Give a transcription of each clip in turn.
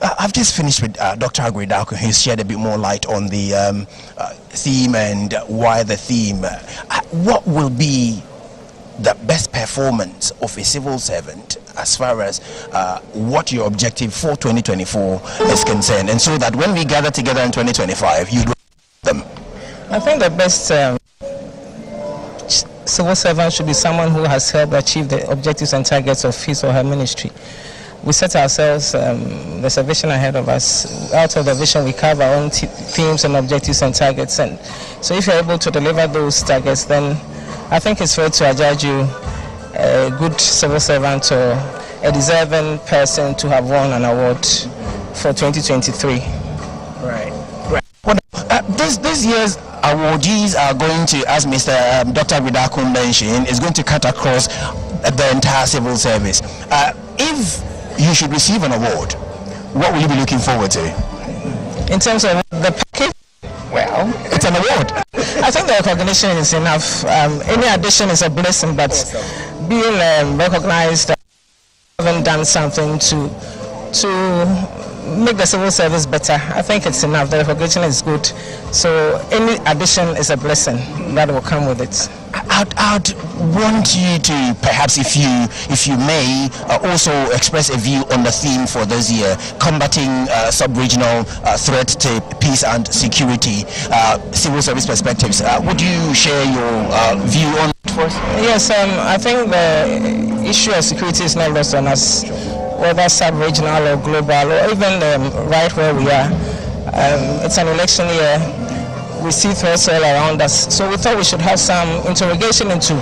I've just finished with Dr. Agridaku, who's shed a bit more light on the theme and why the theme. What will be the best performance of a civil servant as far as what your objective for 2024 is concerned, and so that when we gather together in 2025, you do them? I think the best civil servant should be someone who has helped achieve the objectives and targets of his or her ministry. We set ourselves, there's a vision ahead of us. Out of the vision, we carve our own themes and objectives and targets. And so if you're able to deliver those targets, then I think it's fair to adjudge you a good civil servant or a deserving person to have won an award for 2023. Right. Well, this year's awardees are going to, as Mr. Dr. Agridaku mentioned, is going to cut across the entire civil service. If you should receive an award, what will you be looking forward to? In terms of the package, well, it's an award. I think the recognition is enough. Any addition is a blessing, but being recognized, having done something to make the civil service better, I think it's enough. The recognition is good. So any addition is a blessing that will come with it. I'd want you to perhaps, if you may, also express a view on the theme for this year: combating sub-regional threat to peace and security, civil service perspectives. Would you share your view on it for us? Yes, I think the issue of security is not lost on us, whether sub-regional or global, or even right where we are. It's an election year. We see threats all around us. So we thought we should have some interrogation into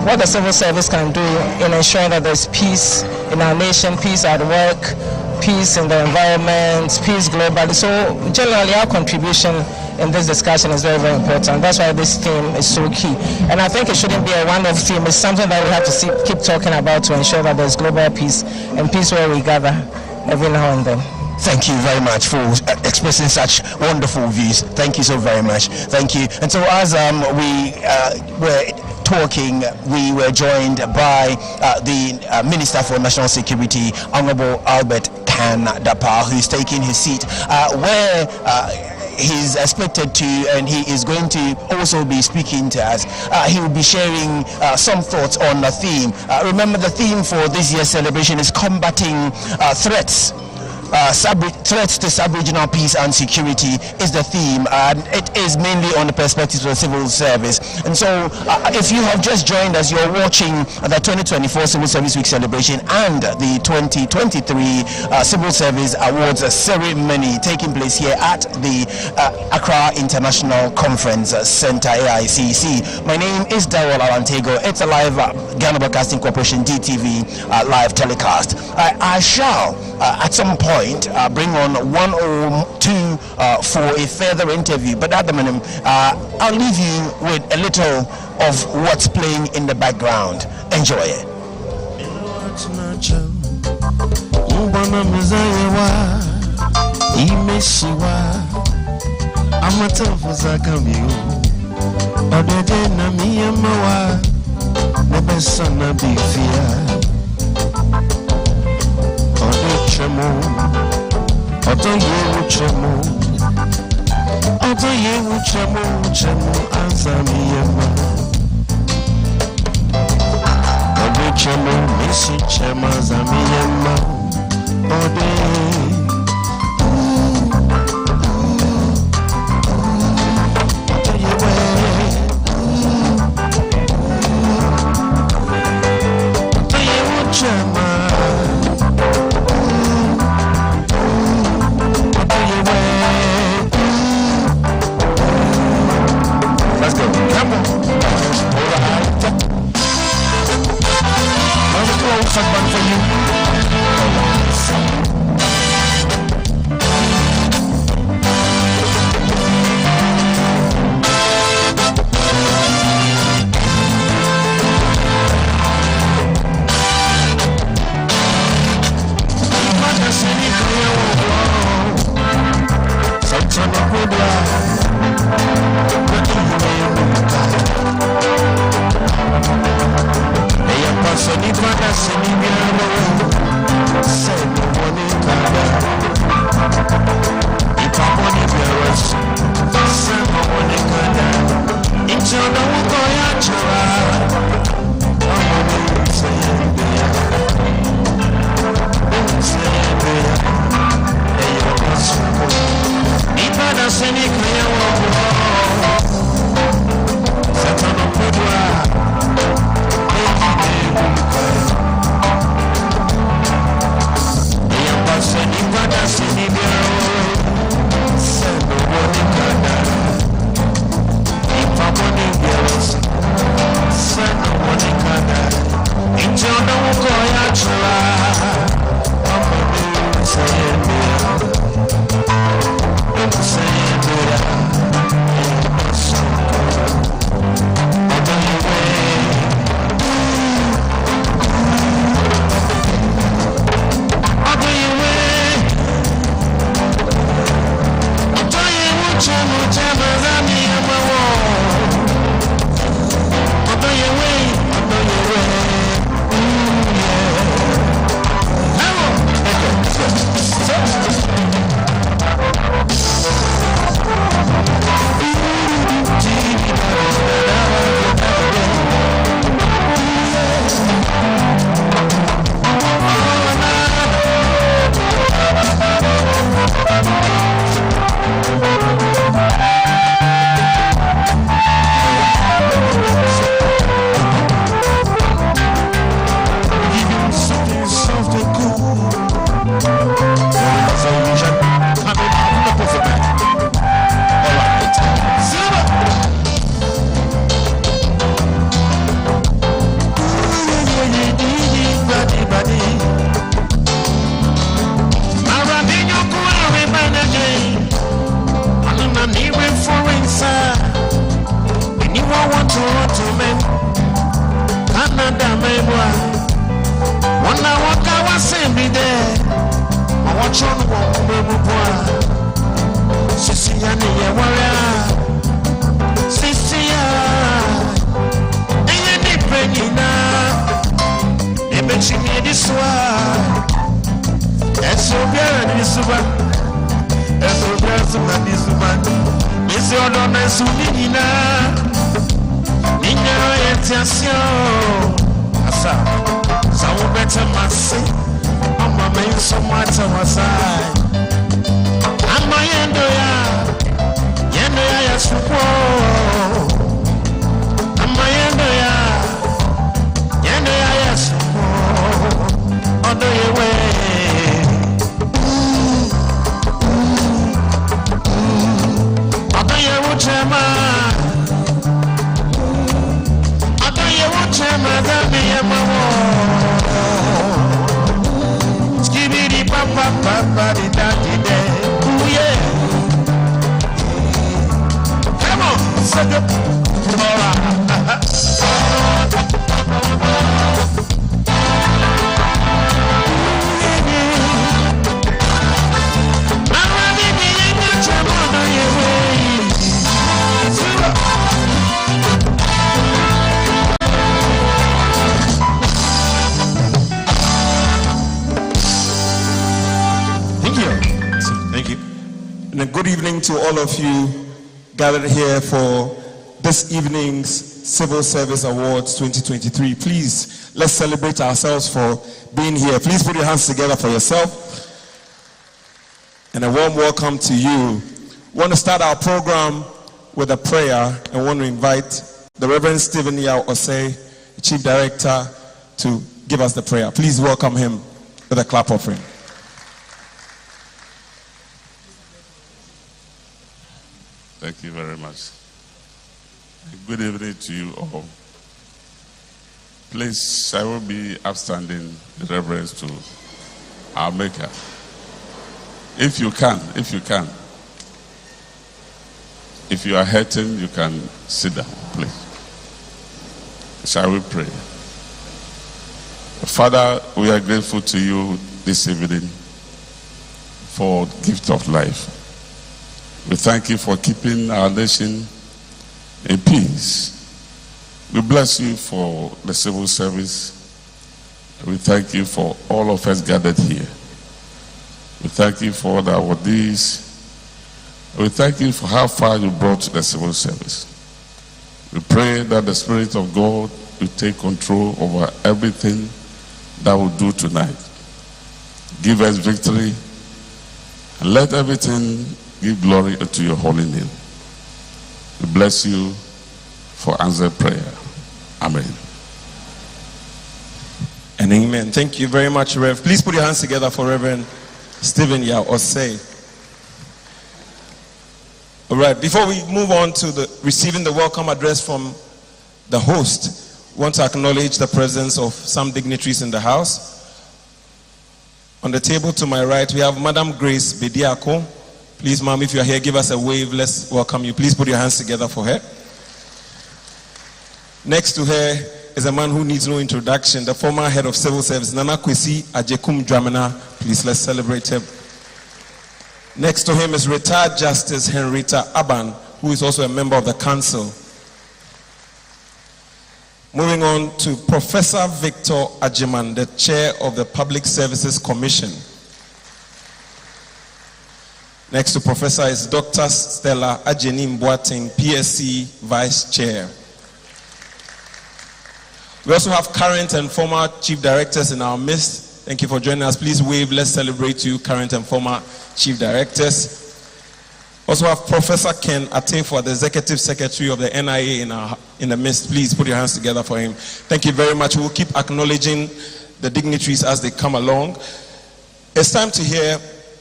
what the civil service can do in ensuring that there's peace in our nation, peace at work, peace in the environment, peace globally. So generally our contribution in this discussion is very, very important. That's why this theme is so key. And I think it shouldn't be a one-off theme. It's something that we have to keep talking about to ensure that there's global peace and peace where we gather every now and then. Thank you very much for expressing such wonderful views. Thank you so very much. Thank you. And so as we were talking, we were joined by the Minister for National Security, Honorable Albert Kan-Dapaah, who's taking his seat where he's expected to, and he is going to also be speaking to us. He will be sharing some thoughts on the theme. Remember, the theme for this year's celebration is combating threats. Threats to sub-regional peace and security is the theme, and it is mainly on the perspectives of the civil service. And so if you have just joined us, you're watching the 2024 Civil Service Week celebration and the 2023 Civil Service Awards ceremony taking place here at the Accra International Conference Center, AICC. My name is Darrell Alantego. It's a live Ghana Broadcasting Corporation GTV live telecast. I shall at some point bring on one or two for a further interview, but at the minute I'll leave you with a little of what's playing in the background. Enjoy it. Oto ye chemo azamiyema. Oto chemo misi chema azamiyema. Ode. Seni bana seni bir even for inside. Anyone want to men? Canada, maybe. One I walk, I was saying me there. I watch on walk, baby boy. Sisia, near warrior. Sisia, and you need penny now. They mention me this one. And so good, this one. And so good, this one. This your name is Sunina. Nina, Asa. Some better must say, I'm a man so much on my side. I'm my endoya, Yendoya, support. I'm my endoya, Yendoya, support. On the way, I'll do you what you're Papa, oh yeah. Come on, set up. Good evening to all of you gathered here for this evening's Civil Service Awards 2023. Please, let's celebrate ourselves for being here. Please put your hands together for yourself. And a warm welcome to you. We want to start our program with a prayer and want to invite the Reverend Stephen Yao Osei, Chief Director, to give us the prayer. Please welcome him with a clap offering. Thank you very much. Good evening to you all. Please, I will be upstanding in reverence to our Maker. If you can. If you are hurting, you can sit down, please. Shall we pray? Father, we are grateful to you this evening for the gift of life. We thank you for keeping our nation in peace. We bless you for the civil service. We thank you for all of us gathered here. We thank you for the awardees. We thank you for how far you brought the civil service. We pray that the Spirit of God will take control over everything that we'll do tonight. Give us victory and let everything give glory to your holy name. We bless you for answered prayer. Amen. And amen. Thank you very much, Rev. Please put your hands together for Reverend Stephen Yao Osei. All right, before we move on to receiving the welcome address from the host, we want to acknowledge the presence of some dignitaries in the house. On the table to my right, we have Madam Grace Bediako. Please, ma'am, if you are here, give us a wave. Let's welcome you. Please put your hands together for her. Next to her is a man who needs no introduction, the former head of civil service, Nana Kwesi Ajekum Dramana. Please, let's celebrate him. Next to him is retired Justice Henrietta Aban, who is also a member of the council. Moving on to Professor Victor Ajiman, the chair of the Public Services Commission. Next to Professor is Dr. Stella Ajenim Boateng, PSC Vice Chair. We also have current and former chief directors in our midst. Thank you for joining us. Please wave. Let's celebrate you, current and former chief directors. Also have Professor Ken Atefo, the Executive Secretary of the NIA in the midst. Please put your hands together for him. Thank you very much. We'll keep acknowledging the dignitaries as they come along. It's time to hear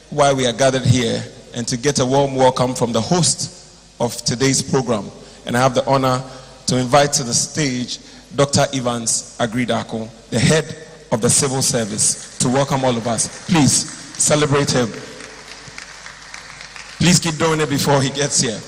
why we are gathered here and to get a warm welcome from the host of today's program. And I have the honor to invite to the stage Dr. Evans Agridako, the head of the civil service, to welcome all of us. Please celebrate him. Please keep doing it before he gets here.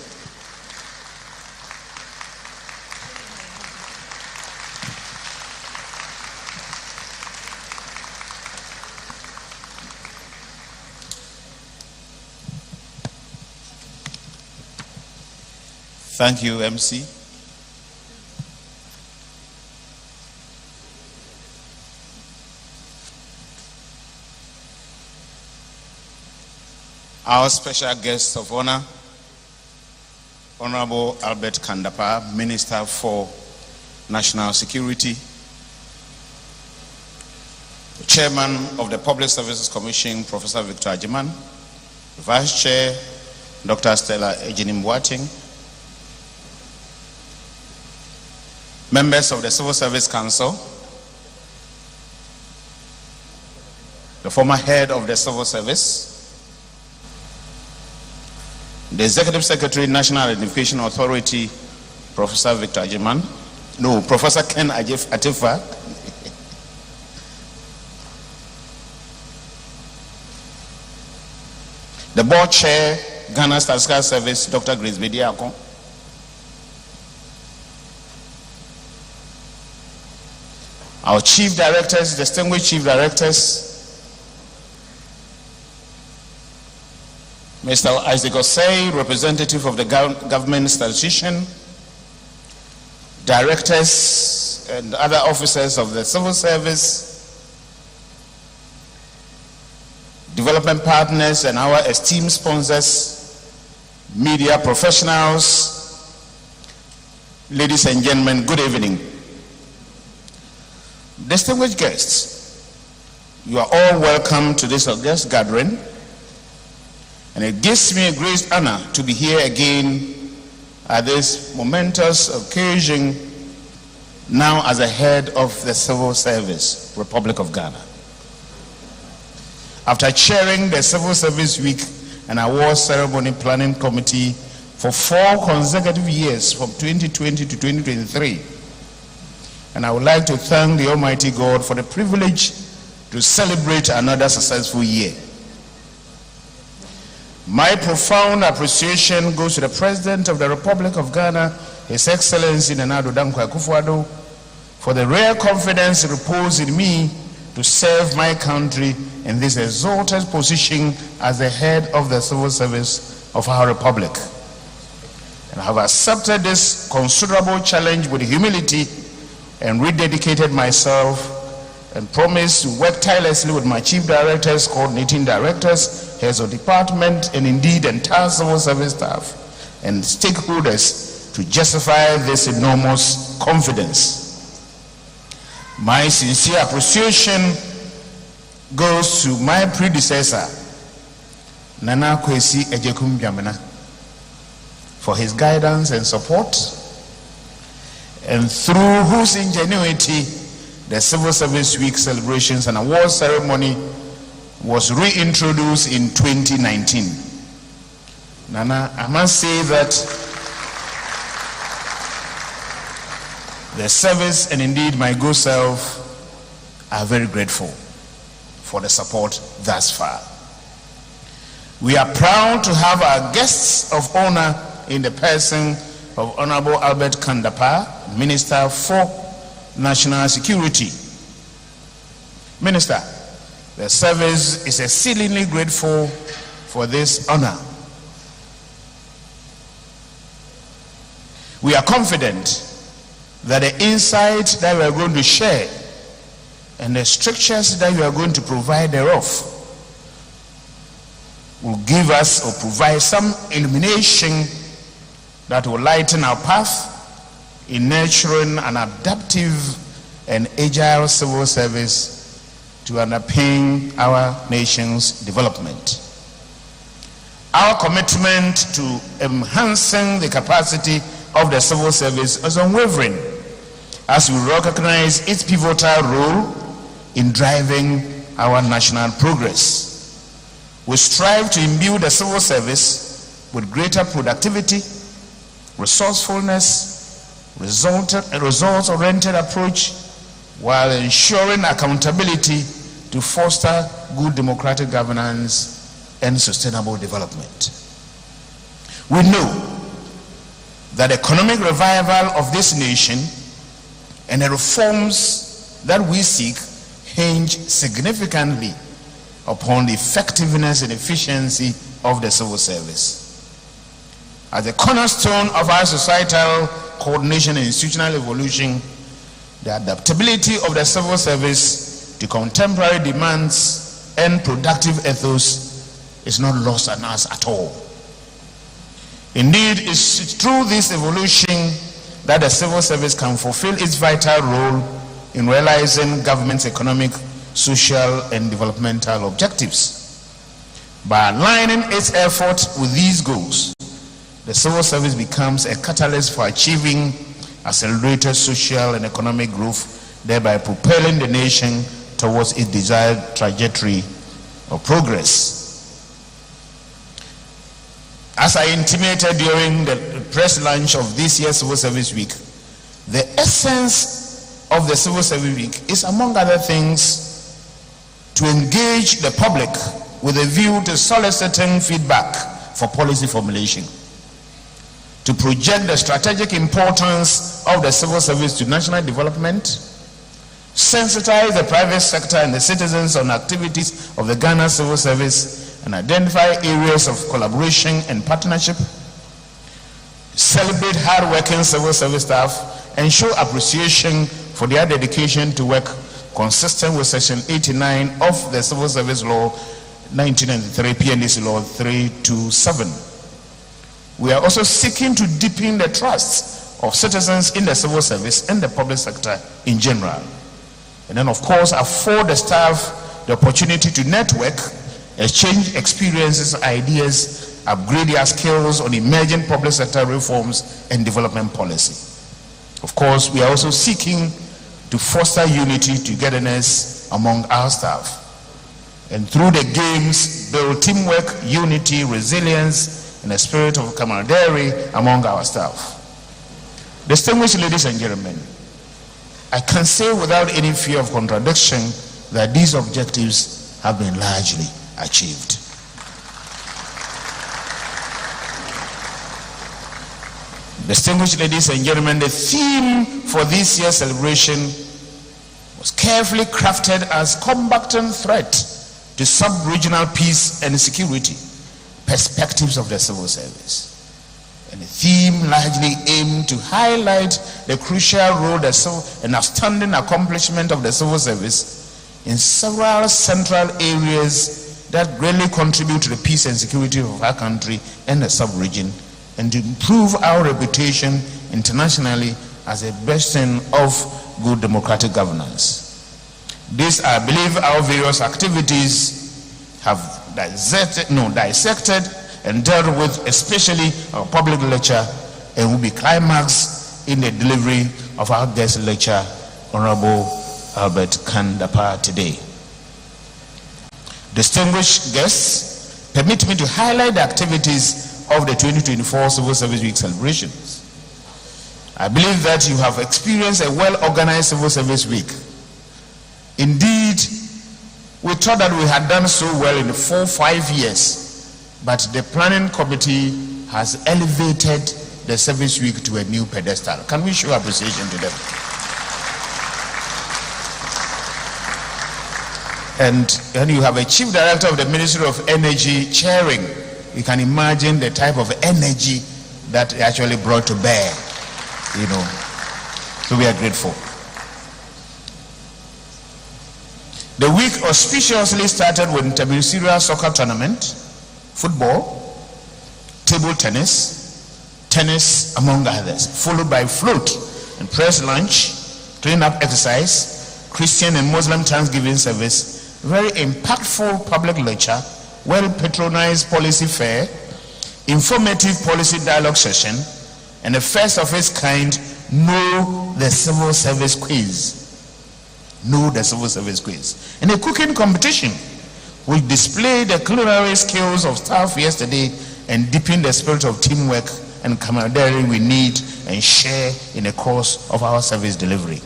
Thank you, MC. Our special guest of honor, Honorable Albert Kandapa, Minister for National Security, Chairman of the Public Services Commission, Professor Victor Ajiman, Vice Chair, Dr. Stella Ejinim-Boateng, members of the Civil Service Council, the former head of the Civil Service, the Executive Secretary, National Identification Authority, Professor Victor Ajiman, Professor Ken Atifa, the Board Chair, Ghana Statistical Service, Dr. Grace Bediako, our Chief Directors, distinguished Chief Directors, Mr. Isaac Osei, representative of the government statistician, directors and other officers of the civil service, development partners and our esteemed sponsors, media professionals, ladies and gentlemen, good evening. Distinguished guests, you are all welcome to this august gathering. And it gives me a great honor to be here again at this momentous occasion, now as the head of the Civil Service, Republic of Ghana. After chairing the Civil Service Week and Award Ceremony Planning Committee for 4 consecutive years from 2020 to 2023, and I would like to thank the Almighty God for the privilege to celebrate another successful year. My profound appreciation goes to the President of the Republic of Ghana, His Excellency Nana Addo Dankwa Akufo-Addo, for the rare confidence reposed in me to serve my country in this exalted position as the head of the civil service of our republic. And I have accepted this considerable challenge with humility and rededicated myself and promise to work tirelessly with my chief directors, coordinating directors, heads of department, and indeed entire civil service staff and stakeholders to justify this enormous confidence. My sincere appreciation goes to my predecessor, Nana Kwesi Ejekum-Dwamena, for his guidance and support, and through whose ingenuity the Civil Service Week celebrations and award ceremony was reintroduced in 2019. Nana, I must say that the service and indeed my good self are very grateful for the support thus far. We are proud to have our guests of honor in the person of Honorable Albert Kandapa, Minister for National Security. Minister, the service is exceedingly grateful for this honor. We are confident that the insight that we are going to share and the strictures that we are going to provide thereof will give us or provide some illumination that will lighten our path in nurturing an adaptive and agile civil service to underpin our nation's development. Our commitment to enhancing the capacity of the civil service is unwavering, as we recognize its pivotal role in driving our national progress. We strive to imbue the civil service with greater productivity, resourcefulness, results-oriented approach, while ensuring accountability to foster good democratic governance and sustainable development. We know that economic revival of this nation and the reforms that we seek hinge significantly upon the effectiveness and efficiency of the civil service. As the cornerstone of our societal coordination and institutional evolution, the adaptability of the civil service to contemporary demands and productive ethos is not lost on us at all. Indeed, it's through this evolution that the civil service can fulfill its vital role in realizing government's economic, social, and developmental objectives. By aligning its efforts with these goals, the civil service becomes a catalyst for achieving accelerated social and economic growth, thereby propelling the nation towards its desired trajectory of progress. As I intimated during the press launch of this year's Civil Service Week, the essence of the Civil Service Week is, among other things, to engage the public with a view to soliciting feedback for policy formulation, to project the strategic importance of the civil service to national development, sensitize the private sector and the citizens on activities of the Ghana Civil Service, and identify areas of collaboration and partnership, celebrate hard-working civil service staff, and show appreciation for their dedication to work consistent with Section 89 of the Civil Service Law 1993, PNDC Law 327. We are also seeking to deepen the trust of citizens in the civil service and the public sector in general. And then, of course, afford the staff the opportunity to network, exchange experiences, ideas, upgrade their skills on emerging public sector reforms and development policy. Of course, we are also seeking to foster unity, togetherness among our staff. And through the games, build teamwork, unity, resilience, and a spirit of camaraderie among our staff. Distinguished ladies and gentlemen, I can say without any fear of contradiction that these objectives have been largely achieved. Distinguished ladies and gentlemen, the theme for this year's celebration was carefully crafted as combatant threat to sub-regional peace and security, perspectives of the civil service. And the theme largely aimed to highlight the crucial role and outstanding accomplishment of the civil service in several central areas that greatly contribute to the peace and security of our country and the sub-region, and to improve our reputation internationally as a bastion of good democratic governance. This, I believe, our various activities have dissected and dealt with, especially our public lecture, and will be climaxed in the delivery of our guest lecturer, Honorable Albert Kandapa, today. Distinguished guests, permit me to highlight the activities of the 2024 Civil Service Week celebrations. I believe that you have experienced a well-organized Civil Service Week. Indeed, we thought that we had done so well in the 4-5 years, but the planning committee has elevated the service week to a new pedestal. Can we show appreciation to them? And then you have a chief director of the Ministry of Energy chairing. You can imagine the type of energy that actually brought to bear, you know. So we are grateful. The week auspiciously started with interministerial soccer tournament, football, table tennis, among others, followed by float and press lunch, clean-up exercise, Christian and Muslim Thanksgiving service, very impactful public lecture, well-patronized policy fair, informative policy dialogue session, and the first of its kind, Know the Civil Service quiz. Know the Civil Service quiz. And a cooking competition, which displayed the culinary skills of staff yesterday and deepened the spirit of teamwork and camaraderie we need and share in the course of our service delivery.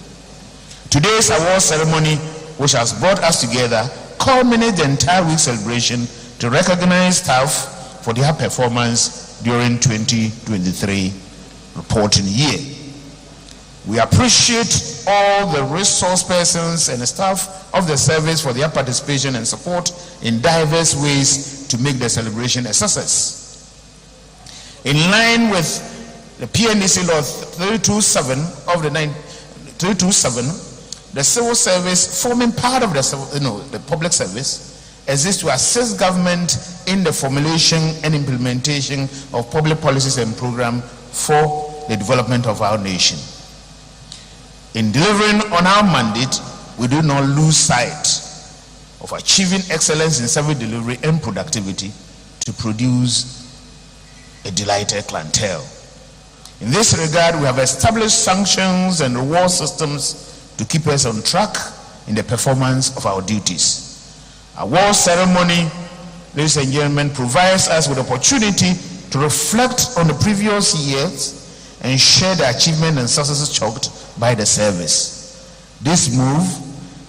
Today's award ceremony, which has brought us together, culminates the entire week celebration to recognize staff for their performance during 2023 reporting year. We appreciate all the resource persons and the staff of the service for their participation and support in diverse ways to make the celebration a success. In line with the PNDC Law 327 of the 327, the civil service, forming part of the public service, exists to assist government in the formulation and implementation of public policies and programs for the development of our nation. In delivering on our mandate, we do not lose sight of achieving excellence in service delivery and productivity to produce a delighted clientele. In this regard, we have established sanctions and reward systems to keep us on track in the performance of our duties. Award ceremony, ladies and gentlemen, provides us with opportunity to reflect on the previous years and share the achievement and successes chalked by the service. This move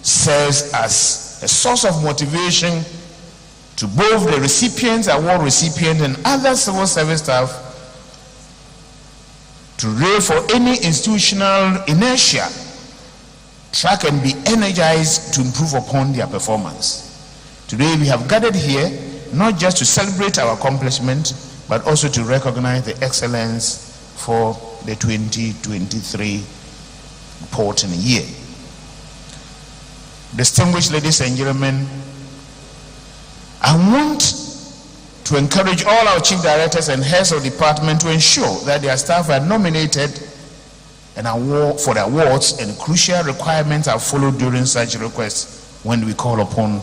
serves as a source of motivation to both the recipients, award recipients, and other civil service staff to rail for any institutional inertia, track and be energized to improve upon their performance. Today we have gathered here not just to celebrate our accomplishment, but also to recognize the excellence for the 2023 reporting year. Distinguished ladies and gentlemen, I want to encourage all our chief directors and heads of department to ensure that their staff are nominated and award for the awards, and crucial requirements are followed during such requests when we call upon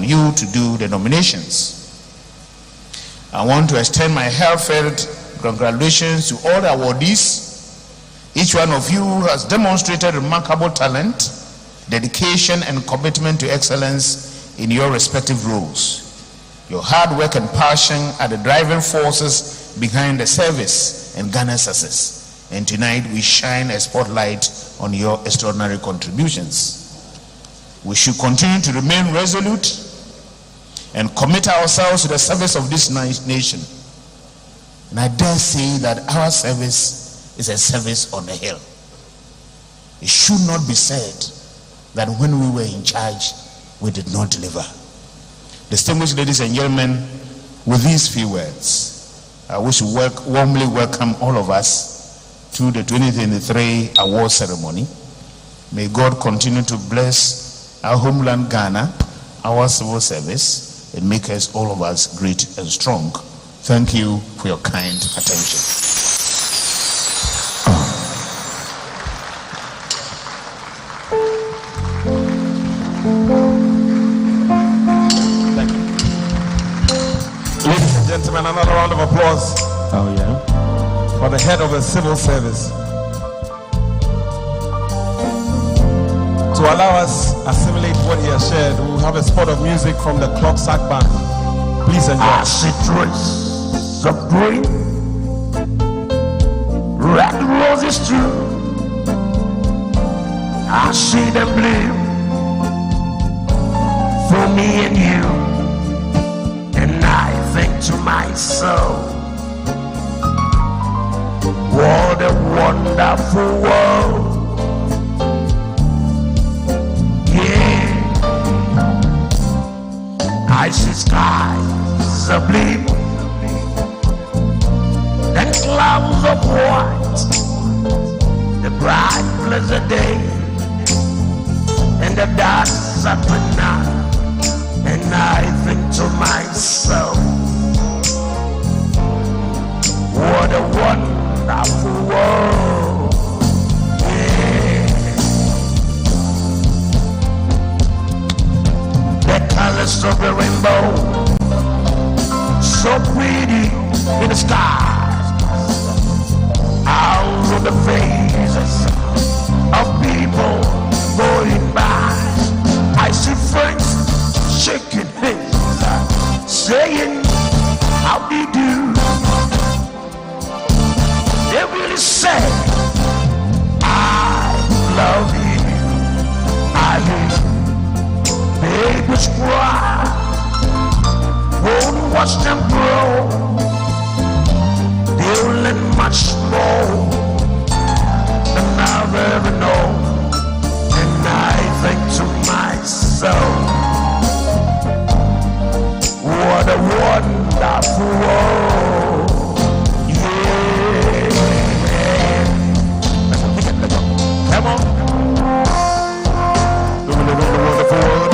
you to do the nominations. I want to extend my heartfelt congratulations to all the awardees. Each one of you has demonstrated remarkable talent, dedication, and commitment to excellence in your respective roles. Your hard work and passion are the driving forces behind the service and Ghana's success. And tonight we shine a spotlight on your extraordinary contributions. We should continue to remain resolute and commit ourselves to the service of this nation. And I dare say that our service is a service on the hill. It should not be said that when we were in charge, we did not deliver. Distinguished ladies and gentlemen, with these few words, I wish to warmly welcome all of us to the 2023 award ceremony. May God continue to bless our homeland Ghana, our civil service, and make us, all of us, great and strong. Thank you for your kind attention. Thank you. Ladies and gentlemen, another round of applause. Oh yeah. For the head of the civil service. To allow us assimilate what he has shared, we will have a spot of music from the Clock Sack Band. Please enjoy. I see trees of green, red roses too. I see them bloom for me and you, and I think to myself, what a wonderful world. I see skies of blue and clouds of white, the bright pleasant day and the dark Saturday night, and I think to myself, what a wonderful world. The colors of the rainbow, so pretty in the skies, out of the faces of people going by. I see friends shaking hands, saying, how do you do? They really say, I love you, I do. Babies cry, won't watch them grow. They'll learn much more than I've ever known. And I think to myself, what a wonderful world. Yeah. Come on. Do we live in a wonderful world?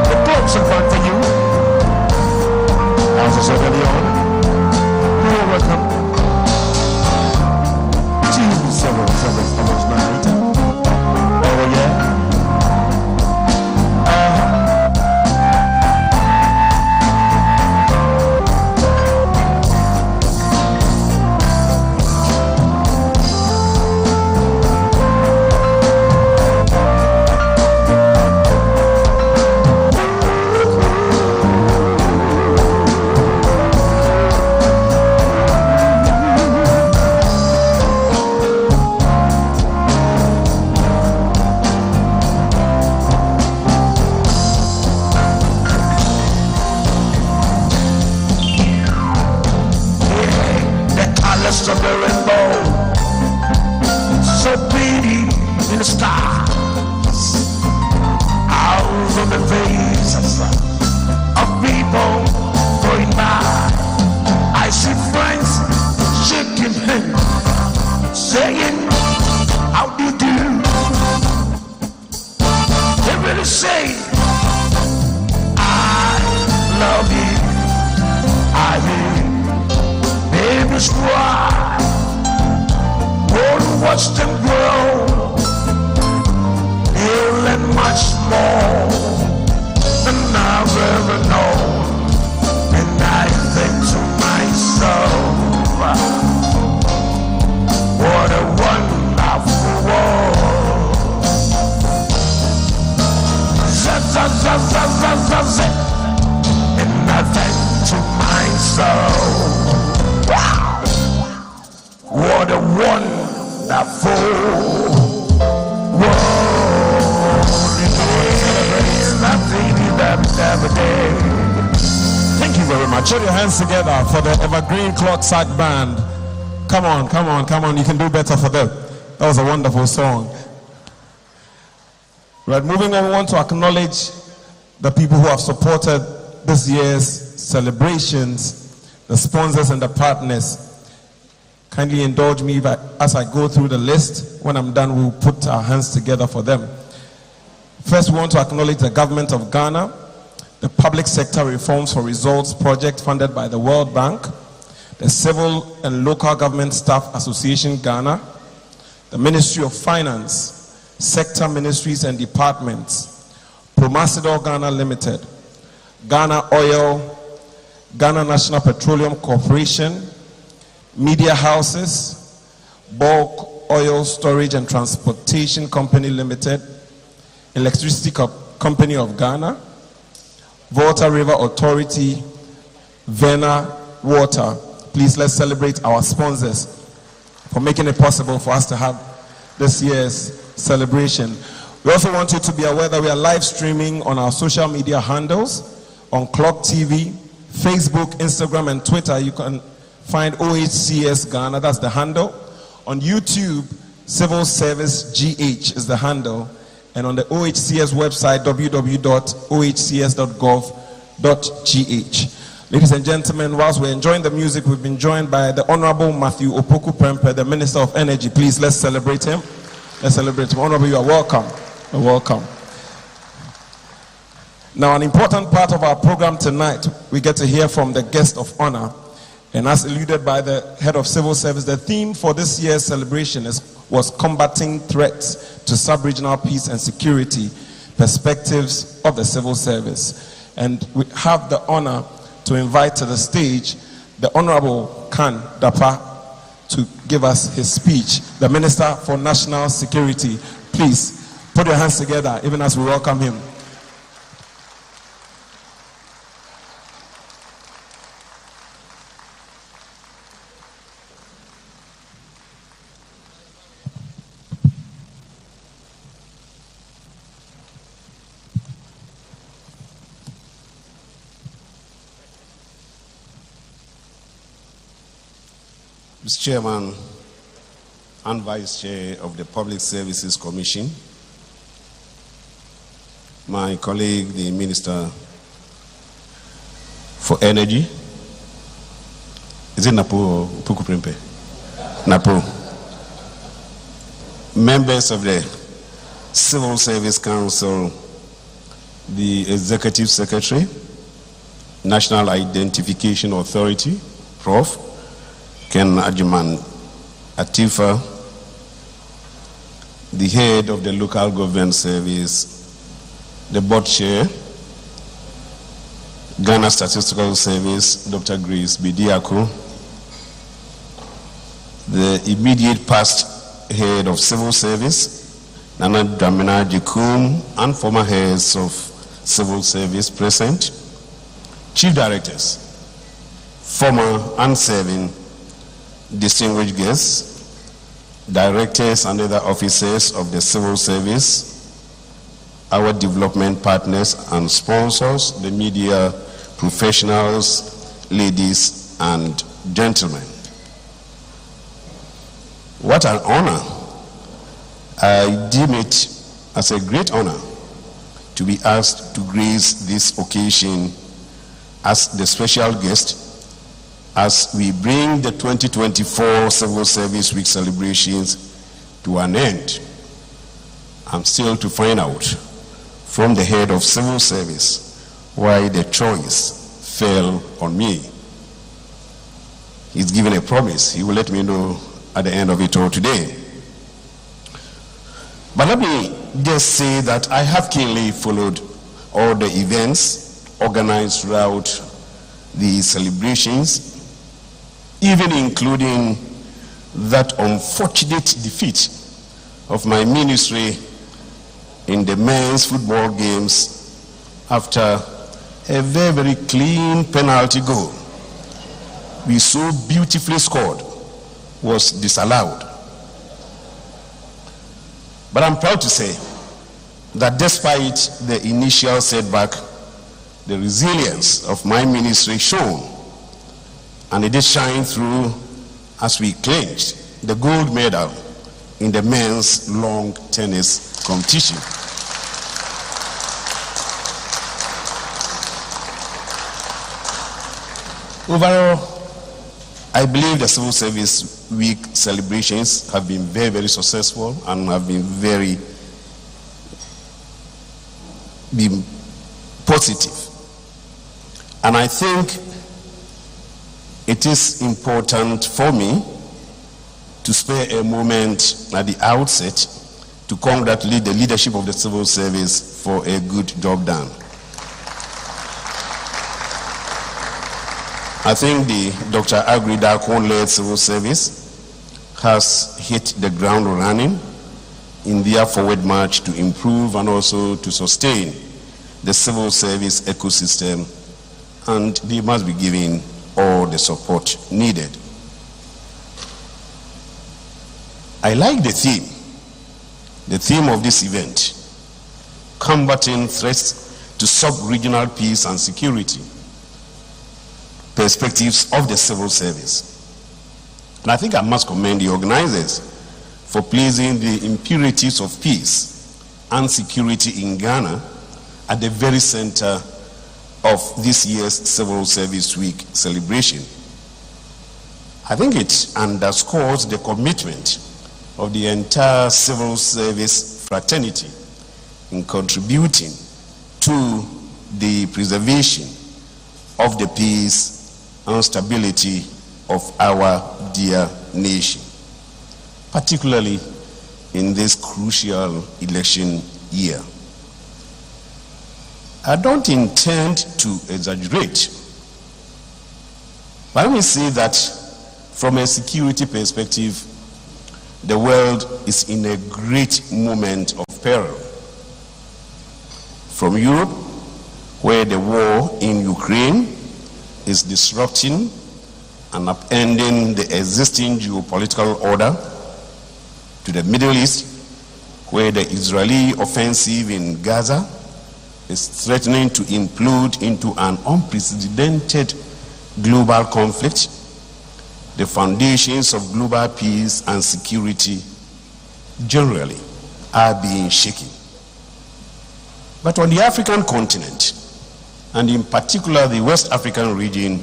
The clothes in front of you. As I said earlier on, you're welcome to several hours night. Oh yeah. Of the rainbow, so pretty in the skies, out on the faces of people going by. I see friends shaking hands, saying, how do you do? They really say, I love you, I do. Babies cry, won't watch them grow. They'll learn much more than I've ever known. And I think to myself, what a wonderful world. And I think to myself, wow, what a wonderful world it is. Thank you very much. Put your hands together for the Evergreen Clock Sack Band. Come on, come on, come on. You can do better for them. That was a wonderful song. Right, moving on, we want to acknowledge the people who have supported this year's celebrations, the sponsors and the partners. Kindly indulge me as I go through the list. When I'm done, we'll put our hands together for them. First, we want to acknowledge the government of Ghana, the Public Sector Reforms for Results project funded by the World Bank, the Civil and Local Government Staff Association Ghana, the Ministry of Finance, sector ministries and departments, Promasidor Ghana Limited, Ghana Oil, Ghana National Petroleum Corporation, media houses, Bulk Oil Storage and Transportation Company Limited, Electricity Company of Ghana, Volta River Authority, Vena Water. Please, let's celebrate our sponsors for making it possible for us to have this year's celebration. We also want you to be aware that we are live streaming on our social media handles, on Clock TV, Facebook, Instagram, and Twitter. You can find OHCS Ghana, that's the handle. On YouTube, Civil Service GH is the handle. And on the OHCS website, www.ohcs.gov.gh. Ladies and gentlemen, whilst we're enjoying the music, we've been joined by the Honorable Matthew Opoku Prempeh, the Minister of Energy. Please, let's celebrate him. Let's celebrate him. Honorable, you are welcome. You're welcome. Now, an important part of our program tonight, we get to hear from the guest of honor. And as alluded by the head of civil service, the theme for this year's celebration was combating threats to sub-regional peace and security, perspectives of the civil service. And we have the honor to invite to the stage the Honorable Khan Dapa to give us his speech, the Minister for National Security. Please put your hands together even as we welcome him. Mr. Chairman and Vice Chair of the Public Services Commission, my colleague, the Minister for Energy, is it Napo or Pukuprempe? Napo. Members of the Civil Service Council, the Executive Secretary, National Identification Authority, Prof. Ken Ajuman Atifa, the head of the Local Government Service, the board chair, Ghana Statistical Service, Dr. Grace Bidiako, the immediate past head of Civil Service, Nana Dramina Jikum, and former heads of Civil Service present, chief directors, former and serving distinguished guests, directors and other officers of the Civil Service, our development partners and sponsors, the media professionals, ladies and gentlemen. What an honor. I deem it as a great honor to be asked to grace this occasion as the special guest as we bring the 2024 Civil Service Week celebrations to an end. I'm still to find out from the head of Civil Service why the choice fell on me. He's given a promise. He will let me know at the end of it all today. But let me just say that I have keenly followed all the events organized throughout the celebrations, even including that unfortunate defeat of my ministry in the men's football games after a very, very clean penalty goal we so beautifully scored was disallowed. But I'm proud to say that despite the initial setback, the resilience of my ministry shone, and it did shine through as we clinched the gold medal in the men's long tennis competition. Overall, I believe the Civil Service Week celebrations have been very, very successful and have been very positive. And I think it is important for me to spare a moment at the outset to congratulate the leadership of the Civil Service for a good job done. I think the Dr. Agri Darkon-led Civil Service has hit the ground running in their forward march to improve and also to sustain the civil service ecosystem, and they must be given all the support needed. I like the theme of this event, combating threats to sub-regional peace and security, perspectives of the civil service. And I think I must commend the organizers for placing the imperatives of peace and security in Ghana at the very center of this year's Civil Service Week celebration. I think it underscores the commitment of the entire civil service fraternity in contributing to the preservation of the peace and stability of our dear nation, particularly in this crucial election year. I don't intend to exaggerate, but let me say that from a security perspective, the world is in a great moment of peril. From Europe, where the war in Ukraine is disrupting and upending the existing geopolitical order, to the Middle East, where the Israeli offensive in Gaza is threatening to implode into an unprecedented global conflict, the foundations of global peace and security generally are being shaken. But on the African continent, and in particular the West African region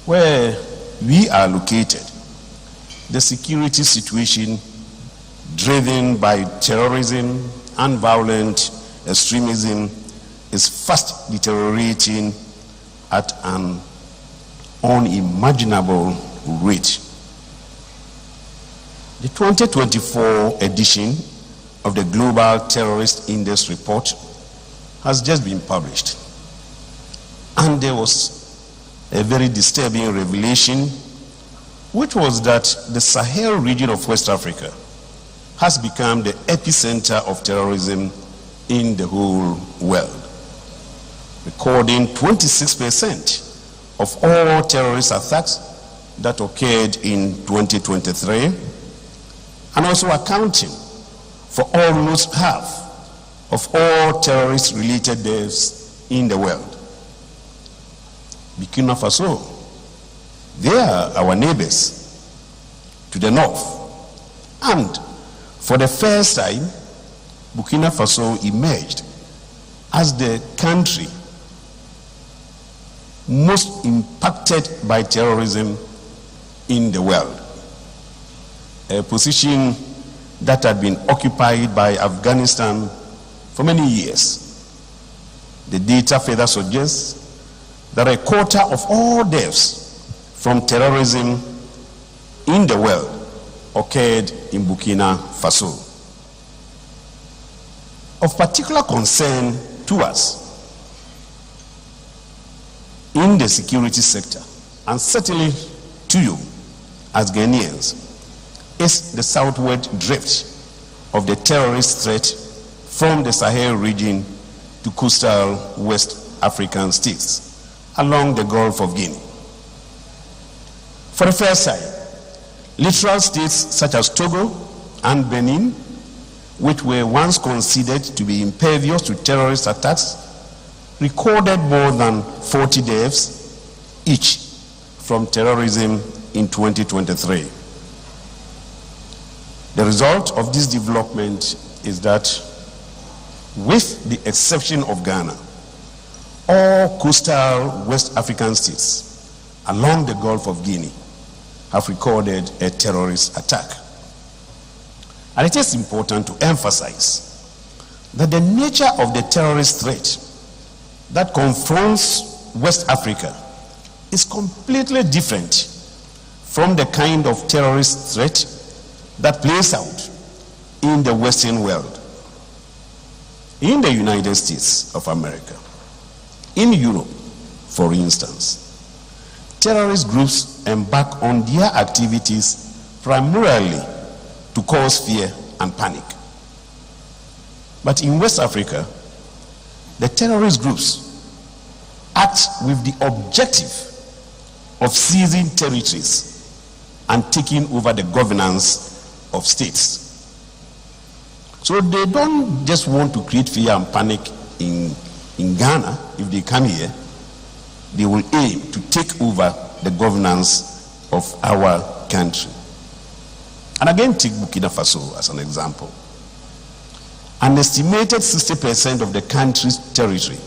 where we are located, the security situation driven by terrorism and violent extremism is fast deteriorating at an unimaginable rate. The 2024 edition of the Global Terrorist Index report has just been published. And there was a very disturbing revelation, which was that the Sahel region of West Africa has become the epicenter of terrorism in the whole world, recording 26% of all terrorist attacks that occurred in 2023, and also accounting for almost half of all terrorist-related deaths in the world. Burkina Faso, they are our neighbors to the north, and for the first time, Burkina Faso emerged as the country most impacted by terrorism in the world, a position that had been occupied by Afghanistan for many years. The data further suggests that a quarter of all deaths from terrorism in the world occurred in Burkina Faso. Of particular concern to us in the security sector, and certainly to you as Ghanaians, is the southward drift of the terrorist threat from the Sahel region to coastal West African states along the Gulf of Guinea. For the first time, littoral states such as Togo and Benin, which were once considered to be impervious to terrorist attacks, recorded more than 40 deaths each from terrorism in 2023. The result of this development is that, with the exception of Ghana, all coastal West African states along the Gulf of Guinea have recorded a terrorist attack. And it is important to emphasize that the nature of the terrorist threat that confronts West Africa is completely different from the kind of terrorist threat that plays out in the Western world. In the United States of America, in Europe, for instance, terrorist groups embark on their activities primarily to cause fear and panic. But in West Africa, the terrorist groups act with the objective of seizing territories and taking over the governance of states. So they don't just want to create fear and panic in Ghana. If they come here, they will aim to take over the governance of our country. And again, take Burkina Faso as an example. An estimated 60% of the country's territory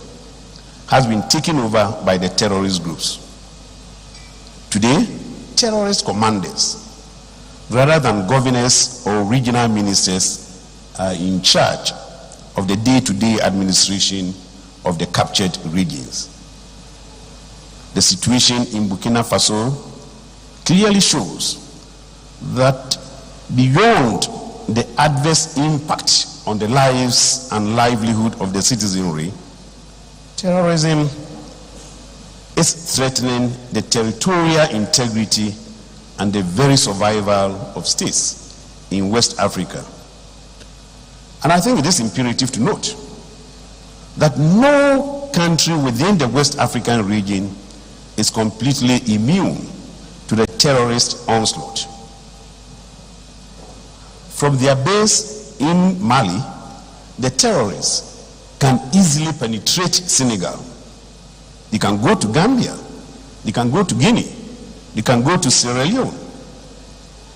has been taken over by the terrorist groups. Today, terrorist commanders, rather than governors or regional ministers, are in charge of the day-to-day administration of the captured regions. The situation in Burkina Faso clearly shows that beyond the adverse impact on the lives and livelihood of the citizenry, terrorism is threatening the territorial integrity and the very survival of states in West Africa. And I think it is imperative to note that no country within the West African region is completely immune to the terrorist onslaught. From their base in Mali, the terrorists can easily penetrate Senegal. They can go to Gambia, they can go to Guinea, they can go to Sierra Leone,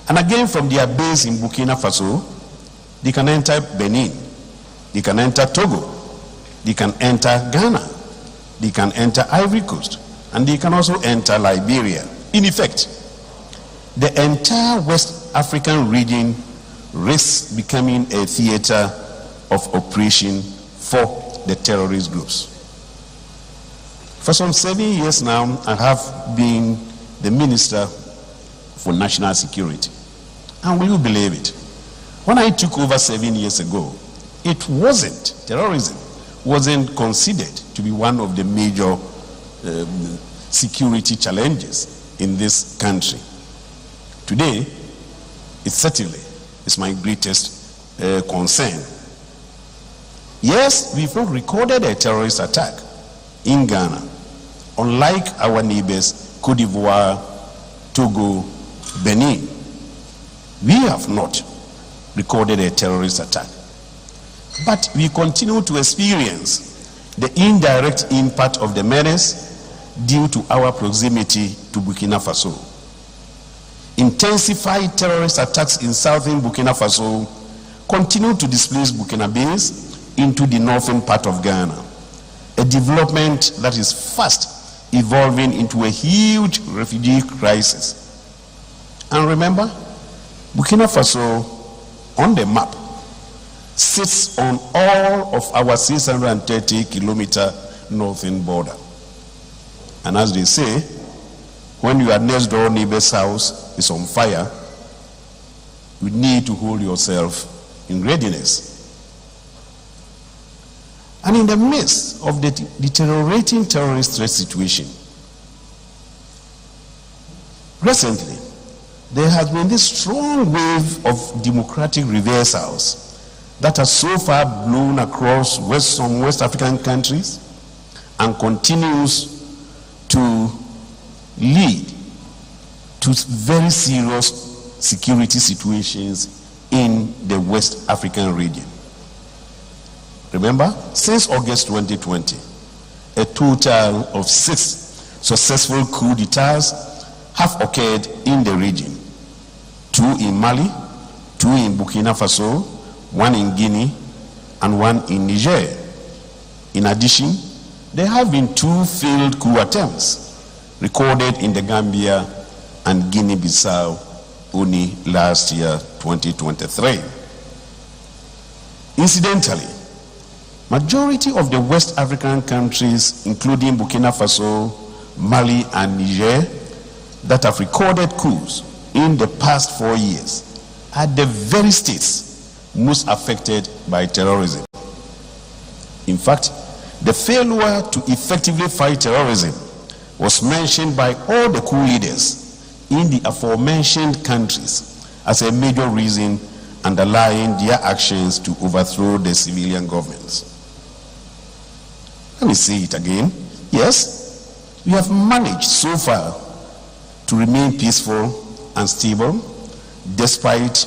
And again, from their base in Burkina Faso, they can enter Benin, they can enter Togo, they can enter Ghana, they can enter Ivory Coast, and they can also enter Liberia. In effect, the entire West African region risks becoming a theater of operation for the terrorist groups. For some 7 years now, I have been the Minister for National Security. And will you believe it? When I took over 7 years ago, terrorism wasn't considered to be one of the major security challenges in this country. Today, it certainly is my greatest concern. Yes, we've not recorded a terrorist attack in Ghana, unlike our neighbors, Cote d'Ivoire, Togo, Benin. We have not recorded a terrorist attack. But we continue to experience the indirect impact of the menace due to our proximity to Burkina Faso. Intensified terrorist attacks in southern Burkina Faso continue to displace Burkinabés into the northern part of Ghana, a development that is fast evolving into a huge refugee crisis. And remember, Burkina Faso on the map sits on all of our 630-kilometer northern border. And as they say, when your next door neighbor's house is on fire, you need to hold yourself in readiness. And in the midst of the deteriorating terrorist threat situation, recently, there has been this strong wave of democratic reversals that has so far blown across some West African countries and continues to lead to very serious security situations in the West African region. Remember, since August 2020, a total of 6 successful coups d'etats have occurred in the region. 2 in Mali, 2 in Burkina Faso, 1 in Guinea, and 1 in Niger. In addition, there have been 2 failed coup attempts recorded in the Gambia and Guinea-Bissau only last year, 2023. Incidentally, majority of the West African countries, including Burkina Faso, Mali, and Niger, that have recorded coups in the past 4 years are the very states most affected by terrorism. In fact, the failure to effectively fight terrorism was mentioned by all the coup leaders in the aforementioned countries as a major reason underlying their actions to overthrow the civilian governments. Let me say it again. Yes, we have managed so far to remain peaceful and stable despite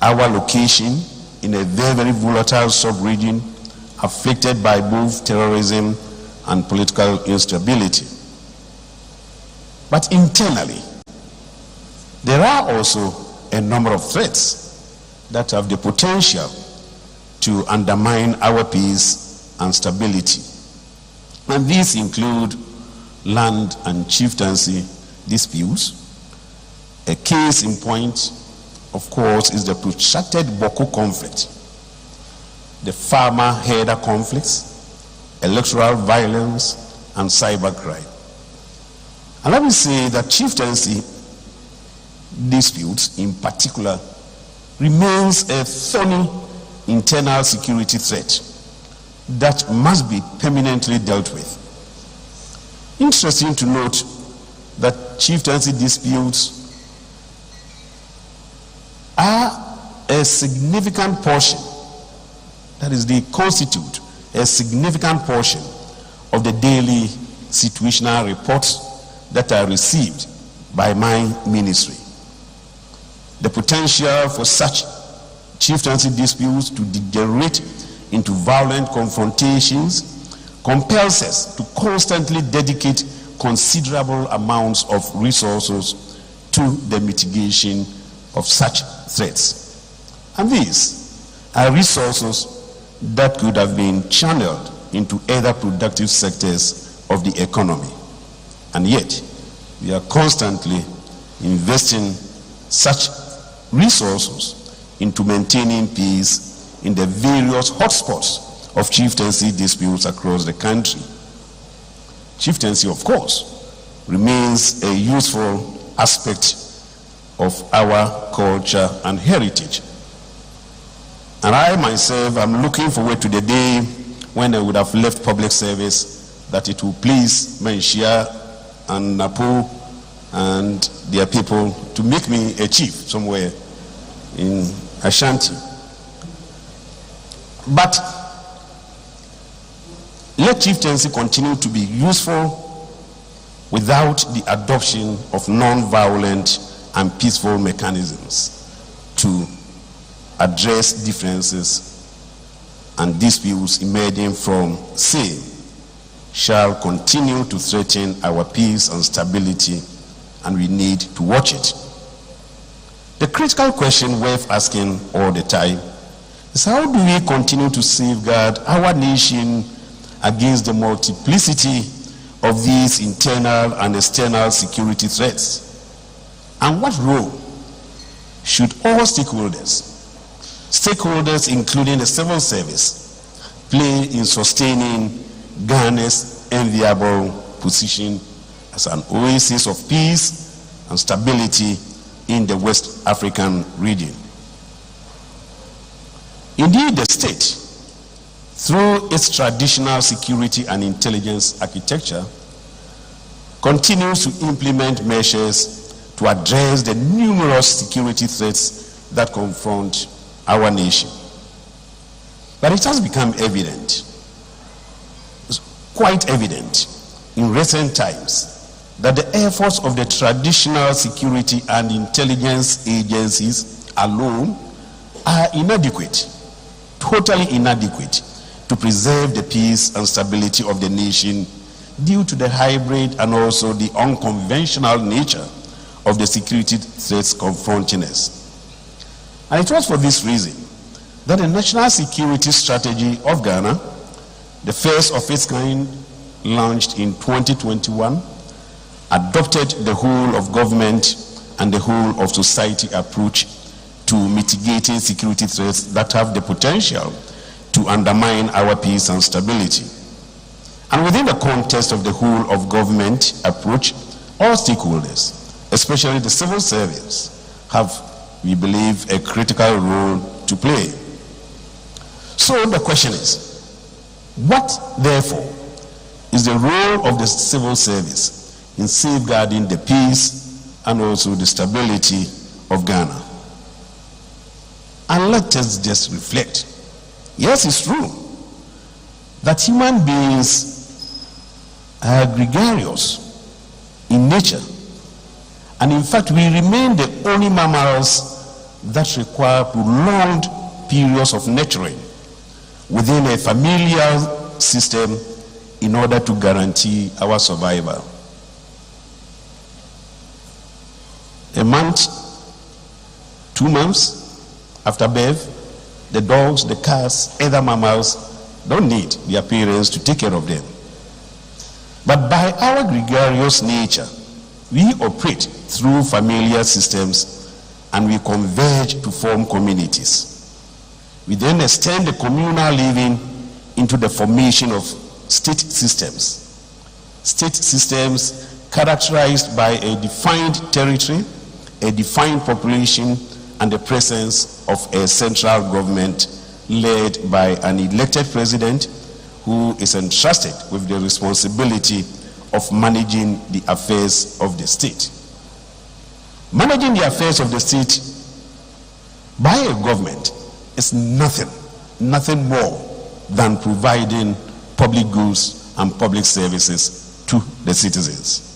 our location in a very, very volatile sub-region affected by both terrorism and political instability. But internally, there are also a number of threats that have the potential to undermine our peace and stability. And these include land and chieftaincy disputes. A case in point, of course, is the protracted Boko conflict, the farmer-herder conflicts, electoral violence, and cybercrime. And let me say that chieftaincy disputes in particular remains a thorny internal security threat that must be permanently dealt with. Interesting to note that chieftaincy disputes are a significant portion, that is, they constitute a significant portion of the daily situational reports that are received by my ministry. The potential for such chieftaincy disputes to degenerate into violent confrontations compels us to constantly dedicate considerable amounts of resources to the mitigation of such threats. And these are resources that could have been channeled into other productive sectors of the economy. And yet, we are constantly investing such resources into maintaining peace in the various hotspots of chieftaincy disputes across the country. Chieftaincy, of course, remains a useful aspect of our culture and heritage. And I myself am looking forward to the day when I would have left public service, that it will please Menshia and Napo and their people to make me a chief somewhere in Ashanti. But let chieftaincy continue to be useful without the adoption of non-violent and peaceful mechanisms to address differences and disputes emerging from same shall continue to threaten our peace and stability, and we need to watch it. The critical question worth asking all the time is, how do we continue to safeguard our nation against the multiplicity of these internal and external security threats? And what role should all stakeholders including the civil service, play in sustaining Ghana's enviable position as an oasis of peace and stability in the West African region? Indeed, the state, through its traditional security and intelligence architecture, continues to implement measures to address the numerous security threats that confront our nation. But it has become evident, quite evident, in recent times that the efforts of the traditional security and intelligence agencies alone are inadequate, totally inadequate, to preserve the peace and stability of the nation due to the hybrid and also the unconventional nature of the security threats confronting us. And it was for this reason that the national security strategy of Ghana, the first of its kind launched in 2021, adopted the whole of government and the whole of society approach to mitigating security threats that have the potential to undermine our peace and stability. And within the context of the whole of government approach, all stakeholders, especially the civil service, have, we believe, a critical role to play. So the question is, what, therefore, is the role of the civil service in safeguarding the peace and also the stability of Ghana? And let us just reflect. Yes, it's true that human beings are gregarious in nature. And in fact, we remain the only mammals that require prolonged periods of nurturing within a familial system in order to guarantee our survival. A month, 2 months after birth, the dogs, the cats, other mammals don't need their parents to take care of them. But by our gregarious nature, we operate through familiar systems and we converge to form communities. We then extend the communal living into the formation of state systems. State systems characterized by a defined territory, a defined population, and the presence of a central government led by an elected president who is entrusted with the responsibility of managing the affairs of the state. Managing the affairs of the state by a government is nothing more than providing public goods and public services to the citizens.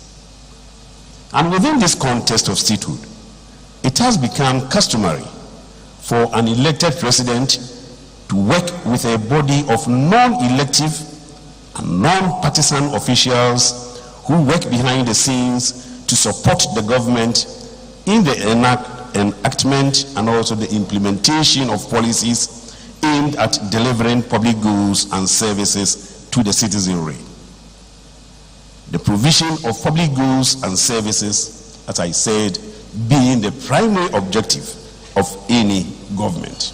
And within this context of statehood, it has become customary for an elected president to work with a body of non-elective and non-partisan officials who work behind the scenes to support the government in the enactment and also the implementation of policies aimed at delivering public goods and services to the citizenry. The provision of public goods and services, as I said, being the primary objective of any government.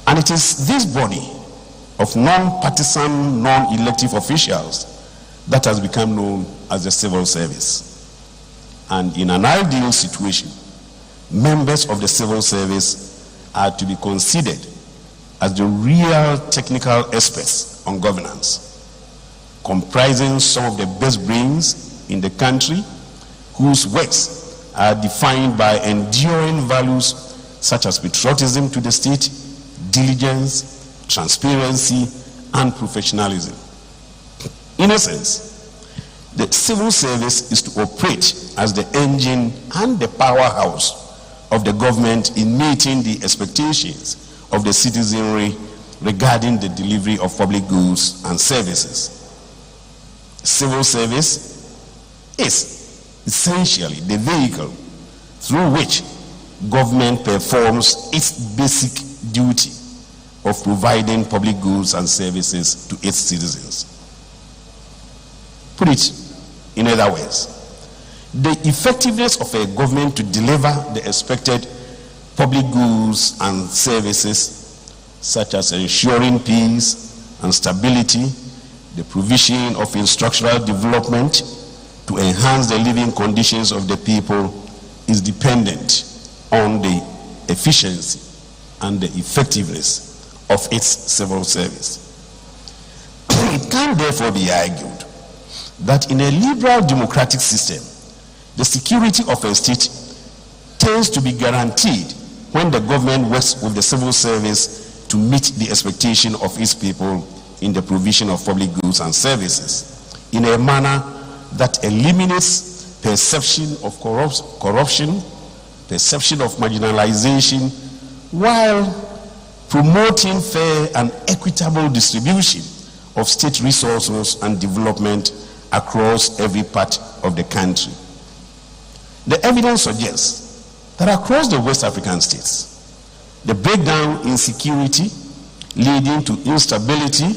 And it is this body of non-partisan, non-elective officials that has become known as the civil service. And in an ideal situation, members of the civil service are to be considered as the real technical experts on governance, comprising some of the best brains in the country, whose works are defined by enduring values such as patriotism to the state, diligence, transparency, and professionalism. In essence, the civil service is to operate as the engine and the powerhouse of the government in meeting the expectations of the citizenry regarding the delivery of public goods and services. Civil service is essentially the vehicle through which government performs its basic duty of providing public goods and services to its citizens. Put it in other words, the effectiveness of a government to deliver the expected public goods and services, such as ensuring peace and stability, the provision of infrastructural development to enhance the living conditions of the people, is dependent on the efficiency and the effectiveness of its civil service. It can therefore be argued that in a liberal democratic system, the security of a state tends to be guaranteed when the government works with the civil service to meet the expectation of its people in the provision of public goods and services in a manner that eliminates perception of corruption, perception of marginalization, while promoting fair and equitable distribution of state resources and development across every part of the country. The evidence suggests that across the West African states, the breakdown in security leading to instability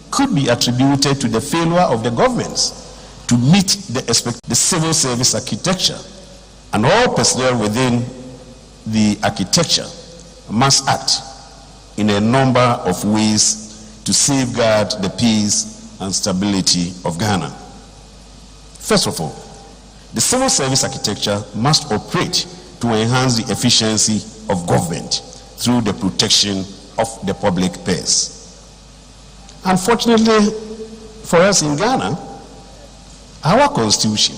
could be attributed to the failure of the governments to meet the civil service architecture, and all personnel within the architecture must act in a number of ways to safeguard the peace and stability of Ghana. First of all, the civil service architecture must operate to enhance the efficiency of government through the protection of the public purse. Unfortunately for us in Ghana, our constitution,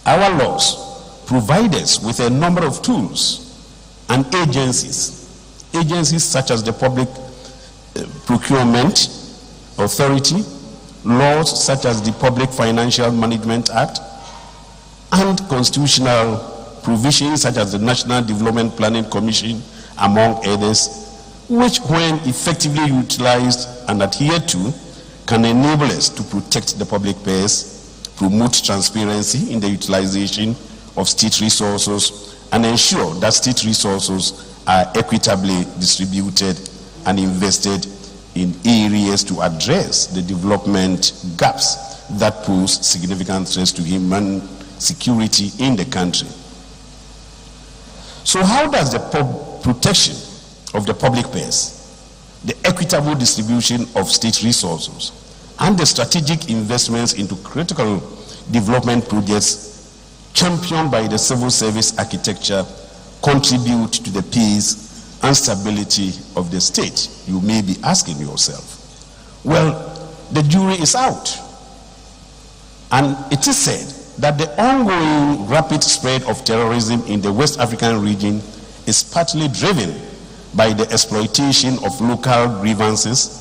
our laws provide us with a number of tools and agencies such as the Public Procurement Authority, laws such as the Public Financial Management Act, and constitutional provisions such as the National Development Planning Commission, among others, which when effectively utilized and adhered to, can enable us to protect the public purse, promote transparency in the utilization of state resources, and ensure that state resources are equitably distributed and invested in areas to address the development gaps that pose significant threats to human security in the country. So how does the protection of the public purse, the equitable distribution of state resources, and the strategic investments into critical development projects championed by the civil service architecture contribute to the peace and stability of the state? You may be asking yourself. Well, the jury is out. And it is said that the ongoing rapid spread of terrorism in the West African region is partly driven by the exploitation of local grievances,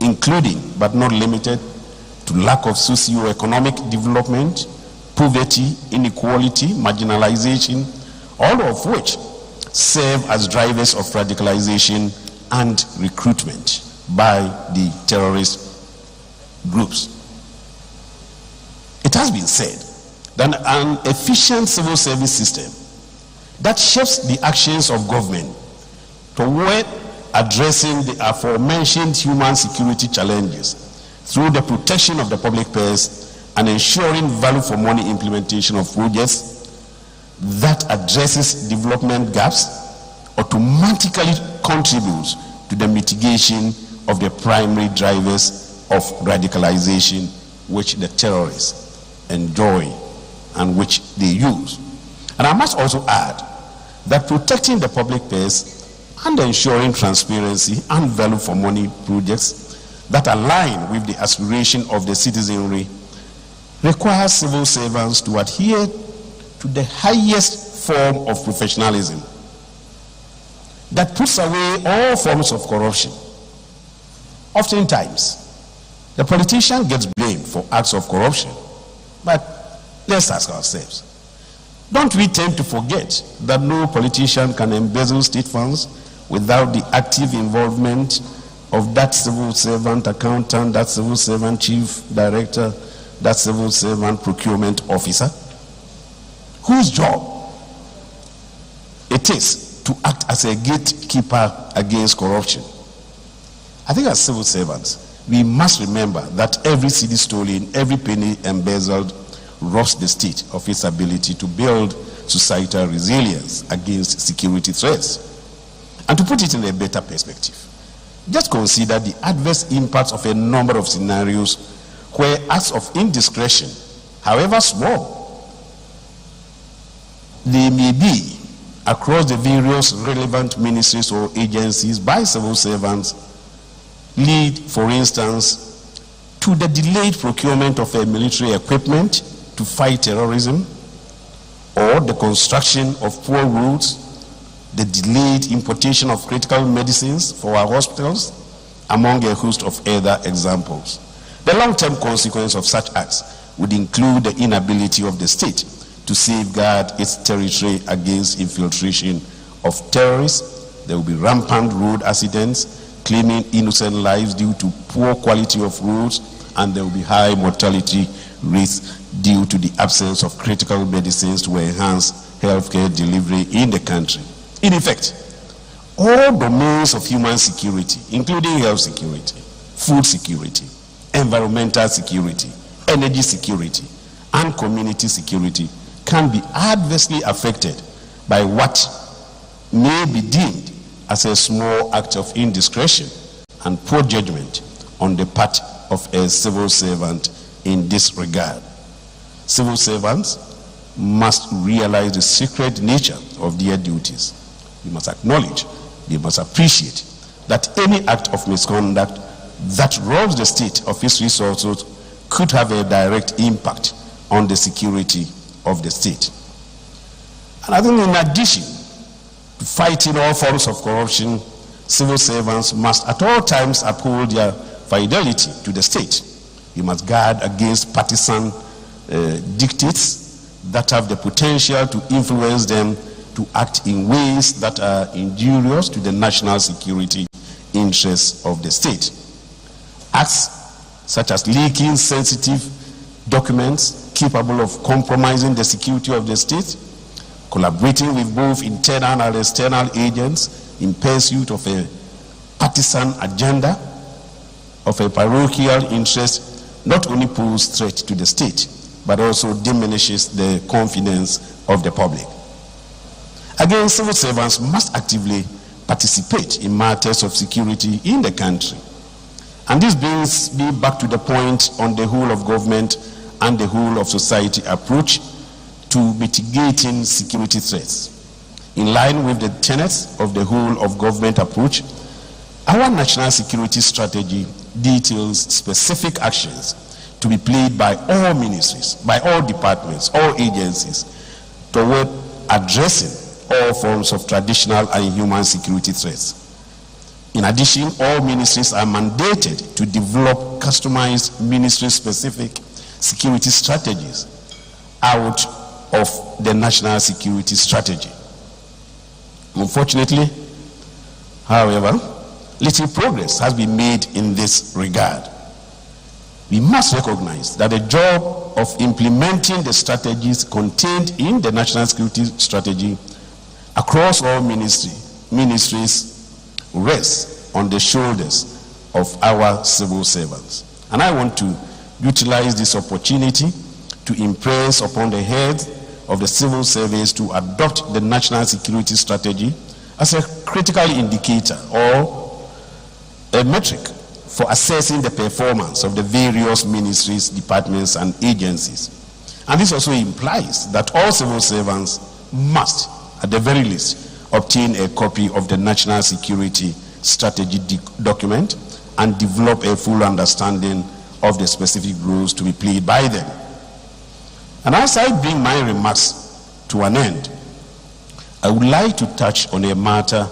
including but not limited to lack of socio-economic development, poverty, inequality, marginalization, all of which serve as drivers of radicalization and recruitment by the terrorist groups. It has been said than an efficient civil service system that shapes the actions of government toward addressing the aforementioned human security challenges through the protection of the public purse and ensuring value for money implementation of projects that addresses development gaps automatically contributes to the mitigation of the primary drivers of radicalization which the terrorists enjoy and which they use. And I must also add that protecting the public purse and ensuring transparency and value for money projects that align with the aspiration of the citizenry requires civil servants to adhere to the highest form of professionalism that puts away all forms of corruption. Oftentimes, the politician gets blamed for acts of corruption, but let's ask ourselves, don't we tend to forget that no politician can embezzle state funds without the active involvement of that civil servant accountant, that civil servant chief director, that civil servant procurement officer, whose job it is to act as a gatekeeper against corruption? I think as civil servants, we must remember that every cedi stolen, every penny embezzled robs the state of its ability to build societal resilience against security threats. And to put it in a better perspective, just consider the adverse impacts of a number of scenarios where acts of indiscretion, however small they may be across the various relevant ministries or agencies by civil servants, lead, for instance, to the delayed procurement of a military equipment to fight terrorism, or the construction of poor roads, the delayed importation of critical medicines for our hospitals, among a host of other examples. The long-term consequence of such acts would include the inability of the state to safeguard its territory against infiltration of terrorists. There will be rampant road accidents, claiming innocent lives due to poor quality of roads, and there will be high mortality rates due to the absence of critical medicines to enhance healthcare delivery in the country. In effect, all domains of human security, including health security, food security, environmental security, energy security, and community security, can be adversely affected by what may be deemed as a small act of indiscretion and poor judgment on the part of a civil servant in this regard. Civil servants must realize the sacred nature of their duties. They must acknowledge, they must appreciate that any act of misconduct that robs the state of its resources could have a direct impact on the security of the state. And I think in addition to fighting all forms of corruption, civil servants must at all times uphold their fidelity to the state. You must guard against partisan dictates that have the potential to influence them to act in ways that are injurious to the national security interests of the state. Acts such as leaking sensitive documents capable of compromising the security of the state, collaborating with both internal and external agents in pursuit of a partisan agenda, of a parochial interest, not only pose threat to the state, but also diminishes the confidence of the public. Again, civil servants must actively participate in matters of security in the country. And this brings me back to the point on the whole of government and the whole of society approach to mitigating security threats. In line with the tenets of the whole of government approach, our national security strategy details specific actions to be played by all ministries, by all departments, all agencies, toward addressing all forms of traditional and human security threats. In addition, all ministries are mandated to develop customized ministry-specific security strategies out of the national security strategy. Unfortunately, however, little progress has been made in this regard. we must recognize that the job of implementing the strategies contained in the national security strategy across all ministries rests on the shoulders of our civil servants. And I want to utilize this opportunity to impress upon the heads of the civil service to adopt the national security strategy as a critical indicator or a metric for assessing the performance of the various ministries, departments, and agencies. And this also implies that all civil servants must, at the very least, obtain a copy of the national security strategy document and develop a full understanding of the specific roles to be played by them. And as I bring my remarks to an end, I would like to touch on a matter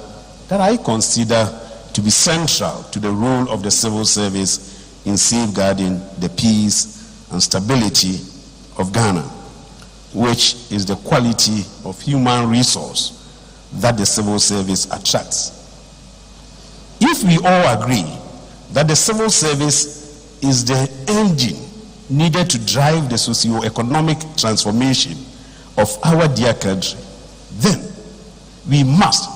that I consider to be central to the role of the civil service in safeguarding the peace and stability of Ghana, which is the quality of human resource that the civil service attracts. If we all agree that the civil service is the engine needed to drive the socio-economic transformation of our dear country, then we must,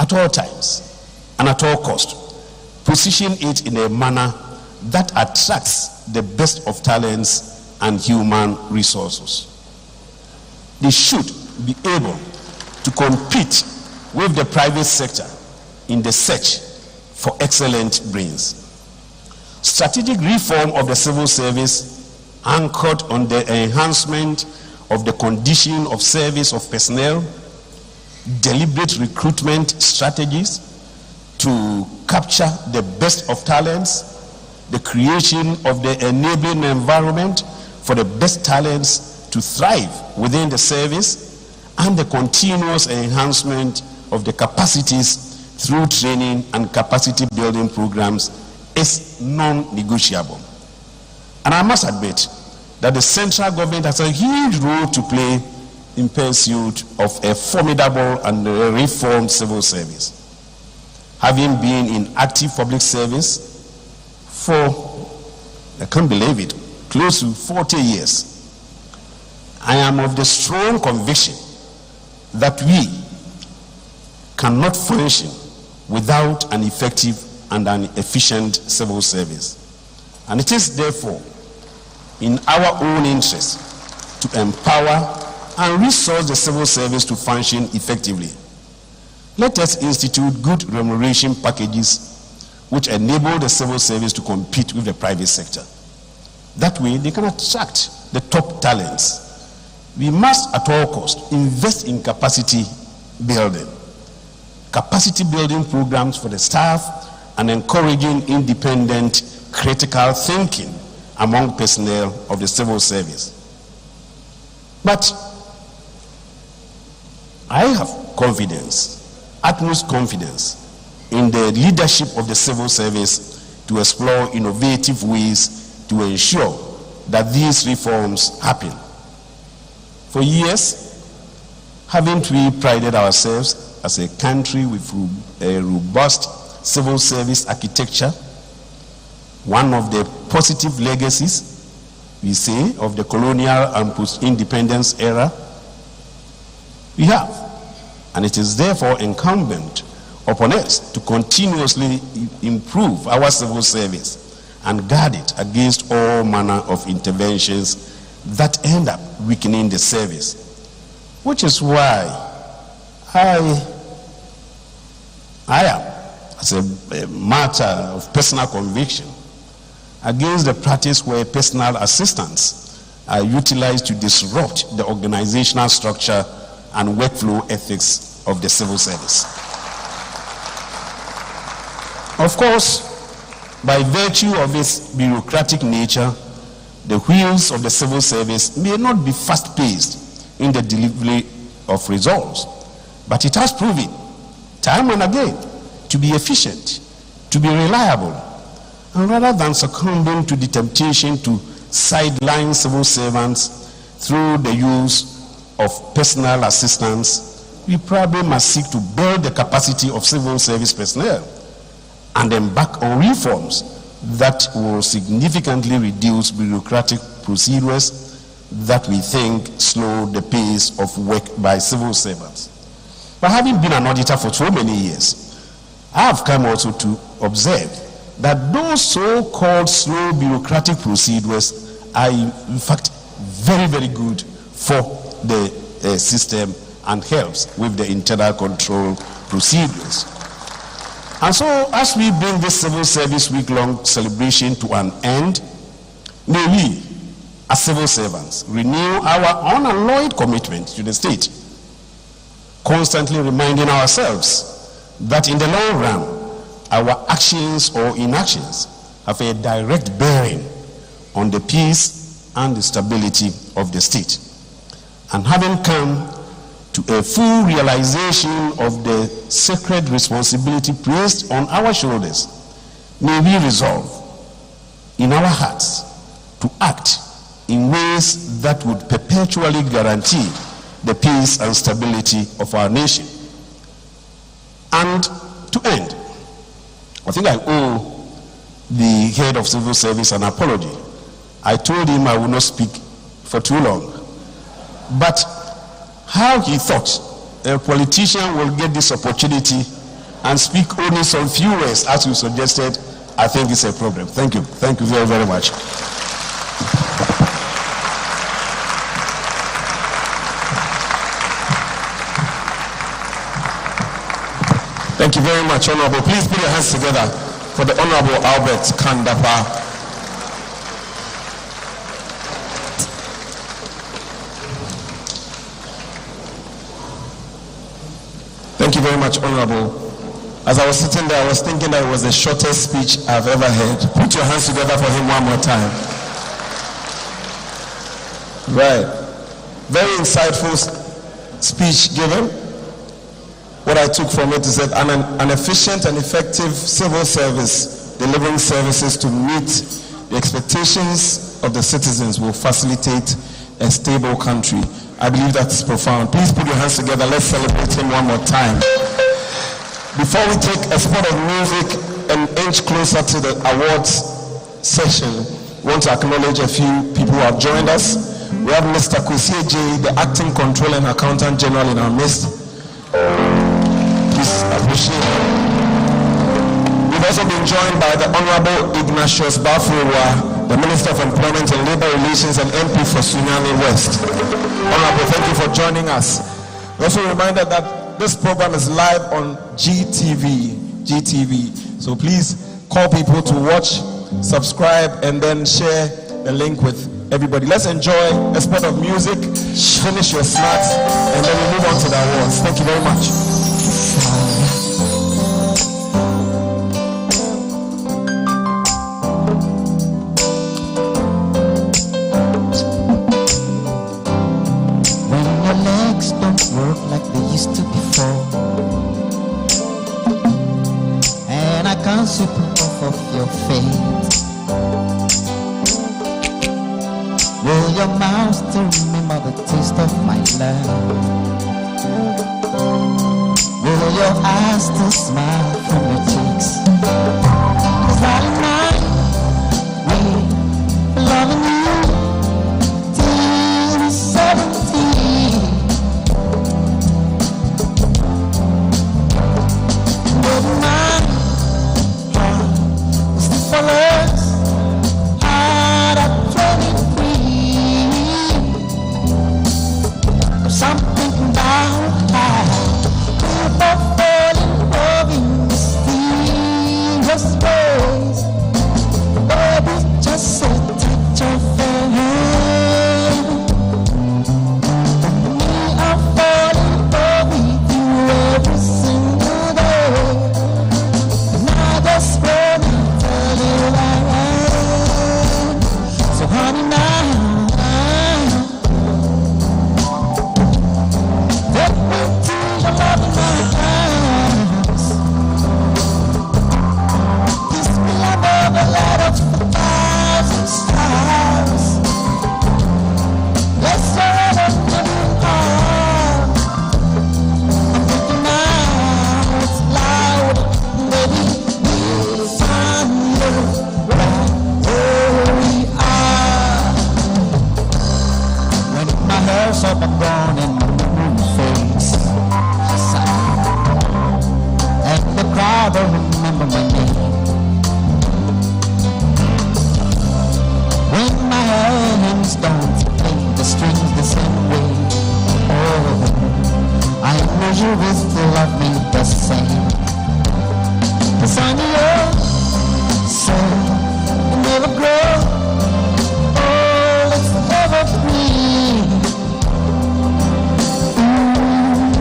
at all times and at all costs, position it in a manner that attracts the best of talents and human resources. They should be able to compete with the private sector in the search for excellent brains. Strategic reform of the civil service, anchored on the enhancement of the condition of service of personnel, deliberate recruitment strategies to capture the best of talents, the creation of the enabling environment for the best talents to thrive within the service, and the continuous enhancement of the capacities through training and capacity building programs is non-negotiable. And I must admit that the central government has a huge role to play in pursuit of a formidable and reformed civil service. Having been in active public service for, I can't believe it, close to 40 years, I am of the strong conviction that we cannot function without an effective and an efficient civil service. And it is therefore in our own interest to empower and resource the civil service to function effectively. Let us institute good remuneration packages which enable the civil service to compete with the private sector. That way they can attract the top talents. We must at all costs invest in capacity building programs for the staff, and encouraging independent critical thinking among personnel of the civil service. But I have confidence, utmost confidence, in the leadership of the civil service to explore innovative ways to ensure that these reforms happen. For years, haven't we prided ourselves as a country with a robust civil service architecture? One of the positive legacies, we say, of the colonial and post-independence era, we have. And it is therefore incumbent upon us to continuously improve our civil service and guard it against all manner of interventions that end up weakening the service. Which is why I am, as a matter of personal conviction, against the practice where personal assistants are utilized to disrupt the organizational structure and workflow ethics of the civil service. Of course, by virtue of its bureaucratic nature, the wheels of the civil service may not be fast-paced in the delivery of results, but it has proven time and again to be efficient, to be reliable, and rather than succumbing to the temptation to sideline civil servants through the use of personal assistance, we probably must seek to build the capacity of civil service personnel and embark on reforms that will significantly reduce bureaucratic procedures that we think slow the pace of work by civil servants. But having been an auditor for so many years, I have come also to observe that those so-called slow bureaucratic procedures are in fact very, very good for the system and helps with the internal control procedures. And so, as we bring this Civil Service Week-long celebration to an end, may we, as civil servants, renew our unalloyed commitment to the state, constantly reminding ourselves that in the long run, our actions or inactions have a direct bearing on the peace and the stability of the state. And having come to a full realization of the sacred responsibility placed on our shoulders, may we resolve in our hearts to act in ways that would perpetually guarantee the peace and stability of our nation. And to end, I think I owe the head of civil service an apology. I told him I would not speak for too long. But how he thought a politician will get this opportunity and speak only some few words, as you suggested, I think it's a problem. Thank you. Thank you very, very much. Thank you very much, Honorable. Please put your hands together for the Honorable Albert Kandapa. Thank you very much, Honorable. As I was sitting there, I was thinking that it was the shortest speech I've ever heard. Put your hands together for him one more time. Right. Very insightful speech given. What I took from it is that an efficient and effective civil service delivering services to meet the expectations of the citizens will facilitate a stable country. I believe that's profound. Please put your hands together. Let's celebrate him one more time. Before we take a spot of music and inch closer to the awards session, we want to acknowledge a few people who have joined us. We have Mr. Kwesi J, the Acting Controller and Accountant General in our midst. Please appreciate it. We've also been joined by the Honorable Ignatius Bafurwa, the Minister of Employment and Labor Relations and MP for Sunyani West. Honorable, thank you for joining us. We're also reminded that this program is live on GTV. So please call people to watch, subscribe, and then share the link with everybody. Let's enjoy a spot of music, finish your snacks, and then we move on to the awards. Thank you very much. Like they used to before, and I can't sweep off of your face. Will your mouth still remember the taste of my love? Will your eyes still smile from your cheeks? 'Cause darling, we're loving you till 17. Something about how people fall in love in mysterious ways. flowers up and gone in my moon face. She sighed. And the crowd will remember my name. When my hands don't play the strings the same way. Oh, I know you will still love me the same. 'Cause I'm yours, so you never grow. Oh, it's evergreen.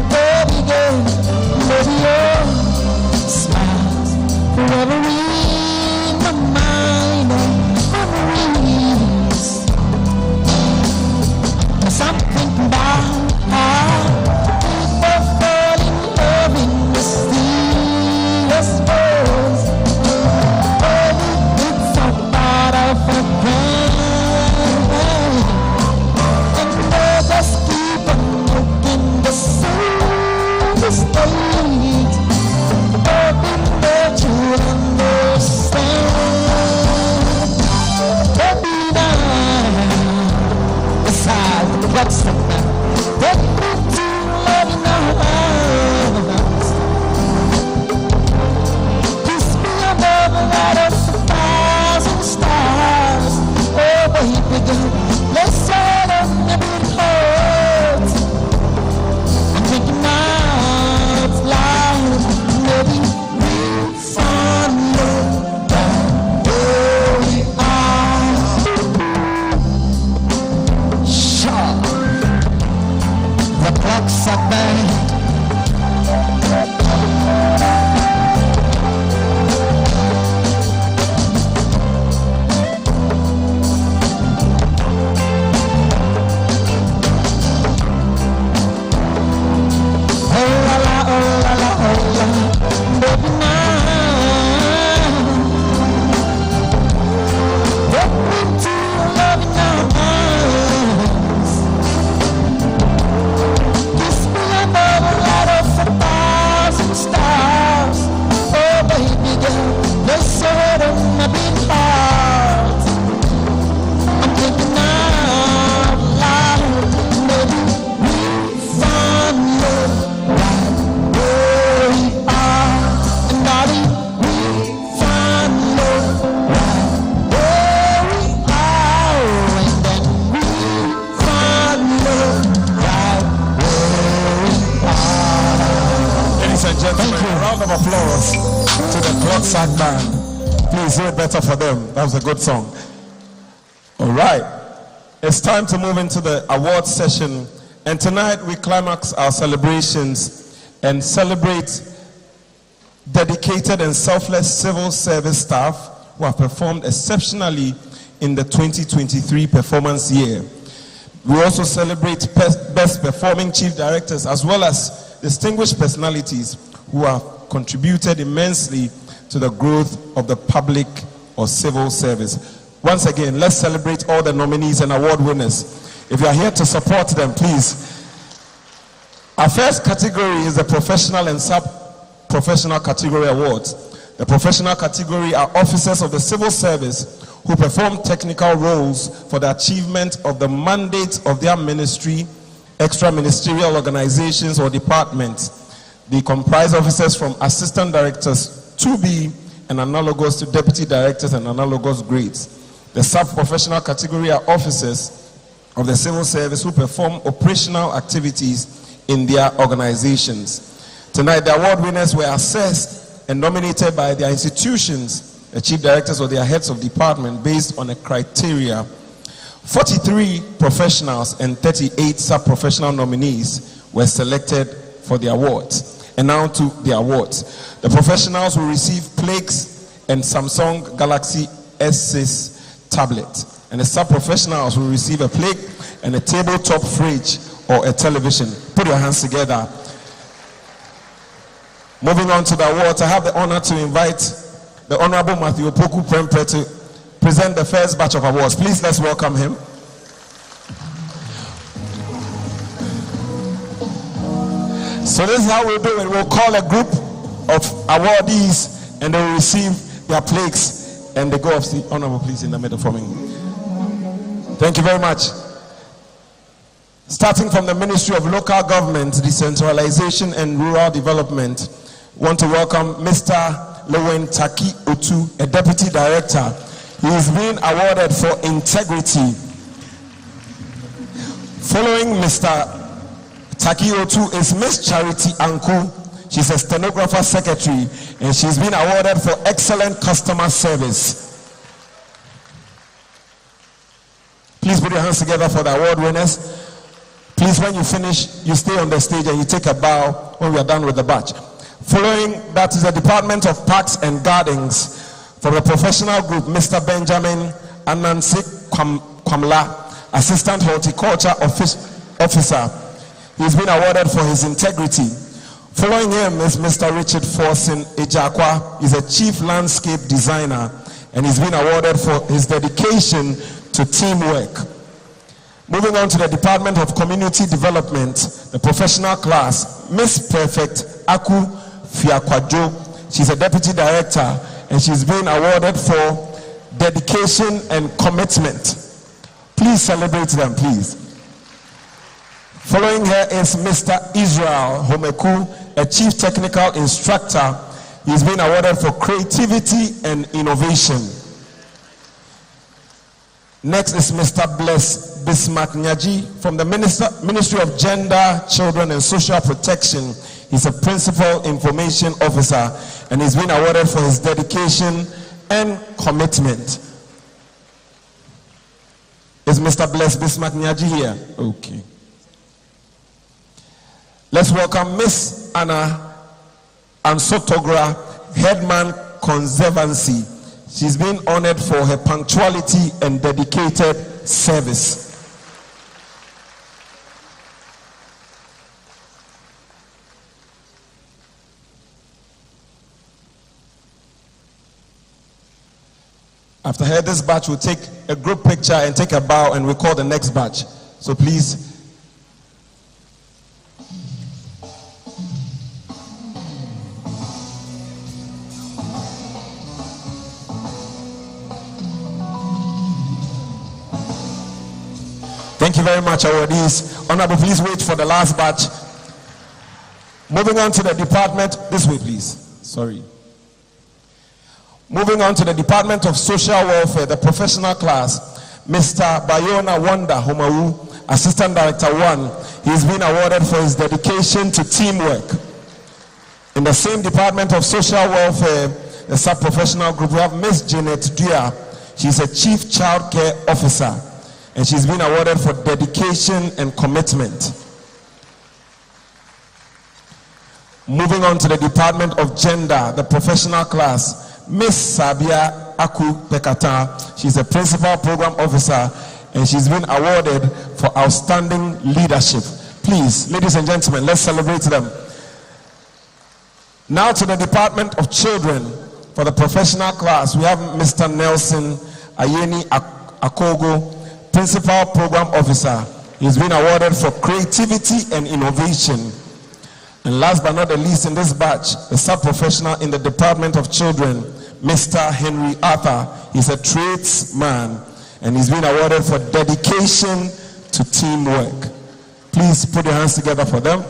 Baby girl, baby, your smiles forever in my mind and memories. 'Cause I'm thinking about how people fall in love in mysterious ways. It's so part of a plan, and they just keep on looking the same mistakes, hoping that you'll understand. Baby, now, beside the clocks of man, take me to love in our arms. Kiss me above the light of 1,000 stars. Oh, baby girl, let's set up a big heart. I'm thinking out loud, maybe we'll find love right where we are. Sure, the clocks are bang. Oh la la, oh la la, oh la, baby now. Take me to your loving arms. Kiss me above the light of 1,000 stars. Oh baby girl, let's set up my big heart. I'm thinking out loud, maybe we'll find love right where we are. And darling, we'll find love right where we are. And then we'll find love right where we are. Ladies and gentlemen, a round of applause to the Clocksack Band. Please do it better for them. That was a good song. All right. It's time to move into the awards session. And tonight we climax our celebrations and celebrate dedicated and selfless civil service staff who have performed exceptionally in the 2023 performance year. We also celebrate best performing chief directors as well as distinguished personalities who have contributed immensely to the growth of the public or civil service. Once again, let's celebrate all the nominees and award winners. If you are here to support them, please. Our first category is the professional and sub-professional category awards. The professional category are officers of the civil service who perform technical roles for the achievement of the mandates of their ministry, extra-ministerial organizations or departments. They comprise officers from assistant directors 2B and analogous to deputy directors and analogous grades. The sub-professional category are officers of the civil service who perform operational activities in their organizations. Tonight, the award winners were assessed and nominated by their institutions, the chief directors or their heads of department, based on a criteria. 43 professionals and 38 sub-professional nominees were selected for the awards. And now to the awards. The professionals will receive plaques and Samsung Galaxy S6 tablet. And the sub-professionals will receive a plaque and a tabletop fridge or a television. Put your hands together. Moving on to the awards, I have the honor to invite the Honorable Matthew Opoku Prempeh to present the first batch of awards. Please, let's welcome him. So this is how we'll do it. We'll call a group of awardees and they will receive their plaques and they go off. The Honorable, please, in the middle for me. Thank you very much. Starting from the Ministry of Local Government, Decentralization and Rural Development, want to welcome Mr. Lewen Taki Otu, a Deputy Director. He is being awarded for integrity. Following Mr. Taki Otu is Miss Charity Anku. She's a stenographer secretary and she's been awarded for excellent customer service. Please put your hands together for the award winners. Please, when you finish, you stay on the stage and you take a bow when we are done with the batch. Following that is the Department of Parks and Gardens. For the professional group, Mr. Benjamin Anansi Kwamla, Assistant Horticulture Officer. He's been awarded for his integrity. Following him is Mr. Richard Forson Ejakwa. He's a Chief Landscape Designer and he's been awarded for his dedication to teamwork. Moving on to the Department of Community Development, the professional class, Miss Perfect Aku Fiakwajo. She's a Deputy Director and she's been awarded for dedication and commitment. Please celebrate them, please. Following her is Mr. Israel Homeku, a Chief Technical Instructor. He's been awarded for creativity and innovation. Next is Mr. Bless Bismarck Nyaji from the Ministry of Gender, Children and Social Protection. He's a Principal Information Officer and he's been awarded for his dedication and commitment. Is Mr. Bless Bismarck Nyaji here? Okay. Let's welcome Miss Anna Ansotogra, Headman Conservancy. She's been honored for her punctuality and dedicated service. After her, this batch will take a group picture and take a bow and we call the next batch. So please. Thank you very much, awardees. Honorable, please wait for the last batch. Moving on to the department, this way please. Sorry. Moving on to the Department of Social Welfare, the professional class, Mr. Bayona Wanda Homawu, Assistant Director 1. He's been awarded for his dedication to teamwork. In the same Department of Social Welfare, the sub-professional group, we have Miss Janet Dua. She's a Chief Child Care Officer and she's been awarded for dedication and commitment. Moving on to the Department of Gender, the professional class, Miss Sabia Aku Pekata. She's a Principal Program Officer and she's been awarded for outstanding leadership. Please, ladies and gentlemen, let's celebrate them. Now to the Department of Children. For the professional class, we have Mr. Nelson Ayeni Akogo, Principal Program Officer. He's been awarded for creativity and innovation. And last but not the least in this batch, the sub-professional in the Department of Children, Mr. Henry Arthur. He's a tradesman and he's been awarded for dedication to teamwork. Please put your hands together for them.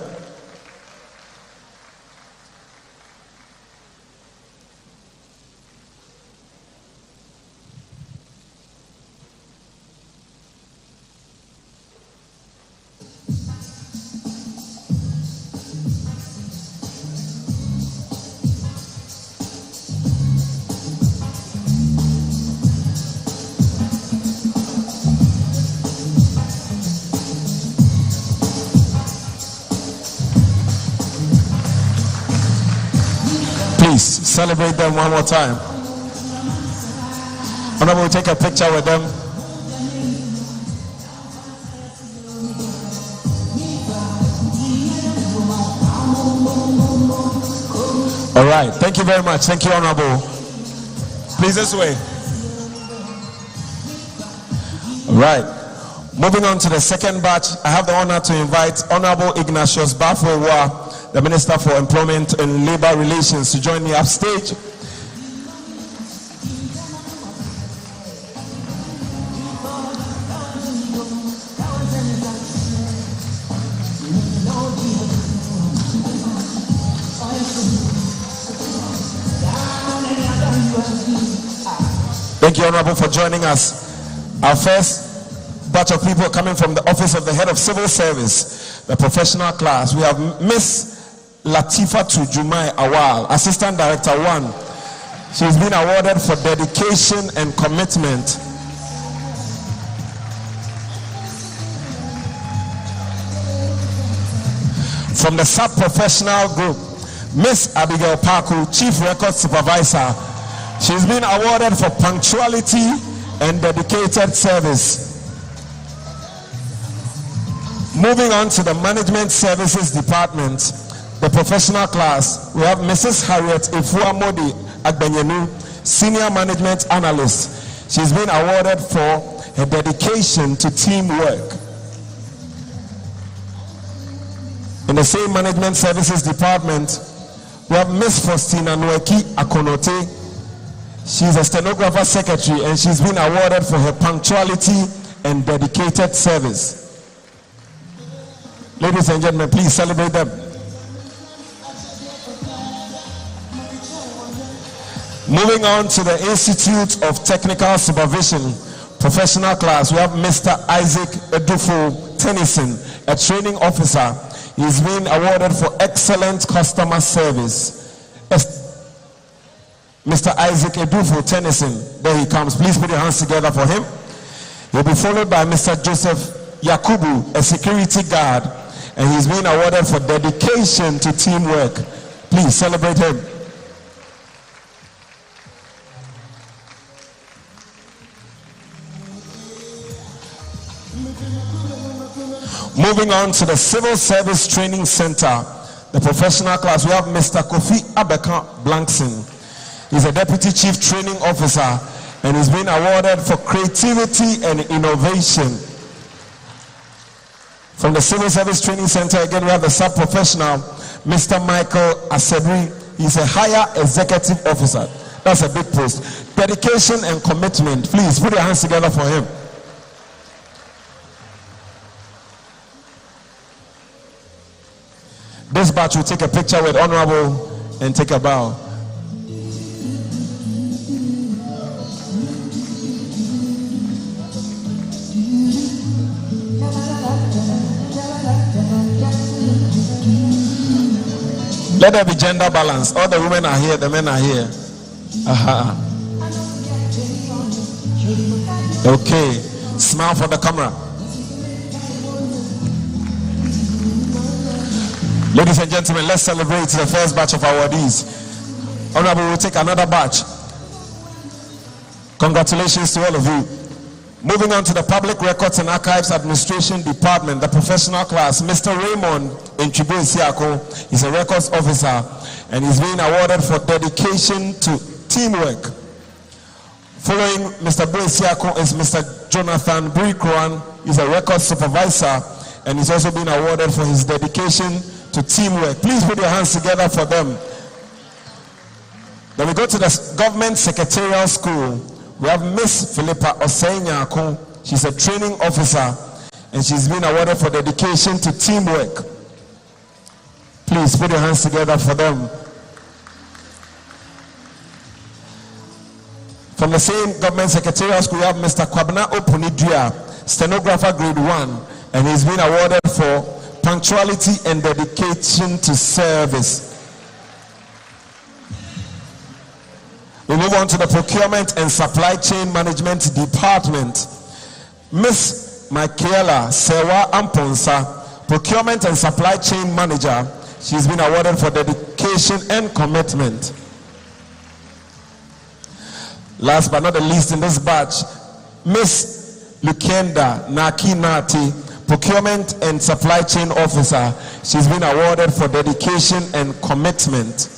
Celebrate them one more time. Honorable, we'll take a picture with them. All right. Thank you very much. Thank you, Honorable. Please, this way. All right. Moving on to the second batch, I have the honor to invite Honorable Ignatius Bafwewa, the Minister for Employment and Labor Relations, to join me upstage. Thank you, Honorable, for joining us. Our first batch of people coming from the Office of the Head of Civil Service, the professional class. We have Miss Latifa Tujumai Awal, Assistant Director 1. She's been awarded for dedication and commitment. From the sub-professional group, Miss Abigail Paku, Chief Record Supervisor. She's been awarded for punctuality and dedicated service. Moving on to the Management Services Department, the professional class, we have Mrs. Harriet Ifuamodi Agbenyenu, Senior Management Analyst. She's been awarded for her dedication to teamwork. In the same Management Services Department, we have Miss Faustina Nweki Akonote. She's a stenographer secretary and she's been awarded for her punctuality and dedicated service. Ladies and gentlemen, please celebrate them. Moving on to the Institute of Technical Supervision, professional class, we have Mr. Isaac Edufo Tennyson, a training officer. He's been awarded for excellent customer service. Mr. Isaac Edufo Tennyson, there he comes. Please put your hands together for him. He'll be followed by Mr. Joseph Yakubu, a security guard, and he's been awarded for dedication to teamwork. Please celebrate him. Moving on to the Civil Service Training Center, the professional class, we have Mr. Kofi Abeka Blankson. He's a Deputy Chief Training Officer and he's been awarded for creativity and innovation. From the Civil Service Training Center, again, we have the sub-professional, Mr. Michael Asebri. He's a higher executive officer. That's a big post. Dedication and commitment. Please put your hands together for him. This batch will take a picture with Honorable and take a bow. Let there be gender balance. All the women are here, the men are here. Okay. Smile for the camera. Ladies and gentlemen, let's celebrate the first batch of awardees. Honorable, we'll take another batch. Congratulations to all of you. Moving on to the Public Records and Archives Administration Department, the professional class, Mr. Raymond Nchibu Siako is a records officer and he's being awarded for dedication to teamwork. Following Mr. Siako is Mr. Jonathan Brikroan. He's a records supervisor and he's also been awarded for his dedication to teamwork. Please put your hands together for them. Then we go to the Government Secretarial School. We have Miss Philippa Osenyako. She's a training officer and she's been awarded for dedication to teamwork. Please put your hands together for them. From the same Government Secretarial School, we have Mr. Kwabena Opunidria, stenographer grade 1, and he's been awarded for punctuality and dedication to service. We move on to the Procurement and Supply Chain Management Department. Miss Michaela Sewa Amponsa, Procurement and Supply Chain Manager. She's been awarded for dedication and commitment. Last but not the least in this batch, Miss Lukenda Nakinati, Procurement and Supply Chain Officer. She's been awarded for dedication and commitment.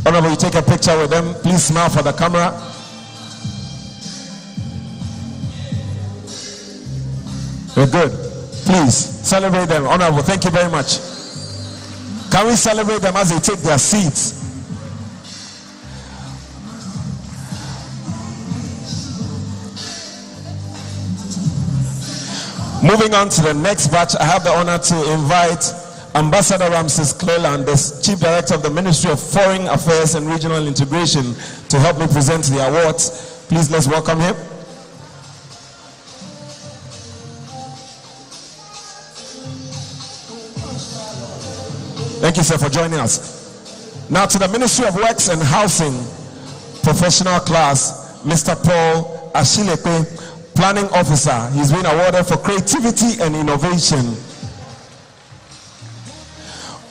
Honorable, you take a picture with them. Please smile for the camera. We're good. Please celebrate them. Honorable, thank you very much. Can we celebrate them as they take their seats? Moving on to the next batch, I have the honor to invite Ambassador Ramses Cleland, the Chief Director of the Ministry of Foreign Affairs and Regional Integration, to help me present the awards. Please, let's welcome him. Thank you, sir, for joining us. Now to the Ministry of Works and Housing, professional class, Mr. Paul Ashilepe, Planning Officer. He's been awarded for creativity and innovation.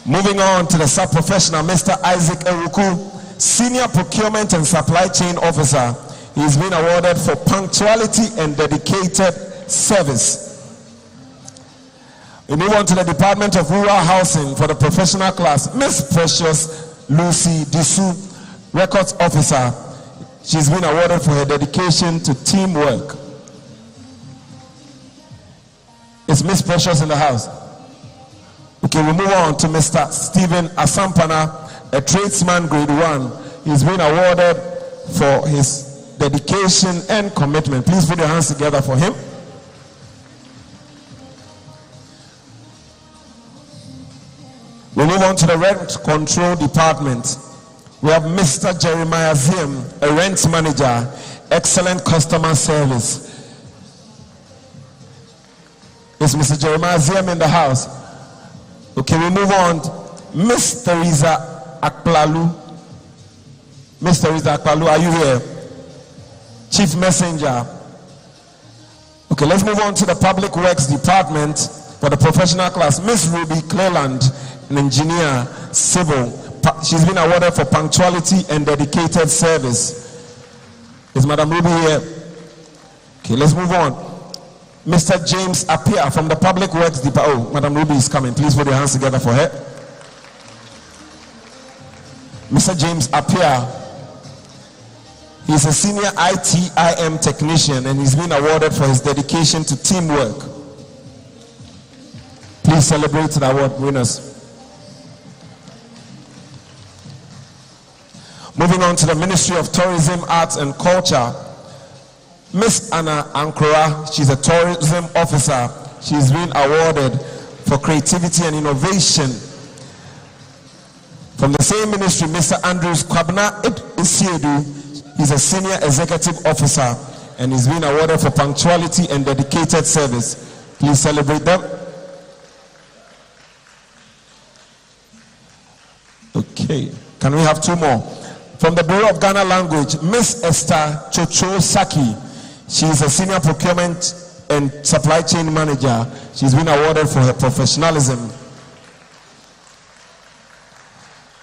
Moving on to the sub-professional, Mr. Isaac Eruku, Senior Procurement and Supply Chain Officer. He's been awarded for punctuality and dedicated service. We move on to the Department of Rural Housing for the professional class, Miss Precious Lucy Disu, Records Officer. She's been awarded for her dedication to teamwork. Is Miss Precious in the house? Okay, we move on to Mr. Stephen Asampana, a tradesman grade 1. He's been awarded for his dedication and commitment. Please put your hands together for him. We move on to the Rent Control Department. We have Mr. Jeremiah Ziem, a rent manager, excellent customer service. Is Mr. Jeremiah Ziem in the house? Okay, we move on. Miss Teresa Akplalu. Miss Teresa Akplalu, are you here? Chief Messenger. Okay, let's move on to the Public Works Department for the professional class. Miss Ruby Cleland, an engineer, civil. She's been awarded for punctuality and dedicated service. Is Madam Ruby here? Okay, let's move on. Mr. James Appiah from the Public Works Department. Oh, Madam Ruby is coming. Please put your hands together for her. Mr. James Appiah. He's a senior ITIM technician and he's been awarded for his dedication to teamwork. Please celebrate the award winners. Moving on to the Ministry of Tourism, Arts and Culture. Miss Anna Ankora, she's a tourism officer. She's been awarded for creativity and innovation. From the same ministry, Mr. Andrews Kwabna Isiedu, he's a senior executive officer and he's been awarded for punctuality and dedicated service. Please celebrate them. Okay, can we have two more? From the Bureau of Ghana Language, Miss Esther Chocho Saki. She's a senior procurement and supply chain manager. She's been awarded for her professionalism.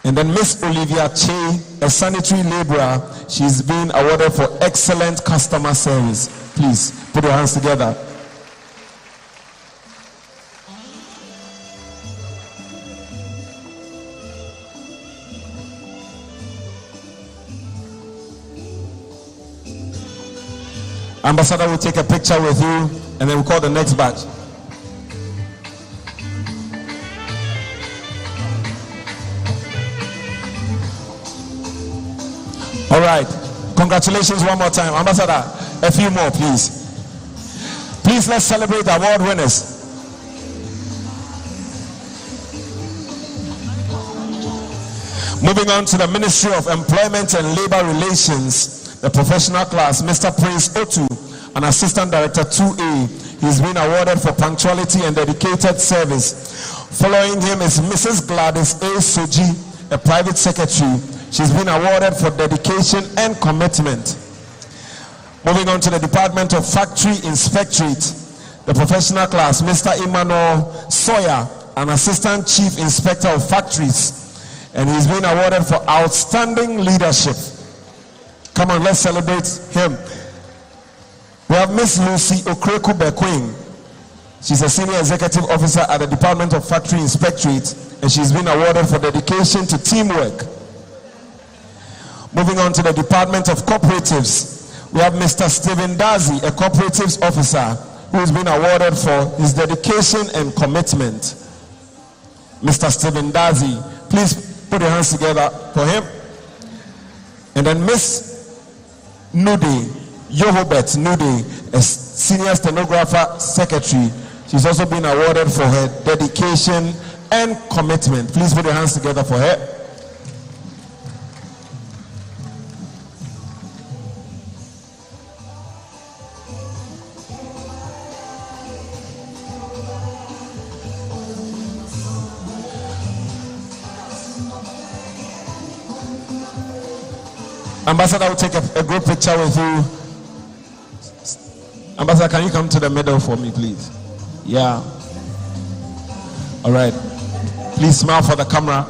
And then Miss Olivia Che, a sanitary laborer. She's been awarded for excellent customer service. Please put your hands together. Ambassador will take a picture with you and then we'll call the next batch. All right. Congratulations one more time. Ambassador, a few more, please. Please, let's celebrate the award winners. Moving on to the Ministry of Employment and Labor Relations, the professional class, Mr. Prince Otu, an Assistant Director 2A. He's been awarded for punctuality and dedicated service. Following him is Mrs. Gladys A. Soji, a private secretary. She's been awarded for dedication and commitment. Moving on to the Department of Factory Inspectorate, the professional class, Mr. Emmanuel Sawyer, an Assistant Chief Inspector of Factories. And he's been awarded for outstanding leadership. Come on, let's celebrate him. We have Miss Lucy Okreku Bequin. She's a senior executive officer at the Department of Factory Inspectorate, and she's been awarded for dedication to teamwork. Moving on to the Department of Cooperatives, we have Mr. Stephen Dazi, a cooperatives officer, who has been awarded for his dedication and commitment. Mr. Stephen Dazi, please put your hands together for him. And then Miss Nude, Yohobet Nude, a senior stenographer secretary. She's also been awarded for her dedication and commitment. Please put your hands together for her. Ambassador will take a group picture with you. Ambassador, can you come to the middle for me, please? Yeah. All right. Please smile for the camera.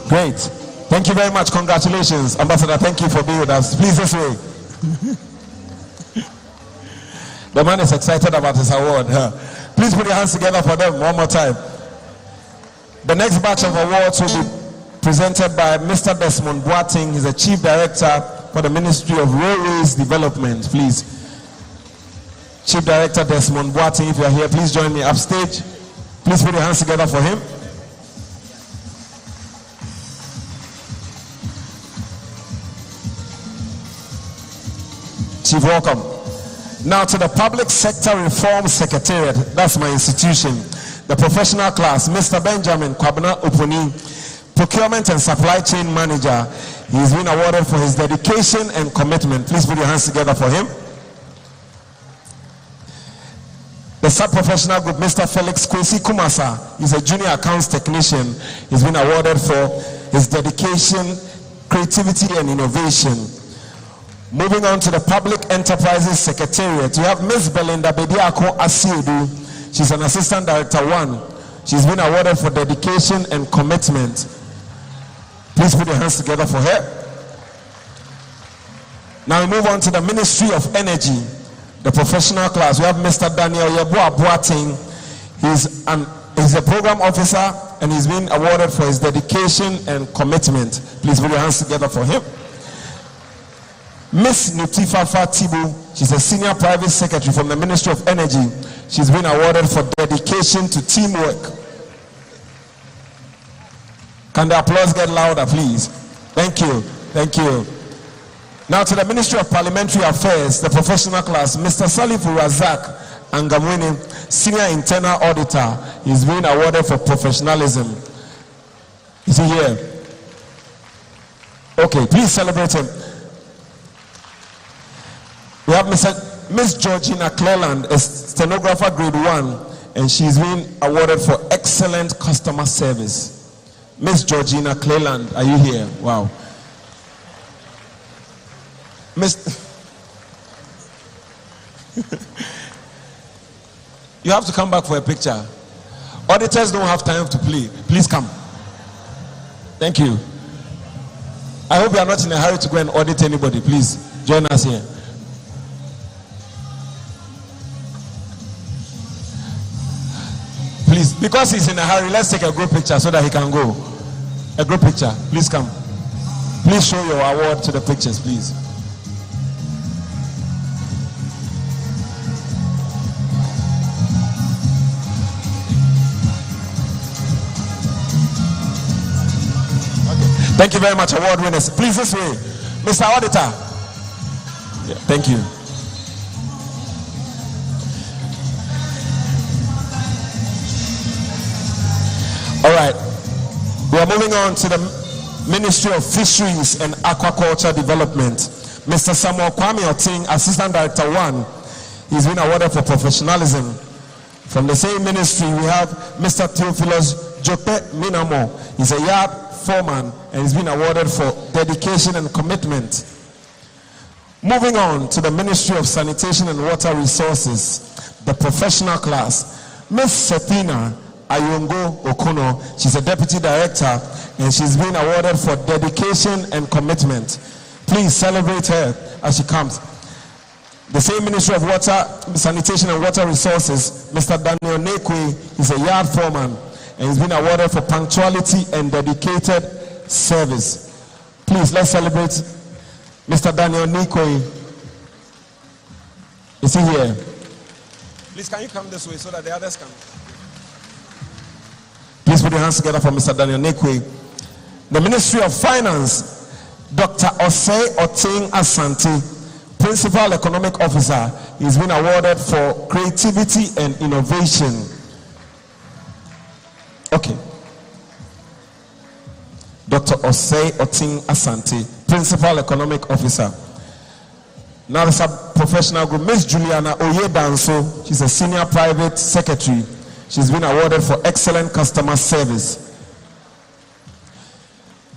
Great. Thank you very much. Congratulations, Ambassador. Thank you for being with us. Please, this way. The man is excited about his award. Please put your hands together for them one more time. The next batch of awards will be presented by Mr. Desmond Boateng. He's the Chief Director for the Ministry of Railways Development. Please, Chief Director Desmond Boateng, if you are here, please join me upstage. Please put your hands together for him. Chief, welcome. Now to the Public Sector Reform Secretariat. That's my institution. The professional class, Mr. Benjamin Kwabena Upuni, Procurement and Supply Chain Manager. He's been awarded for his dedication and commitment. Please put your hands together for him. The sub-professional group, Mr. Felix Kwesi Kumasa, he's a junior accounts technician. He's been awarded for his dedication, creativity, and innovation. Moving on to the Public Enterprises Secretariat, you have Ms. Belinda Bediako Asiedu. She's an Assistant Director 1. She's been awarded for dedication and commitment. Please put your hands together for her. Now we move on to the Ministry of Energy, the professional class. We have Mr. Daniel Yeboah Boateng. He's a program officer and he's been awarded for his dedication and commitment. Please put your hands together for him. Miss Nutifafa Tibu, she's a senior private secretary from the Ministry of Energy. She's been awarded for dedication to teamwork. Can the applause get louder, please? Thank you. Thank you. Now to the Ministry of Parliamentary Affairs, the professional class, Mr. Salifu Razak Angamwini, Senior Internal Auditor. He's been awarded for professionalism. Is he here? Okay, please celebrate him. We have Miss Georgina Cleland, a stenographer grade 1, and she's been awarded for excellent customer service. Miss Georgina Cleland, are you here? Wow. You have to come back for a picture. Auditors don't have time to play. Please come. Thank you. I hope you are not in a hurry to go and audit anybody. Please join us here. Please, because he's in a hurry, let's take a group picture so that he can go. A group picture. Please come. Please show your award to the pictures, please. Okay. Thank you very much, award winners. Please, this way. Mr. Auditor. Yeah, thank you. All right, we are moving on to the Ministry of Fisheries and Aquaculture Development. Mr. Samuel Kwame Oting, Assistant Director 1. He's been awarded for professionalism. From the same ministry, we have Mr. Theophilus Jope Minamo. He's a yard foreman and he's been awarded for dedication and commitment. Moving on to the Ministry of Sanitation and Water Resources, the professional class. Ms. Sethina Ayongo Okuno, she's a deputy director and she's been awarded for dedication and commitment. Please celebrate her as she comes. The same Ministry of Water, Sanitation and Water Resources, Mr. Daniel Nekwe is a yard foreman and he's been awarded for punctuality and dedicated service. Please, let's celebrate Mr. Daniel Nekwe. Is he here? Please, can you come this way so that the others can? Please put your hands together for Mr. Daniel Nekwe. The Ministry of Finance, Dr. Osei Oting Asante, Principal Economic Officer. He's been awarded for creativity and innovation. Okay. Dr. Osei Oting Asante, Principal Economic Officer. Now the sub-professional group, Miss Juliana Oyedanso, she's a Senior Private Secretary. She's been awarded for excellent customer service.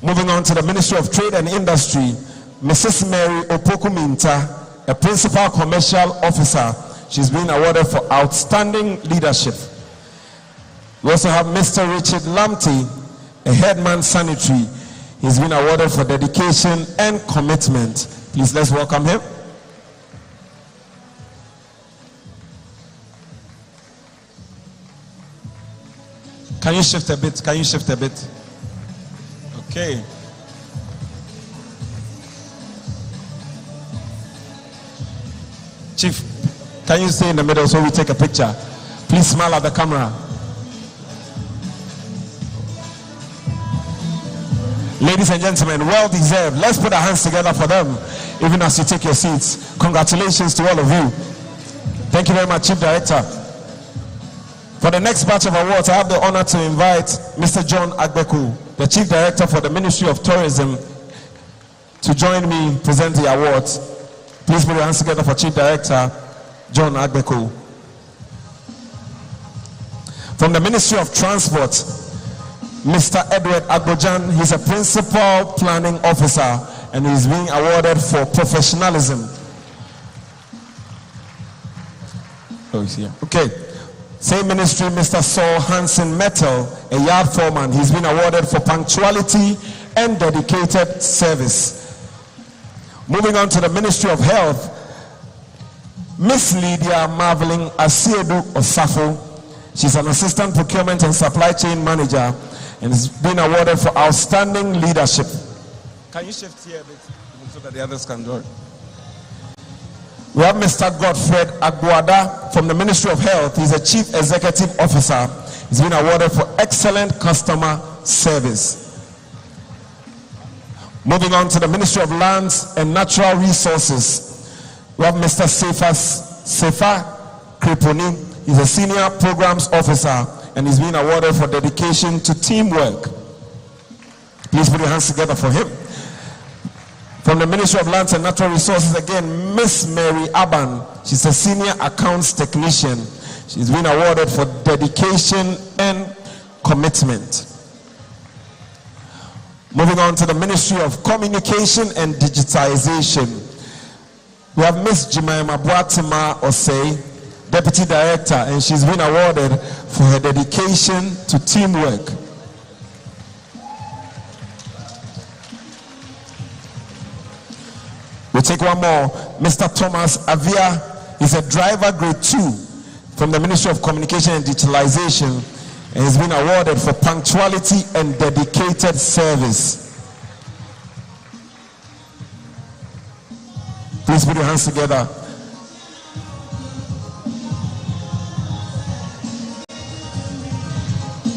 Moving on to the Ministry of Trade and Industry, Mrs. Mary Opoku Minta, a Principal Commercial Officer. She's been awarded for outstanding leadership. We also have Mr. Richard Lamte, a Headman Sanitary. He's been awarded for dedication and commitment. Please, let's welcome him. Can you shift a bit? Can you shift a bit? Okay. Chief, can you stay in the middle so we take a picture? Please smile at the camera. Ladies and gentlemen, well deserved. Let's put our hands together for them, even as you take your seats. Congratulations to all of you. Thank you very much, Chief Director. For the next batch of awards, I have the honor to invite Mr. John Agbeku, the Chief Director for the Ministry of Tourism, to join me present the awards. Please put your hands together for Chief Director John Agbeku. From the Ministry of Transport, Mr. Edward Agbojan, he's a Principal Planning Officer and he's being awarded for professionalism. Oh, he's here. Okay. Same ministry, Mr. Saul Hansen Metal, a yard foreman. He's been awarded for punctuality and dedicated service. Moving on to the Ministry of Health, Miss Lydia Marveling Asiedu Osafo. She's an Assistant Procurement and Supply Chain Manager and has been awarded for outstanding leadership. Can you shift here a bit so that the others can join? We have Mr. Godfred Agwada from the Ministry of Health. He's a Chief Executive Officer. He's been awarded for excellent customer service. Moving on to the Ministry of Lands and Natural Resources, we have Mr. Sefa Kriponi. He's a Senior Programs Officer and he's been awarded for dedication to teamwork. Please put your hands together for him. From the Ministry of Lands and Natural Resources, again, Miss Mary Aban. She's a Senior Accounts Technician. She's been awarded for dedication and commitment. Moving on to the Ministry of Communication and Digitization, we have Miss Jemima Boatima Osei, Deputy Director, and she's been awarded for her dedication to teamwork. We'll take one more. Mr. Thomas Avia is a driver grade 2 from the Ministry of Communication and Digitalization and has been awarded for punctuality and dedicated service. Please put your hands together.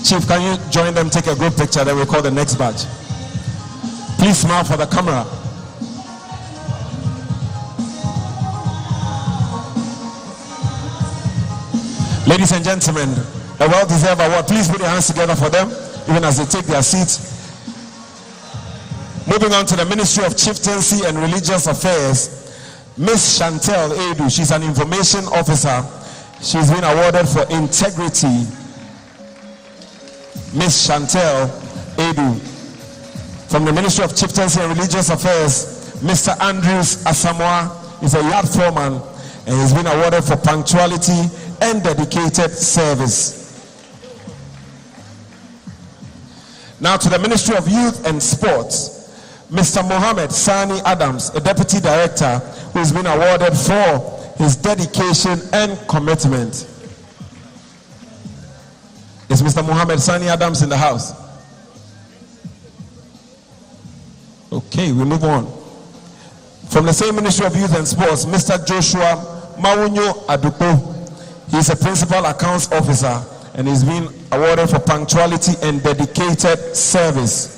Chief, can you join them, take a group picture, then we'll call the next batch. Please smile for the camera. Ladies and gentlemen, a well-deserved award. Please put your hands together for them, even as they take their seats. Moving on to the Ministry of Chieftaincy and Religious Affairs, Miss Chantel Edu. She's an Information Officer. She's been awarded for integrity. Miss Chantel Edu. From the Ministry of Chieftaincy and Religious Affairs, Mr. Andrews Asamoah is a yard foreman and he's been awarded for punctuality and dedicated service. Now to the Ministry of Youth and Sports, Mr. Mohammed Sani Adams, a Deputy Director who has been awarded for his dedication and commitment. Is Mr. Mohammed Sani Adams in the house? Okay, we move on. From the same Ministry of Youth and Sports, Mr. Joshua Mawunyo Adupo. He is a Principal Accounts Officer and he's been awarded for punctuality and dedicated service.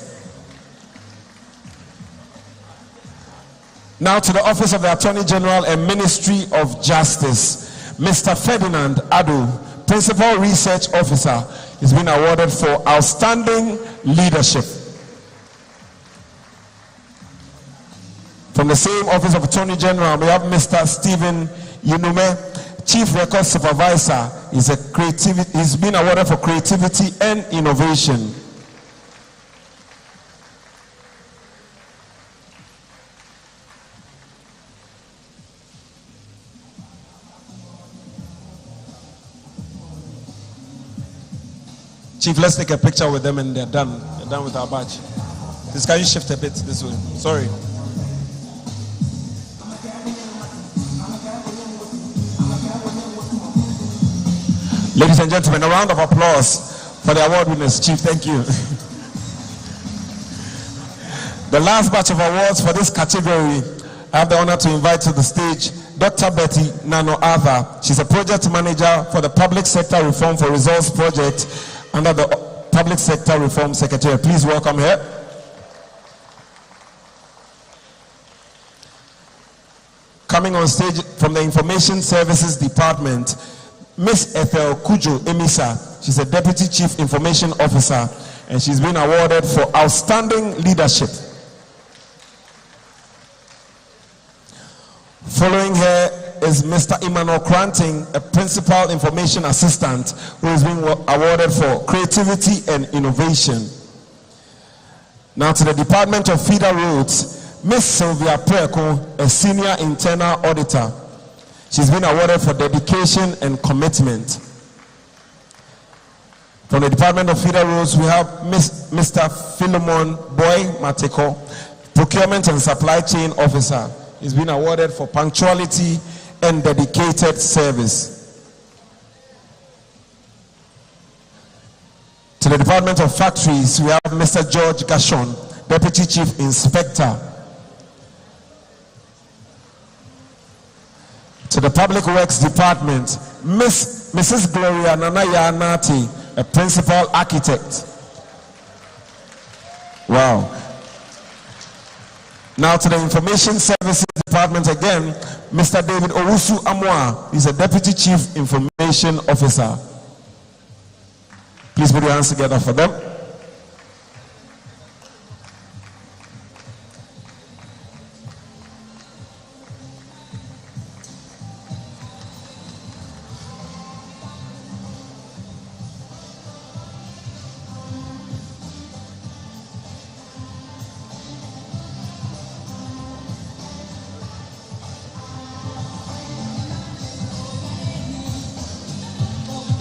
Now to the Office of the Attorney General and Ministry of Justice, Mr. Ferdinand Ado, Principal Research Officer, is being awarded for outstanding leadership. From the same Office of Attorney General, we have Mr. Stephen Yinume, Chief Record Supervisor. He's been awarded for creativity and innovation. Chief, let's take a picture with them and they're done. They're done with our badge. Please, can you shift a bit this way? Sorry. Ladies and gentlemen, a round of applause for the award winners. Chief, thank you. The last batch of awards for this category, I have the honor to invite to the stage Dr. Betty Nano Arthur. She's a project manager for the Public Sector Reform for Results Project under the Public Sector Reform Secretariat. Please welcome her. Coming on stage from the Information Services Department, Miss Ethel Kujo Emisa. She's a Deputy Chief Information Officer and she's been awarded for outstanding leadership. Following her is Mr. Emmanuel Cranting, a Principal Information Assistant who is being awarded for creativity and innovation. Now to the Department of Feeder Roads, Miss Sylvia Preko, a Senior Internal Auditor. She's been awarded for dedication and commitment. From the Department of Feeder Roads, we have Mr. Philemon Boy Mateko, Procurement and Supply Chain Officer. He's been awarded for punctuality and dedicated service. To the Department of Factories, we have Mr. George Gashon, Deputy Chief Inspector. To the Public Works Department, Mrs. Gloria Nanaya Nati, a Principal Architect. Wow. Now to the Information Services Department again, Mr. David Owusu Amwa is a Deputy Chief Information Officer. Please put your hands together for them.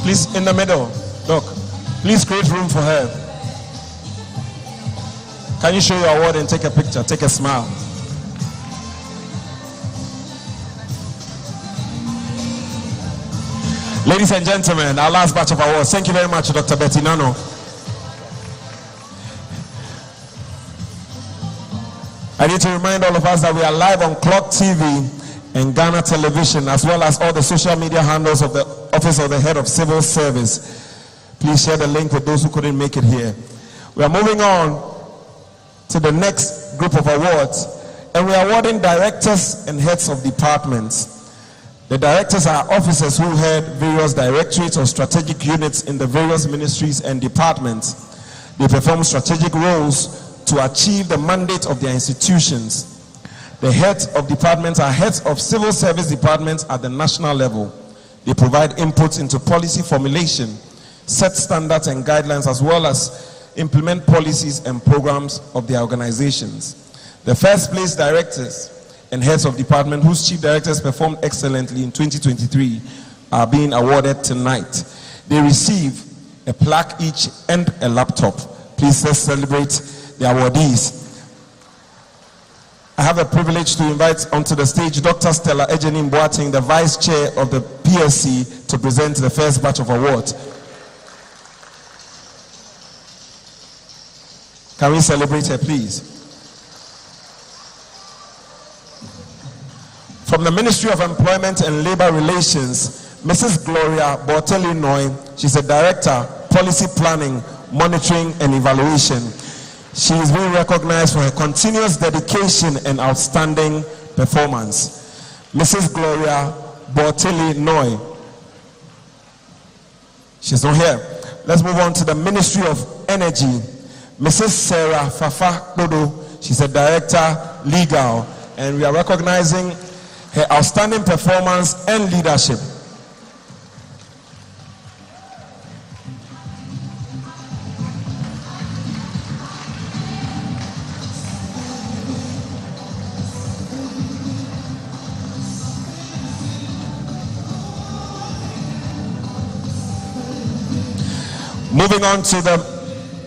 Please, in the middle, look, please create room for her. Can you show your award and take a picture, take a smile? Ladies and gentlemen, our last batch of awards. Thank you very much, Dr. Betty Nano. I need to remind all of us that we are live on Clock TV and Ghana Television, as well as all the social media handles of the Office of the Head of Civil Service. Please share the link with those who couldn't make it here. We are moving on to the next group of awards, and we are awarding directors and heads of departments. The directors are officers who head various directorates or strategic units in the various ministries and departments. They perform strategic roles to achieve the mandate of their institutions. The heads of departments are heads of civil service departments at the national level. They provide inputs into policy formulation, set standards and guidelines, as well as implement policies and programs of their organizations. The first place directors and heads of department whose chief directors performed excellently in 2023 are being awarded tonight. They receive a plaque each and a laptop. Please let's celebrate the awardees. I have a privilege to invite onto the stage Dr. Stella Ejenim Boating, the Vice Chair of the PSC, to present the first batch of awards. Can we celebrate her, please? From the Ministry of Employment and Labor Relations, Mrs. Gloria Bortelli-Noy. She's a Director, Policy Planning, Monitoring and Evaluation. She is being recognized for her continuous dedication and outstanding performance. Mrs. Gloria Bortelli Noy. She's not here. Let's move on to the Ministry of Energy. Mrs. Sarah Fafa Dodo. She's a director, legal, and we are recognizing her outstanding performance and leadership. Moving on to the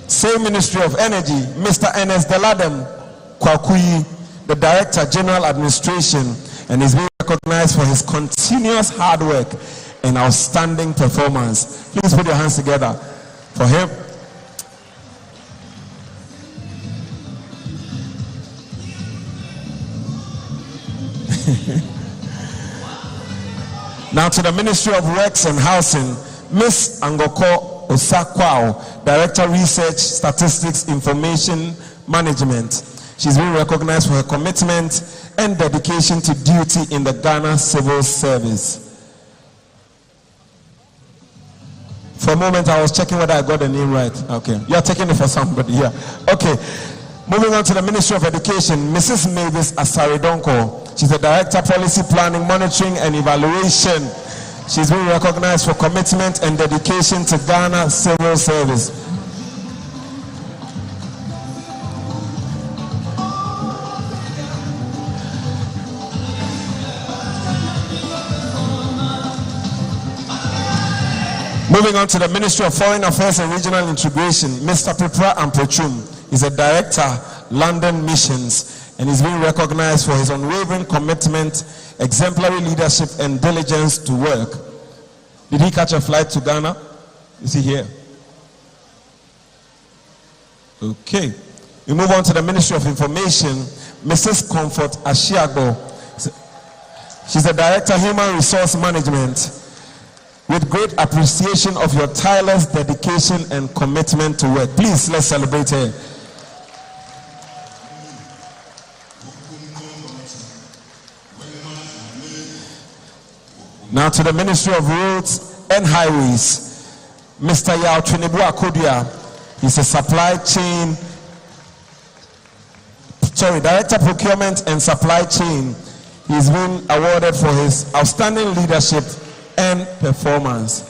same Ministry of Energy, Mr. Ernest Deladem Kwakui, the Director General Administration, and is being recognized for his continuous hard work and outstanding performance. Please put your hands together for him. Now to the Ministry of Works and Housing, Ms. Angoko Osakwao, Director Research, Statistics, Information Management. She's been recognized for her commitment and dedication to duty in the Ghana Civil Service. For a moment, I was checking whether I got the name right. Okay, you're taking it for somebody here. Okay, moving on to the Ministry of Education, Mrs. Mavis Asaridonko. She's the Director, Policy Planning, Monitoring and Evaluation. She's been recognized for commitment and dedication to Ghana Civil Service. Moving on to the Ministry of Foreign Affairs and Regional Integration, Mr. Pipra Amprechum is a Director, London Missions, and is being recognized for his unwavering commitment, exemplary leadership, and diligence to work. Did he catch a flight to Ghana? Is he here? Okay. We move on to the Ministry of Information, Mrs. Comfort Ashiago. She's the Director, Human Resource Management. With great appreciation of your tireless dedication and commitment to work. Please, let's celebrate her. Now to the Ministry of Roads and Highways, Mr. Yao Trinibu Akodia. He's a Director Procurement and Supply Chain. He's been awarded for his outstanding leadership and performance.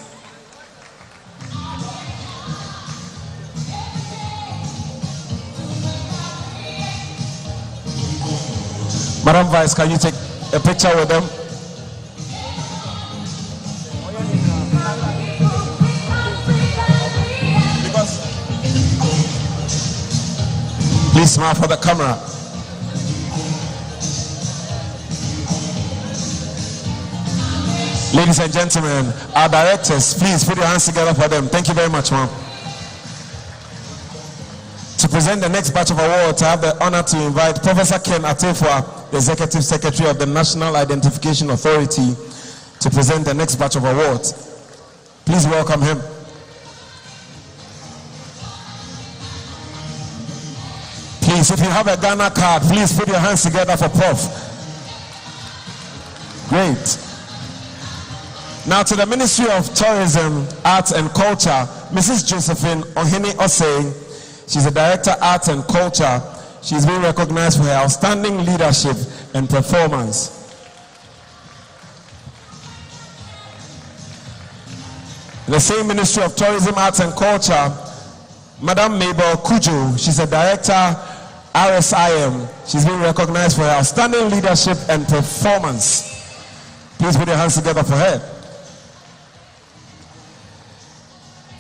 Madam Vice, can you take a picture with them? Please smile for the camera. Ladies and gentlemen, our directors, please put your hands together for them. Thank you very much, ma'am. To present the next batch of awards, I have the honor to invite Professor Ken Atefua, the Executive Secretary of the National Identification Authority, to present the next batch of awards. Please welcome him. Please, if you have a Ghana card, please put your hands together for Prof. Great. Now to the Ministry of Tourism, Arts and Culture, Mrs. Josephine Ohene Osei. She's a Director, Arts and Culture. She's been recognized for her outstanding leadership and performance. The same Ministry of Tourism, Arts and Culture, Madam Mabel Kujo. She's a Director, RSIM. She's been recognized for her outstanding leadership and performance. Please put your hands together for her.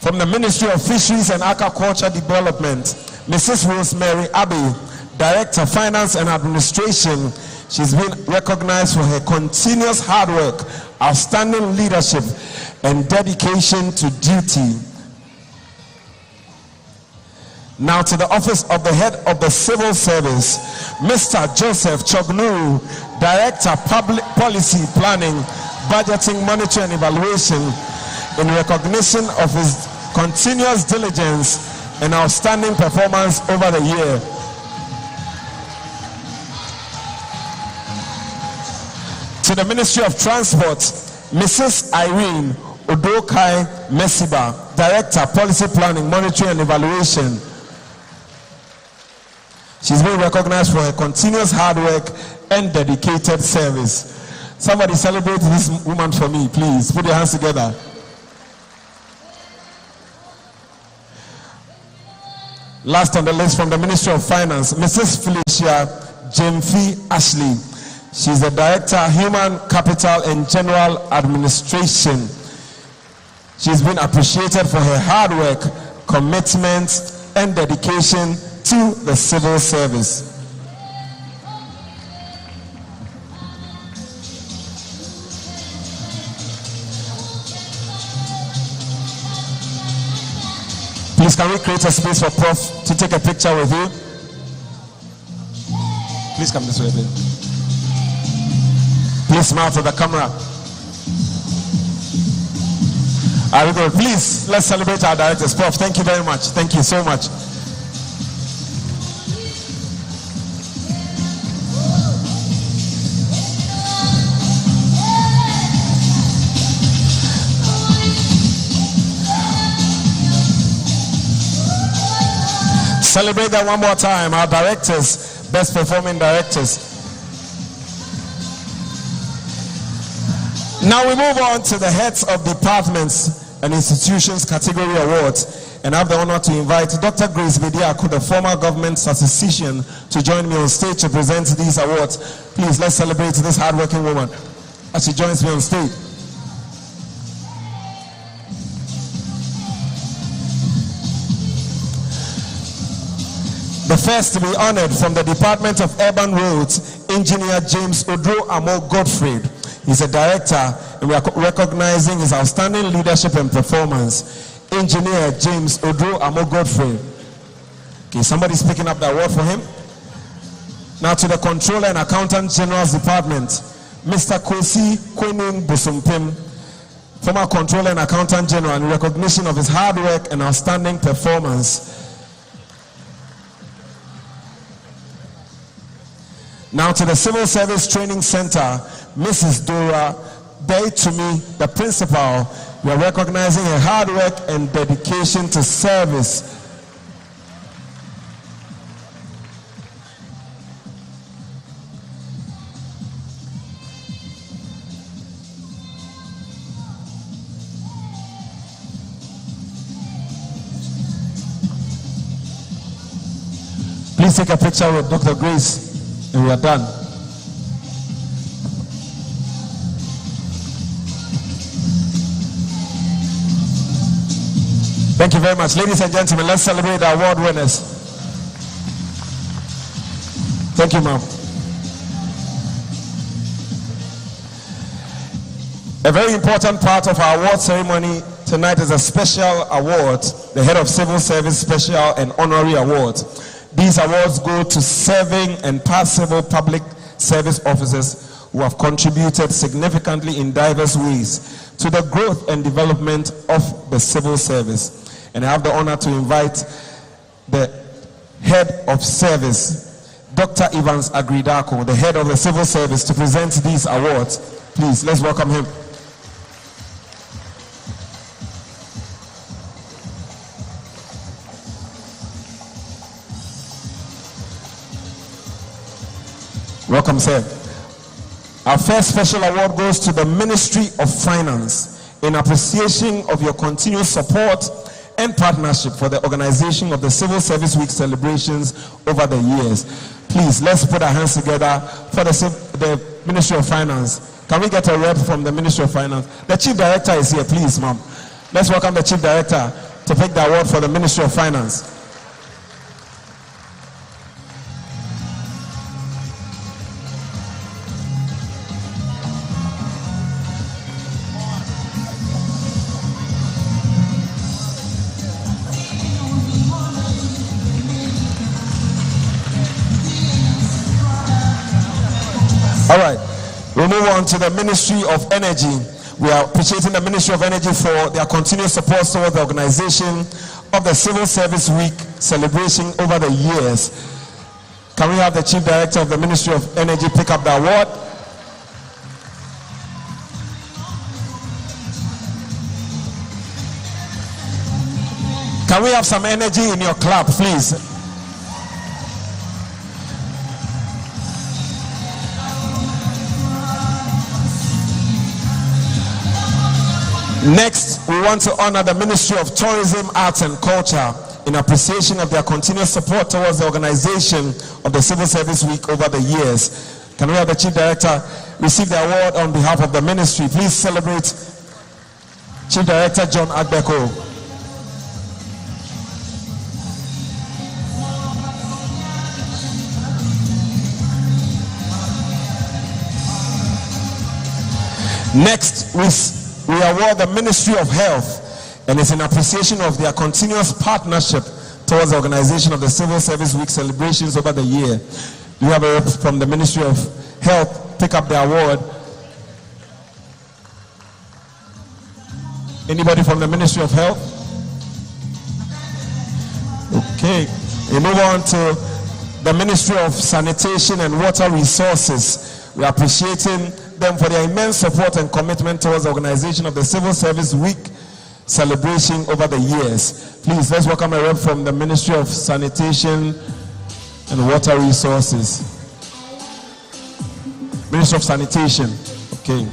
From the Ministry of Fisheries and Aquaculture Development, Mrs. Rosemary Abbey, Director, Finance and Administration. She's been recognized for her continuous hard work, outstanding leadership, and dedication to duty. Now to the Office of the Head of the Civil Service, Mr. Joseph Chognuru, Director, Public Policy Planning, Budgeting, Monitoring and Evaluation, in recognition of his continuous diligence and outstanding performance over the year. To the Ministry of Transport, Mrs. Irene Odokai Mesiba, Director, Policy Planning, Monitoring and Evaluation. She's been recognized for her continuous hard work and dedicated service. Somebody celebrate this woman for me, please. Put your hands together. Last on the list from the Ministry of Finance, Mrs. Felicia Jemfi Ashley. She's the Director, Human Capital and General Administration. She's been appreciated for her hard work, commitment, and dedication to the civil service. Please, can we create a space for Prof to take a picture with you? Please come this way, please. Please smile to the camera. Are we good? Please, let's celebrate our directors. Prof, thank you very much. Thank you so much. Celebrate that one more time. Our directors, best performing directors. Now we move on to the heads of departments and institutions category awards, and I have the honor to invite Dr. Grace Bediako, the former government statistician, to join me on stage to present these awards. Please, let's celebrate this hardworking woman as she joins me on stage. The first to be honored from the Department of Urban Roads, Engineer James Odro Amo Godfrey. He's a director, and we are recognizing his outstanding leadership and performance. Engineer James Odro Amo Godfrey. Okay, somebody's picking up the award for him. Now to the Controller and Accountant General's Department, Mr. Kwesi Kwening Bosumpim, former Controller and Accountant General, in recognition of his hard work and outstanding performance. Now to the Civil Service Training Center, Mrs. Dora Baytumi, the principal. We are recognizing her hard work and dedication to service. Please take a picture with Dr. Grace. And we are done. Thank you very much. Ladies and gentlemen, let's celebrate our award winners. Thank you, ma'am. A very important part of our award ceremony tonight is a special award, the Head of Civil Service Special and Honorary Award. These awards go to serving and past civil public service officers who have contributed significantly in diverse ways to the growth and development of the civil service. And I have the honor to invite the Head of Service, Dr. Evans Agridako, the Head of the Civil Service, to present these awards. Please, let's welcome him. Welcome, sir. Our first special award goes to the Ministry of Finance in appreciation of your continuous support and partnership for the organization of the Civil Service Week celebrations over the years. Please, let's put our hands together for the Ministry of Finance. Can we get a rep from the Ministry of Finance? The Chief Director is here, please, ma'am. Let's welcome the Chief Director to pick the award for the Ministry of Finance. All right, we'll move on to the Ministry of Energy. We are appreciating the Ministry of Energy for their continuous support towards the organization of the Civil Service Week celebration over the years. Can we have the Chief Director of the Ministry of Energy pick up the award? Can we have some energy in your clap, please? Next, we want to honor the Ministry of Tourism, Arts and Culture in appreciation of their continuous support towards the organization of the Civil Service Week over the years. Can we have the Chief Director receive the award on behalf of the ministry? Please celebrate Chief Director John Agbeko. Next, we award the Ministry of Health, and it's in appreciation of their continuous partnership towards the organization of the Civil Service Week celebrations over the year. We have a rep from the Ministry of Health pick up the award. Anybody from the Ministry of Health? Okay. We move on to the Ministry of Sanitation and Water Resources. We are appreciating them for their immense support and commitment towards the organization of the Civil Service Week celebration over the years. Please, let's welcome a rep from the Ministry of Sanitation and Water Resources. Ministry of Sanitation. Okay.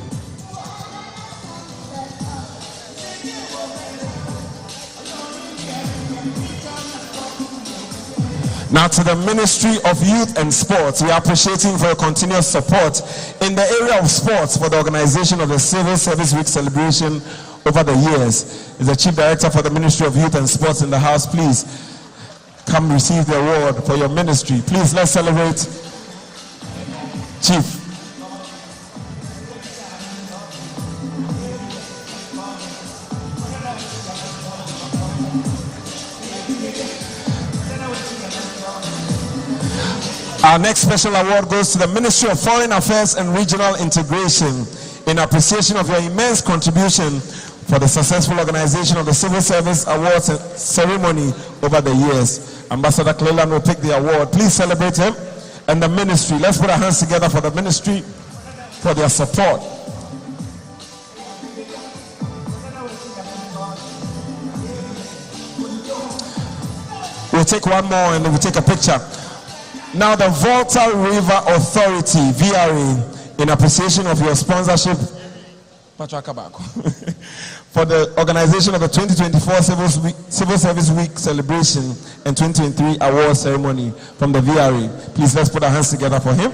Now to the Ministry of Youth and Sports, we are appreciating for your continuous support in the area of sports for the organization of the Civil Service Week celebration over the years. Is the Chief Director for the Ministry of Youth and Sports in the house? Please come receive the award for your ministry. Please, let's celebrate Chief. Our next special award goes to the Ministry of Foreign Affairs and Regional Integration in appreciation of your immense contribution for the successful organization of the Civil Service Awards ceremony over the years. Ambassador Cleland will pick the award. Please celebrate him and the ministry. Let's put our hands together for the ministry for their support. We'll take one more and then we'll take a picture. Now the Volta River Authority, VRA, in appreciation of your sponsorship for the organization of the 2024 Civil Service Week celebration and 2023 award ceremony from the VRA. Please, let's put our hands together for him.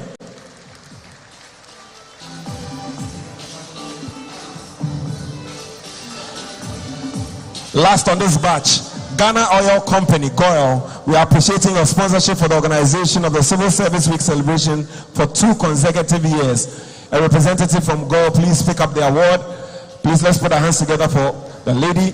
Last on this batch, Ghana Oil Company, GOIL, we are appreciating your sponsorship for the organization of the Civil Service Week celebration for 2 consecutive years. A representative from GOIL, please pick up the award. Please, let's put our hands together for the lady.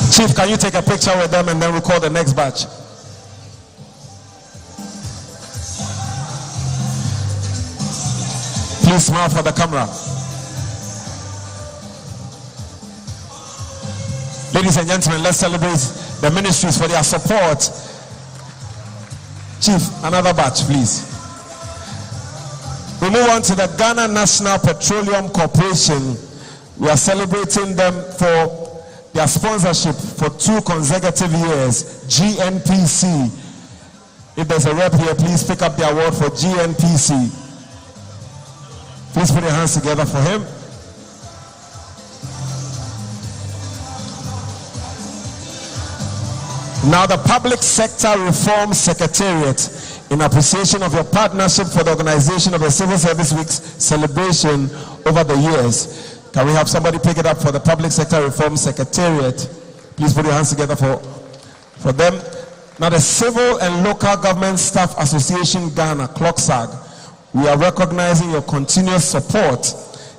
Chief, can you take a picture with them and then we'll call the next batch? Please smile for the camera. Ladies and gentlemen, let's celebrate the ministries for their support. Chief, another batch, please. We move on to the Ghana National Petroleum Corporation. We are celebrating them for their sponsorship for 2 consecutive years, GNPC. If there's a rep here, please pick up the award for GNPC. Please put your hands together for him. Now the Public Sector Reform Secretariat, in appreciation of your partnership for the organization of the Civil Service Week's celebration over the years. Can we have somebody pick it up for the Public Sector Reform Secretariat? Please put your hands together for them. Now the Civil and Local Government Staff Association Ghana, CLOCSAG, we are recognizing your continuous support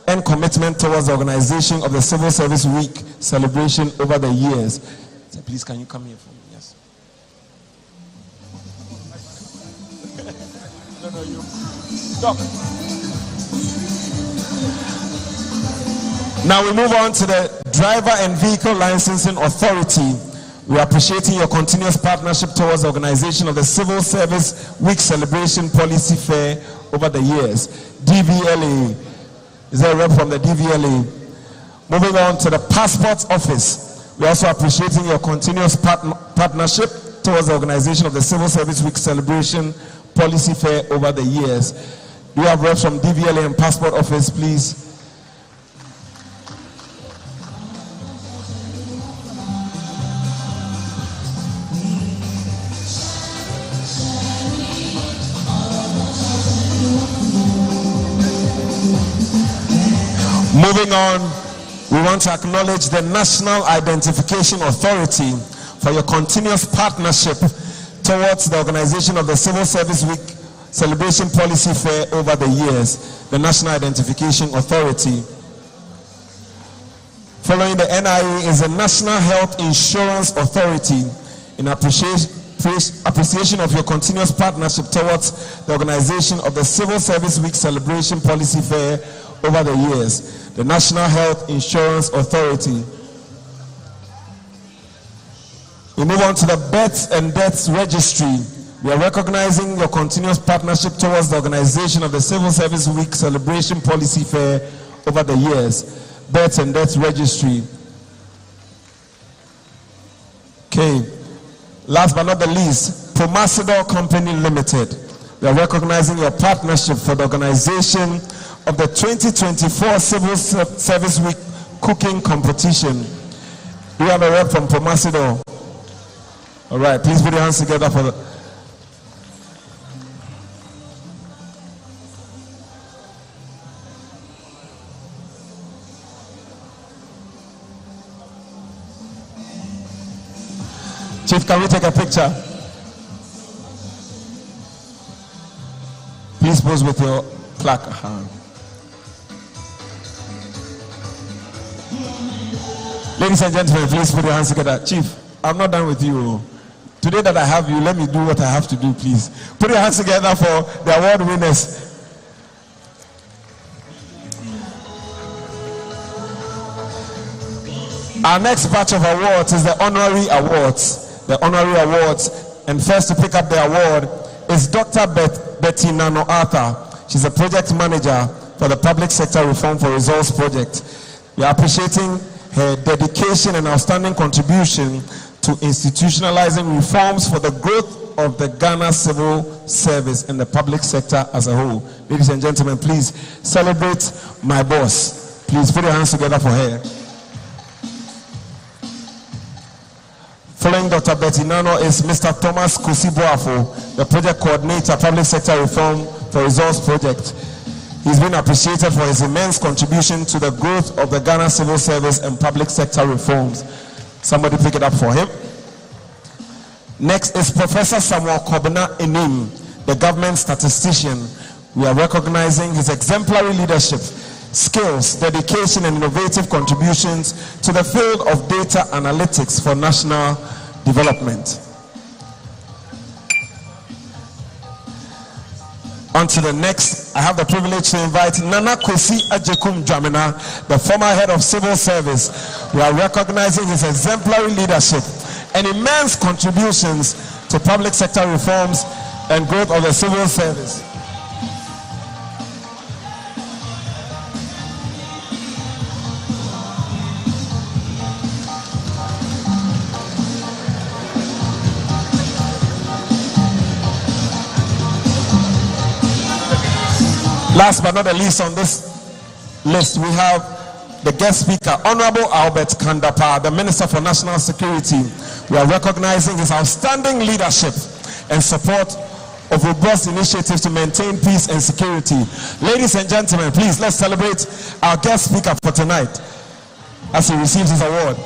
and commitment towards the organization of the Civil Service Week celebration over the years. So please, can you come here for me? Yes. No, you. Doc. Now we move on to the Driver and Vehicle Licensing Authority. We are appreciating your continuous partnership towards the organization of the Civil Service Week Celebration Policy Fair over the years. DVLA. Is there a rep from the DVLA? Moving on to the Passport Office. We are also appreciating your continuous partnership towards the organization of the Civil Service Week Celebration Policy Fair over the years. Do you have reps from DVLA and Passport Office, please? Moving on, we want to acknowledge the National Identification Authority for your continuous partnership towards the organization of the Civil Service Week Celebration Policy Fair over the years. The National Identification Authority. Following the NIA is the National Health Insurance Authority. In appreciation of your continuous partnership towards the organization of the Civil Service Week Celebration Policy Fair over the years. The National Health Insurance Authority. We move on to the Births and Deaths Registry. We are recognizing your continuous partnership towards the organization of the Civil Service Week Celebration Policy Fair over the years. Births and Deaths Registry. Okay. Last but not the least, Promasidor Company Limited. We are recognizing your partnership for the organization of the 2024 Civil Service Week Cooking Competition. Do you have a rep from Promasidor? All right, please put your hands together for the... Chief, can we take a picture? Please pose with your plaque. Ladies and gentlemen, please put your hands together. Chief, I'm not done with you. Today that I have you, let me do what I have to do, please. Put your hands together for the award winners. Our next batch of awards is the honorary awards. The honorary awards. And first to pick up the award is Dr. Betty Nano Arthur. She's a project manager for the Public Sector Reform for Results Project. We are appreciating her dedication and outstanding contribution to institutionalizing reforms for the growth of the Ghana civil service and the public sector as a whole. Ladies and gentlemen, please celebrate my boss. Please put your hands together for her. Following Dr. Betty Nano is Mr. Thomas Kusiboafo, the project coordinator, Public Sector Reform for Results Project. He's been appreciated for his immense contribution to the growth of the Ghana civil service and public sector reforms. Somebody pick it up for him. Next is Professor Samuel Kobina Enim, the government statistician. We are recognizing his exemplary leadership, skills, dedication, and innovative contributions to the field of data analytics for national development. On to the next, I have the privilege to invite Nana Kwesi Ajekum Dramina, the former head of civil service. We are recognizing his exemplary leadership and immense contributions to public sector reforms and growth of the civil service. Last but not the least on this list, we have the guest speaker, Honorable Albert Kandapa, the Minister for National Security. We are recognizing his outstanding leadership and support of robust initiatives to maintain peace and security. Ladies and gentlemen, please let's celebrate our guest speaker for tonight as he receives his award.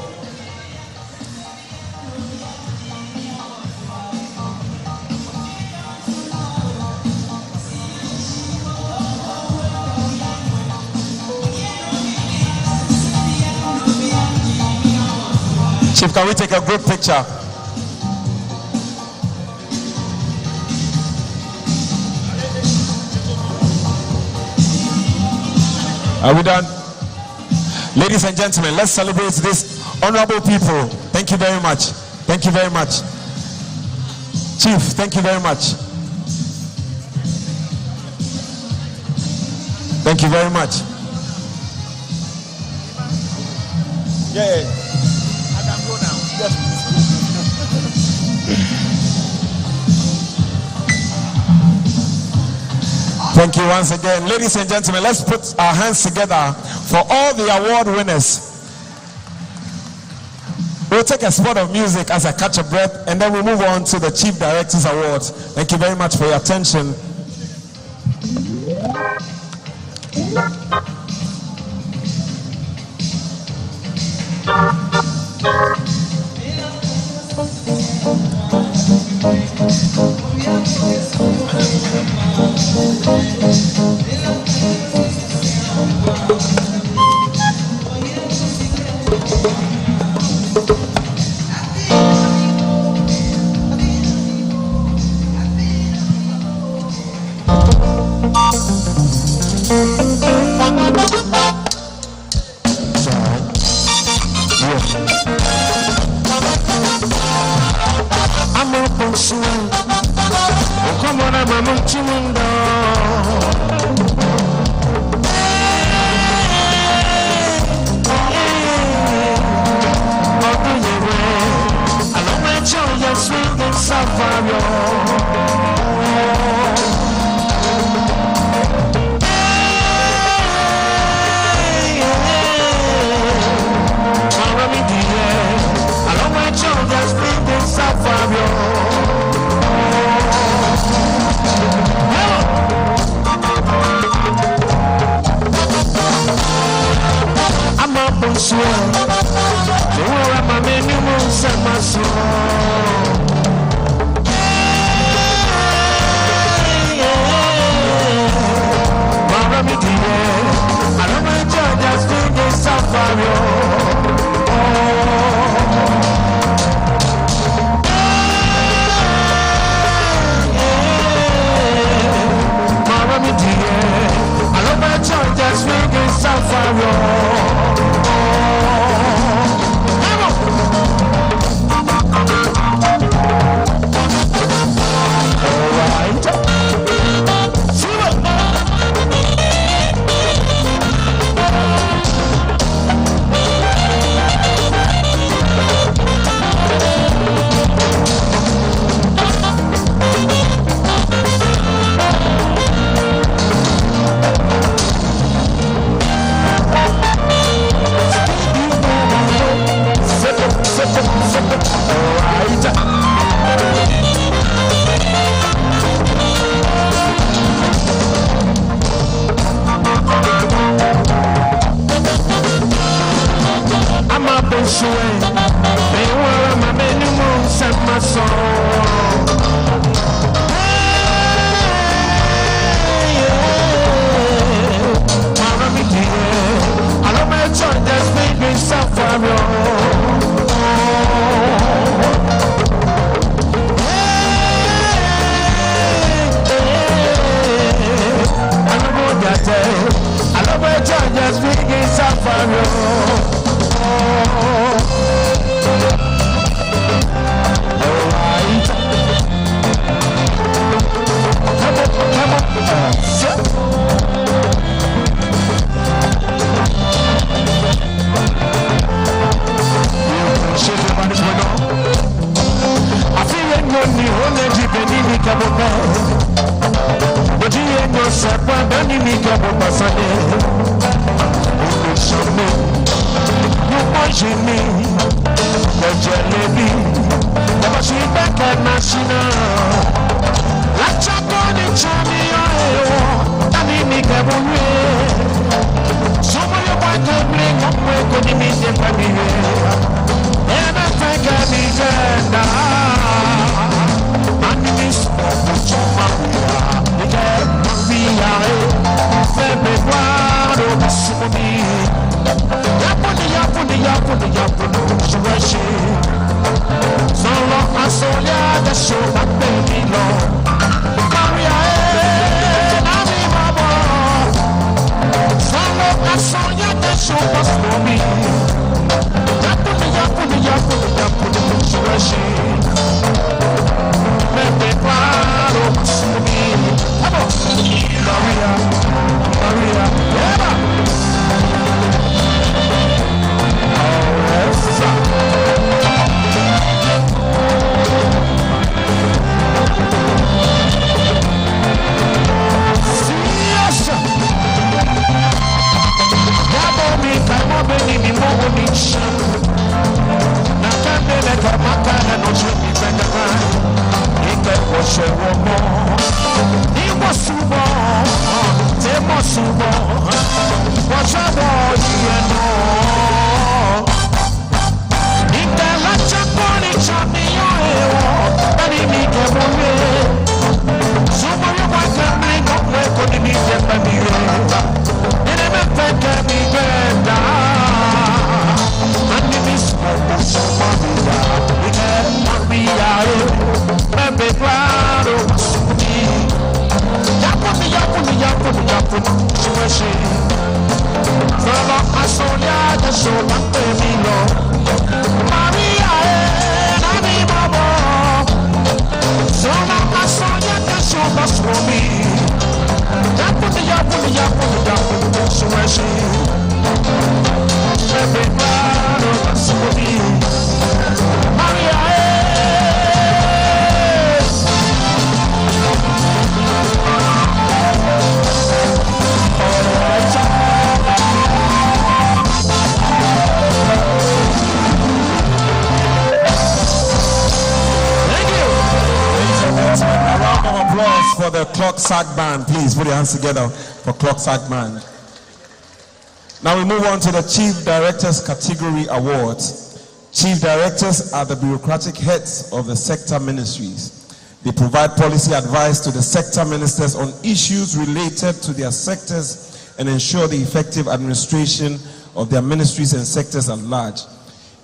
Chief, can we take a group picture? Are we done? Ladies and gentlemen, let's celebrate these honorable people. Thank you very much. Thank you very much. Chief, thank you very much. Thank you very much. Yeah. I can go now. Thank you once again. Ladies and gentlemen, let's put our hands together for all the award winners. We'll take a spot of music as I catch a breath, and then we'll move on to the Chief Director's Awards. Thank you very much for your attention. show us for me. Yapuni, Maybe claro, Masumi. Come on, Maria, yeah. Oh, yes, sir. For the Clock Sack Band, please put your hands together for Clock Sack Band. Now we move on to the Chief Directors Category Awards. Chief Directors are the bureaucratic heads of the sector ministries. They provide policy advice to the sector ministers on issues related to their sectors and ensure the effective administration of their ministries and sectors at large.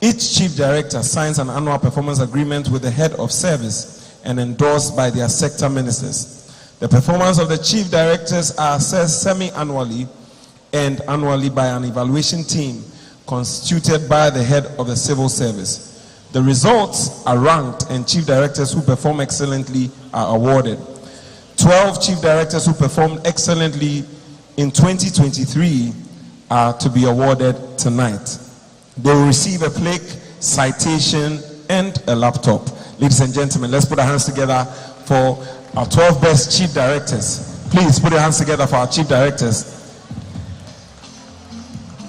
Each Chief Director signs an annual performance agreement with the head of service and endorsed by their sector ministers. The performance of the Chief Directors are assessed semi-annually and annually by an evaluation team constituted by the head of the civil service. The results are ranked and Chief Directors who perform excellently are awarded. 12 Chief Directors who performed excellently in 2023 are to be awarded tonight. They will receive a plaque, citation, and a laptop. Ladies and gentlemen, let's put our hands together for our 12 best Chief Directors. Please put your hands together for our Chief Directors.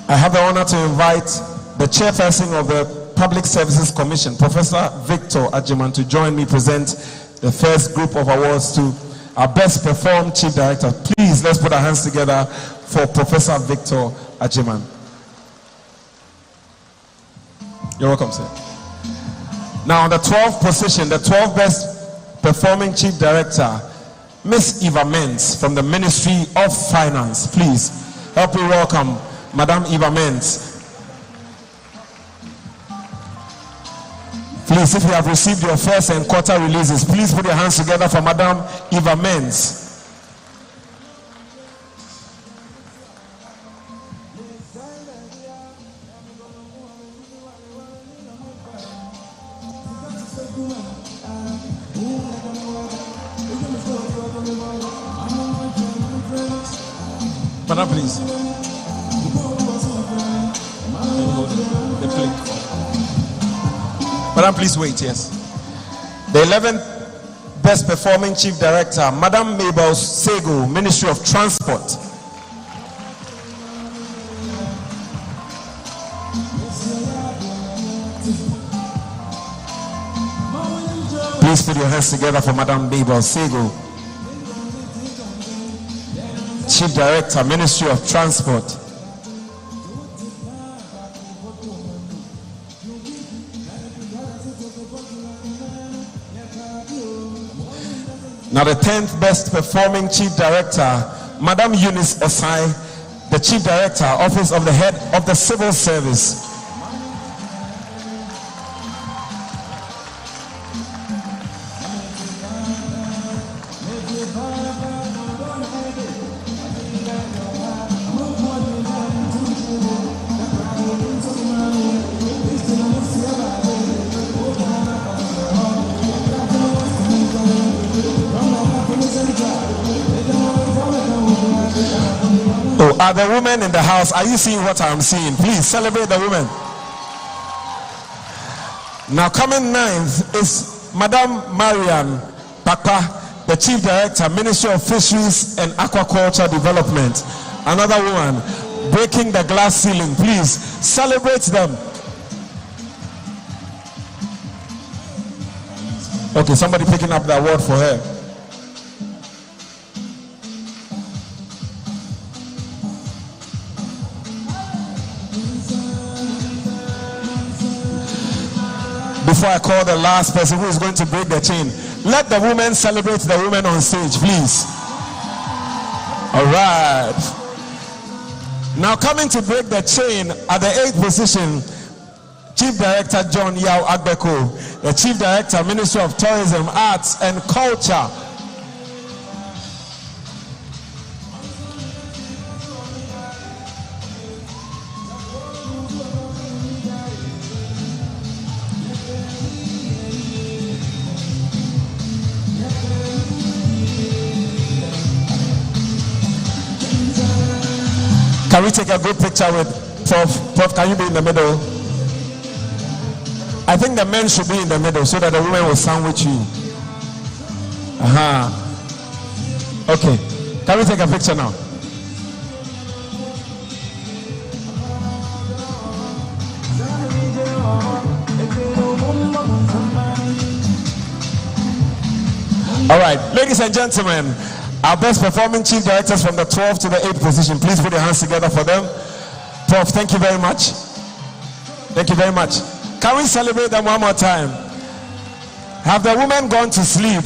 I have the honor to invite the Chairperson of the Public Services Commission, Professor Victor Ajiman, to join me present the first group of awards to our best performed Chief Director. Please, let's put our hands together for Professor Victor Ajiman. You're welcome, sir. Now, the 12th position, the 12th best performing Chief Director, Miss Eva Mens from the Ministry of Finance. Please help me welcome Madam Eva Mens. Please, if you have received your first and quarter releases, please put your hands together for Madam Eva Mens. Madam, please. Madam, please wait, yes. The 11th best performing Chief Director, Madam Mabel Sego, Ministry of Transport. Please put your hands together for Madam Mabel Sego, Chief Director, Ministry of Transport. Now the 10th best performing Chief Director, Madam Eunice Osai, the Chief Director, Office of the Head of the Civil Service. Are the women in the house? Are you seeing what I'm seeing? Please celebrate the women. Now coming ninth is Madame Marian Papa, the Chief Director, Ministry of Fisheries and Aquaculture Development. Another woman breaking the glass ceiling. Please celebrate them. Okay, somebody picking up the award for her. Before I call the last person who is going to break the chain, let the women celebrate the women on stage, please. All right. Now coming to break the chain at the 8th position, Chief Director John Yao Agbeko, the Chief Director, Ministry of Tourism, Arts and Culture. Can we take a good picture with Prof? Prof, can you be in the middle? I think the men should be in the middle so that the women will sandwich you. Okay. Can we take a picture now? All right, ladies and gentlemen, our best performing chief directors from the 12th to the 8th position. Please put your hands together for them. Prof, thank you very much. Thank you very much. Can we celebrate them one more time? Have the women gone to sleep?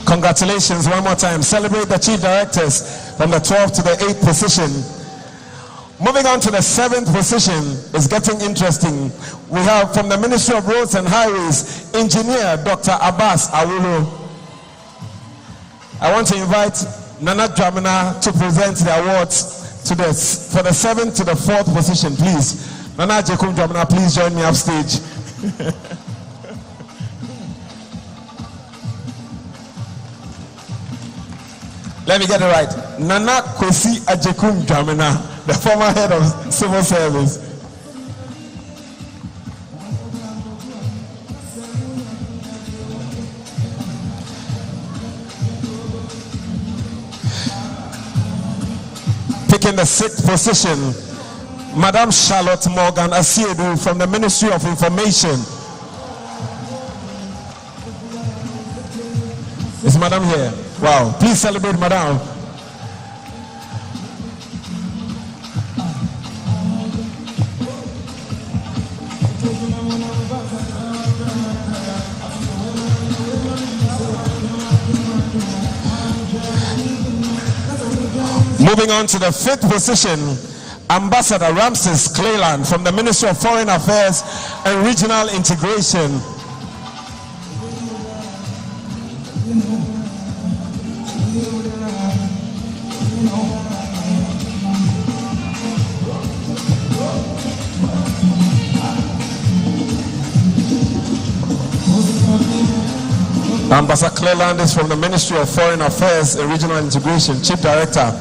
Congratulations one more time. Celebrate the chief directors from the 12th to the 8th position. Moving on to the 7th position, it's getting interesting. We have from the Ministry of Roads and Highways, Engineer Dr. Abbas Awulo. I want to invite Nana Dramina to present the awards to for the 7th to the 4th position, please. Nana Jekum Dramina, please join me upstage. Let me get it right. Nana Kwesi Ajekum Dramina, the former head of civil service. Taking the 6th position, Madam Charlotte Morgan Asiedu from the Ministry of Information. Is Madam here? Wow, please celebrate Madam. Moving on to the 5th position, Ambassador Ramses Clayland from the Ministry of Foreign Affairs and Regional Integration. Ambassador Clayland is from the Ministry of Foreign Affairs and Regional Integration, Chief Director.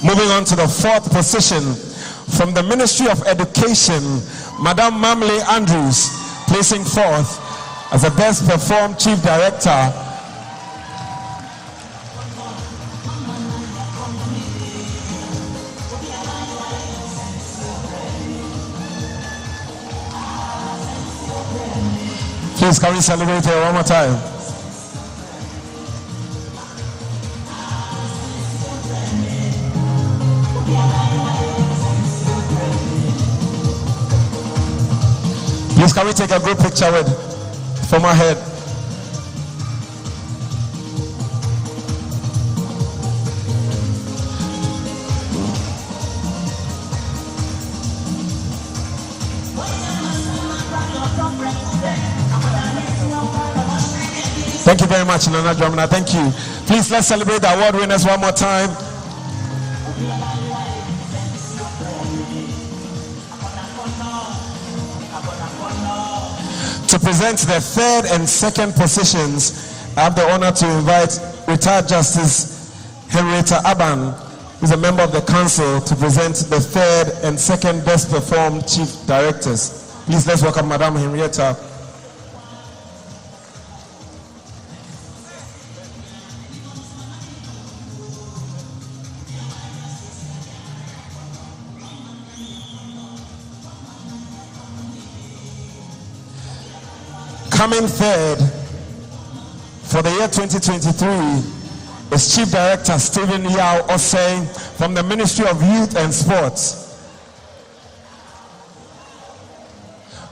Moving on to the 4th position, from the Ministry of Education, Madam Mamle Andrews, placing 4th as the best performed Chief Director. Please, can we celebrate her one more time? Please, can we take a group picture with former head? Thank you very much, Nana Dramina. Thank you. Please, let's celebrate the award winners one more time. To present the third and second positions, I have the honor to invite retired Justice Henrietta Aban, who is a member of the council, to present the third and second best performed chief directors. Please, let's welcome Madam Henrietta. Coming third for the year 2023 is Chief Director Stephen Yao Osei from the Ministry of Youth and Sports.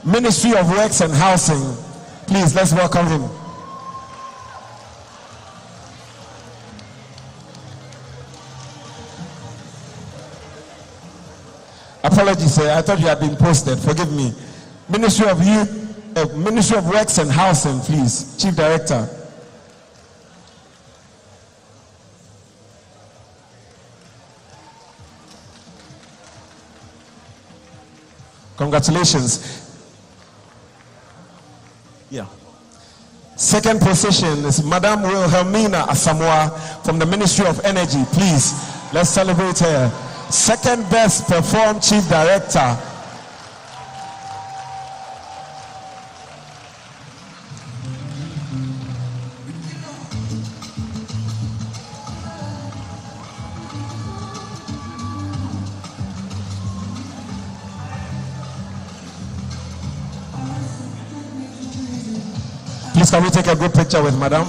Ministry of Works and Housing. Please, let's welcome him. Apologies, sir. I thought you had been posted. Forgive me. Ministry of Youth. Ministry of Works and Housing, please. Chief Director. Congratulations. Yeah. Second position is Madam Wilhelmina Asamoah from the Ministry of Energy. Please, let's celebrate her. Second best performed Chief Director. Please, can we take a group picture with Madam?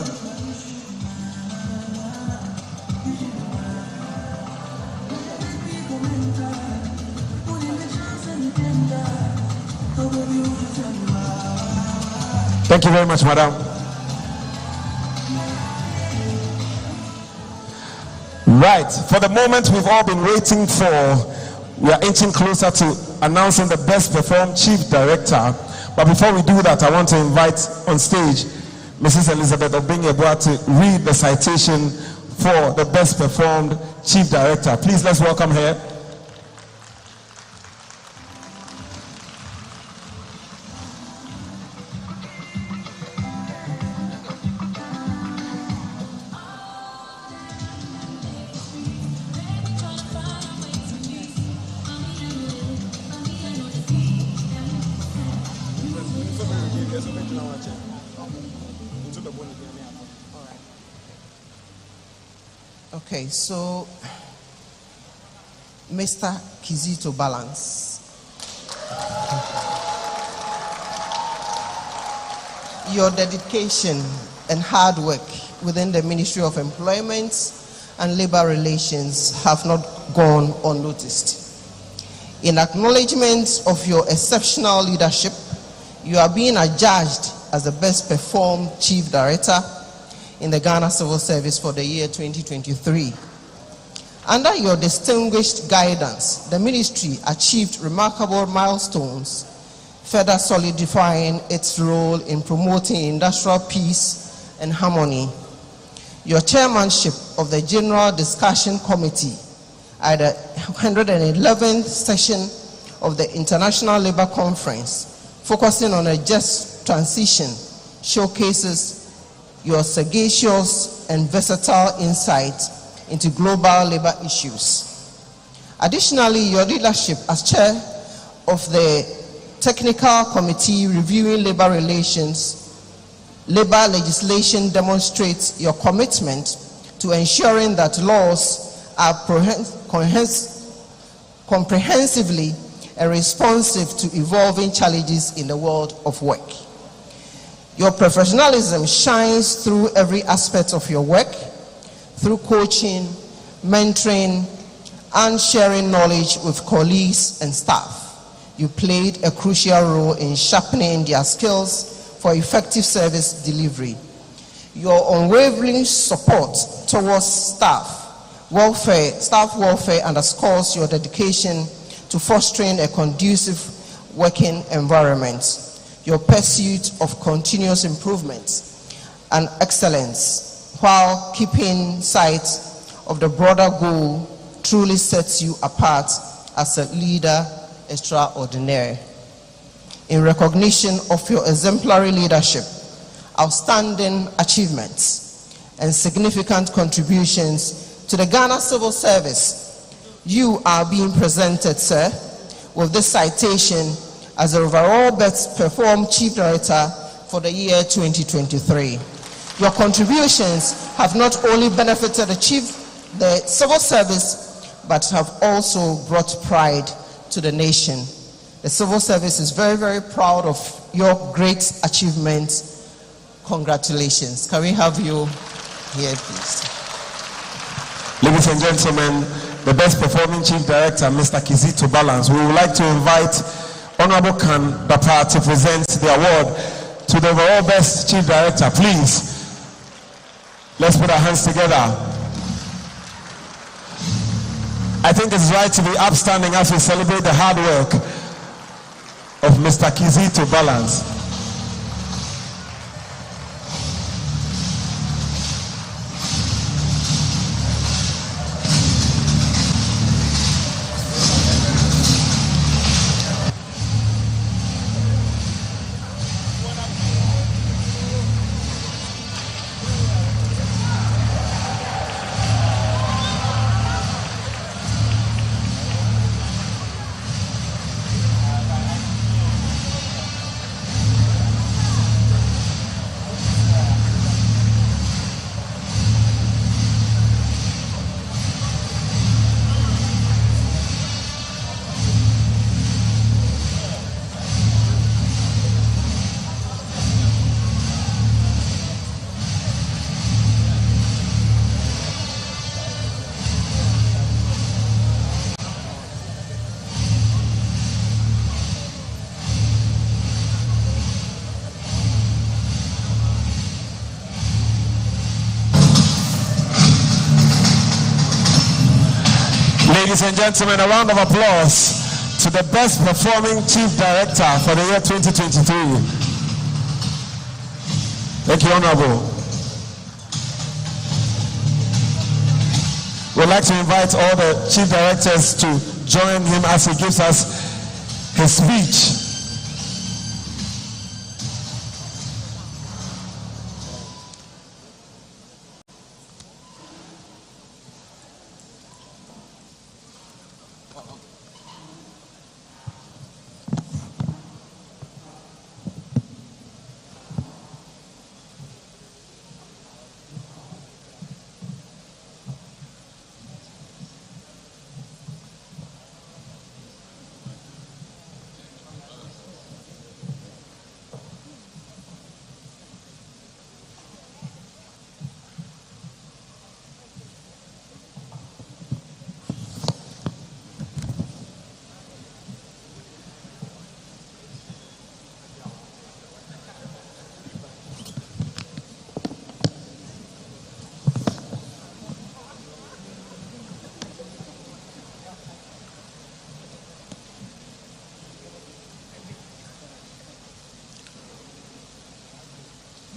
Thank you very much, Madam. Right, for the moment we've all been waiting for, we are inching closer to announcing the best performed Chief Director. But before we do that, I want to invite on stage Mrs. Elizabeth Obingebua to read the citation for the best performed Chief Director. Please, let's welcome her. Okay, so Mr. Kizito Balance, your dedication and hard work within the Ministry of Employment and Labor Relations have not gone unnoticed. In acknowledgement of your exceptional leadership, you are being adjudged as the best performed Chief Director in the Ghana Civil Service for the year 2023. Under your distinguished guidance, the ministry achieved remarkable milestones, further solidifying its role in promoting industrial peace and harmony. Your chairmanship of the General Discussion Committee at the 111th session of the International Labour Conference, focusing on a just transition, showcases your sagacious and versatile insight into global labor issues. Additionally, your leadership as chair of the Technical Committee reviewing labor relations, labor legislation demonstrates your commitment to ensuring that laws are comprehensively and responsive to evolving challenges in the world of work. Your professionalism shines through every aspect of your work, through coaching, mentoring, and sharing knowledge with colleagues and staff. You played a crucial role in sharpening their skills for effective service delivery. Your unwavering support towards staff welfare underscores your dedication to fostering a conducive working environment. Your pursuit of continuous improvement and excellence while keeping sight of the broader goal truly sets you apart as a leader extraordinary. in recognition of your exemplary leadership, outstanding achievements, and significant contributions to the Ghana Civil Service, you are being presented, sir, with this citation as the overall best performed Chief Director for the year 2023. Your contributions have not only benefited the civil service, but have also brought pride to the nation. The civil service is very, very proud of your great achievements. Congratulations. Can we have you here, please? Ladies and gentlemen, the best performing Chief Director, Mr. Kizito Balance. We would like to invite Honorable Khan Bapa to present the award to the overall best Chief Director. Please, let's put our hands together. I think it's right to be upstanding as we celebrate the hard work of Mr. Kizito Balance. Ladies and gentlemen, a round of applause to the best performing Chief Director for the year 2023. Thank you, Honorable. We'd like to invite all the Chief Directors to join him as he gives us his speech.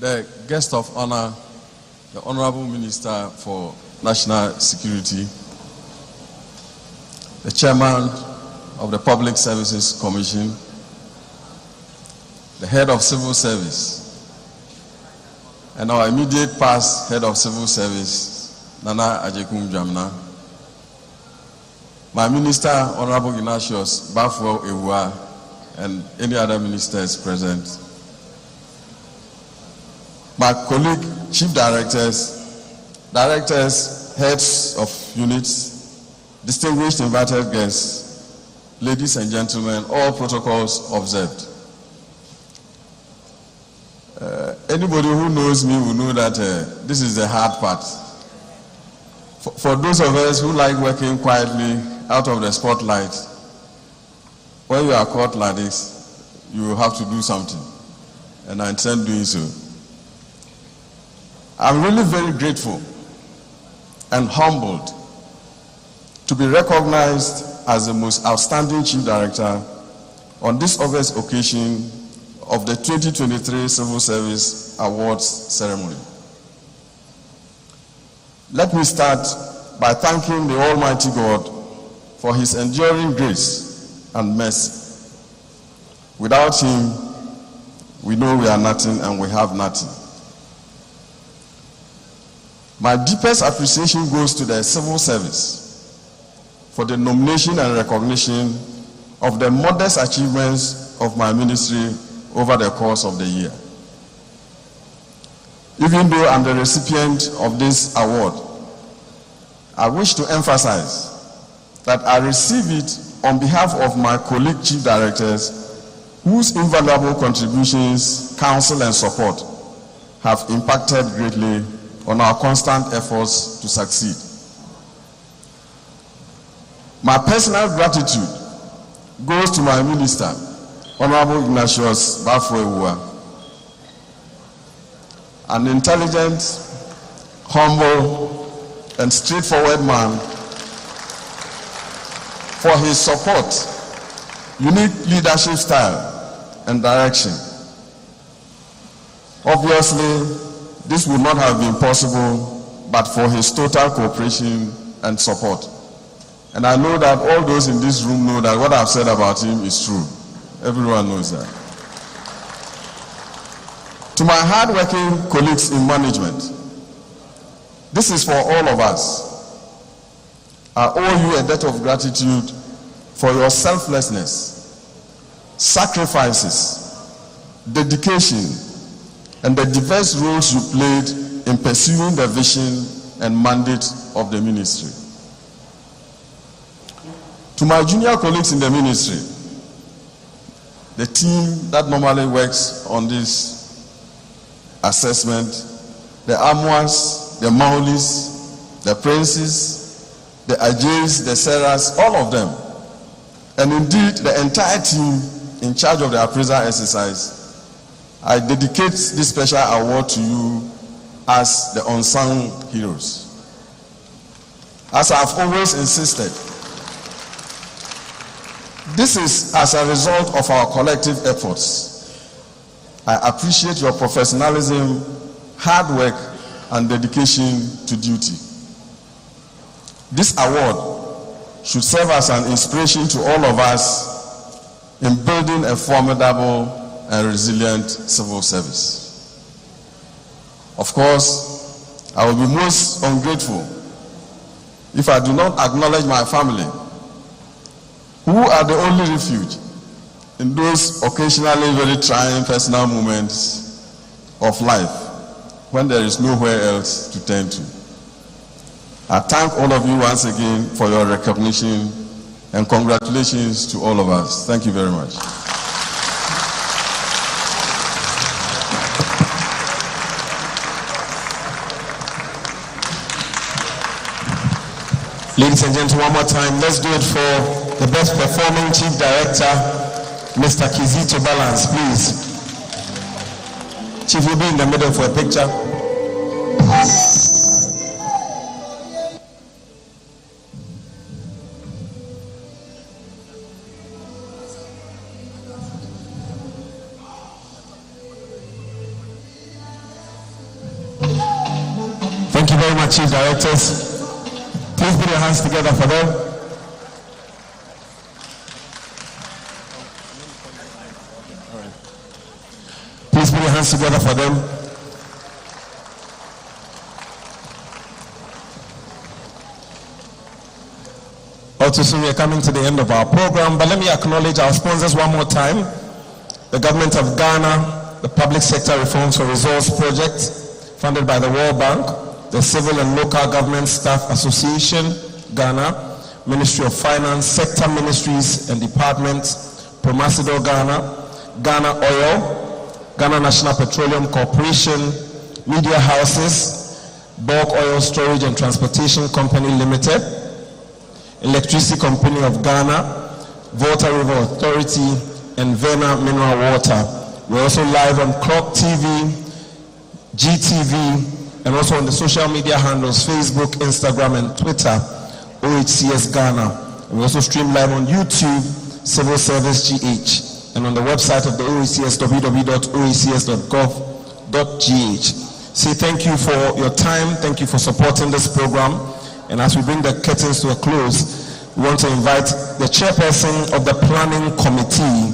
The guest of honor, the Honorable Minister for National Security, the Chairman of the Public Services Commission, the Head of Civil Service, and our immediate past Head of Civil Service, Nana Ajekum Jamna, my Minister, Honorable Ignatius Bafo Ewa, and any other ministers present, my colleague, chief directors, heads of units, distinguished invited guests, ladies and gentlemen, all protocols observed. Anybody who knows me will know that this is the hard part. For those of us who like working quietly out of the spotlight, when you are caught like this, you will have to do something, and I intend doing so. I'm really very grateful and humbled to be recognized as the most outstanding Chief Director on this August occasion of the 2023 Civil Service Awards ceremony. Let me start by thanking the Almighty God for His enduring grace and mercy. Without him, we know we are nothing and we have nothing. My deepest appreciation goes to the civil service for the nomination and recognition of the modest achievements of my ministry over the course of the year. Even though I'm the recipient of this award, I wish to emphasize that I receive it on behalf of my colleague chief directors whose invaluable contributions, counsel, and support have impacted greatly on our constant efforts to succeed. My personal gratitude goes to my minister, Honorable Ignatius Bafuewua, an intelligent, humble, and straightforward man, for his support, unique leadership style, and direction. Obviously, this would not have been possible but for his total cooperation and support. And I know that all those in this room know that what I've said about him is true. Everyone knows that. To my hard-working colleagues in management, this is for all of us. I owe you a debt of gratitude for your selflessness, sacrifices, dedication, and the diverse roles you played in pursuing the vision and mandate of the ministry. To my junior colleagues in the ministry, the team that normally works on this assessment, the Amwas, the Maulis, the Princes, the Ajays, the Sarahs, all of them, and indeed the entire team in charge of the appraisal exercise, I dedicate this special award to you as the unsung heroes. As I've always insisted, this is as a result of our collective efforts. I appreciate your professionalism, hard work, and dedication to duty. This award should serve as an inspiration to all of us in building a formidable and resilient civil service. Of course, I will be most ungrateful if I do not acknowledge my family, who are the only refuge in those occasionally very trying personal moments of life when there is nowhere else to turn to. I thank all of you once again for your recognition and congratulations to all of us. Thank you very much. Ladies and gentlemen, one more time, let's do it for the best performing Chief Director, Mr. Kizito Balance, please. Chief, you'll be in the middle for a picture. Thank you very much, Chief Directors. Please put your hands together for them. Please put your hands together for them. Also, soon we are coming to the end of our program, but let me acknowledge our sponsors one more time. The Government of Ghana, the Public Sector Reforms for Resource Project, funded by the World Bank, the Civil and Local Government Staff Association, Ghana, Ministry of Finance, Sector Ministries and Departments, Promasidor Ghana, Ghana Oil, Ghana National Petroleum Corporation, Media Houses, Bulk Oil Storage and Transportation Company Limited, Electricity Company of Ghana, Volta River Authority, and Vena Mineral Water. We're also live on Clock TV, GTV, and also on the social media handles, Facebook, Instagram, and Twitter, OHCS Ghana. And we also stream live on YouTube, Civil Service GH, and on the website of the OHCS, www.ohcs.gov.gh. Say thank you for your time, thank you for supporting this program, and as we bring the curtains to a close, we want to invite the chairperson of the Planning Committee,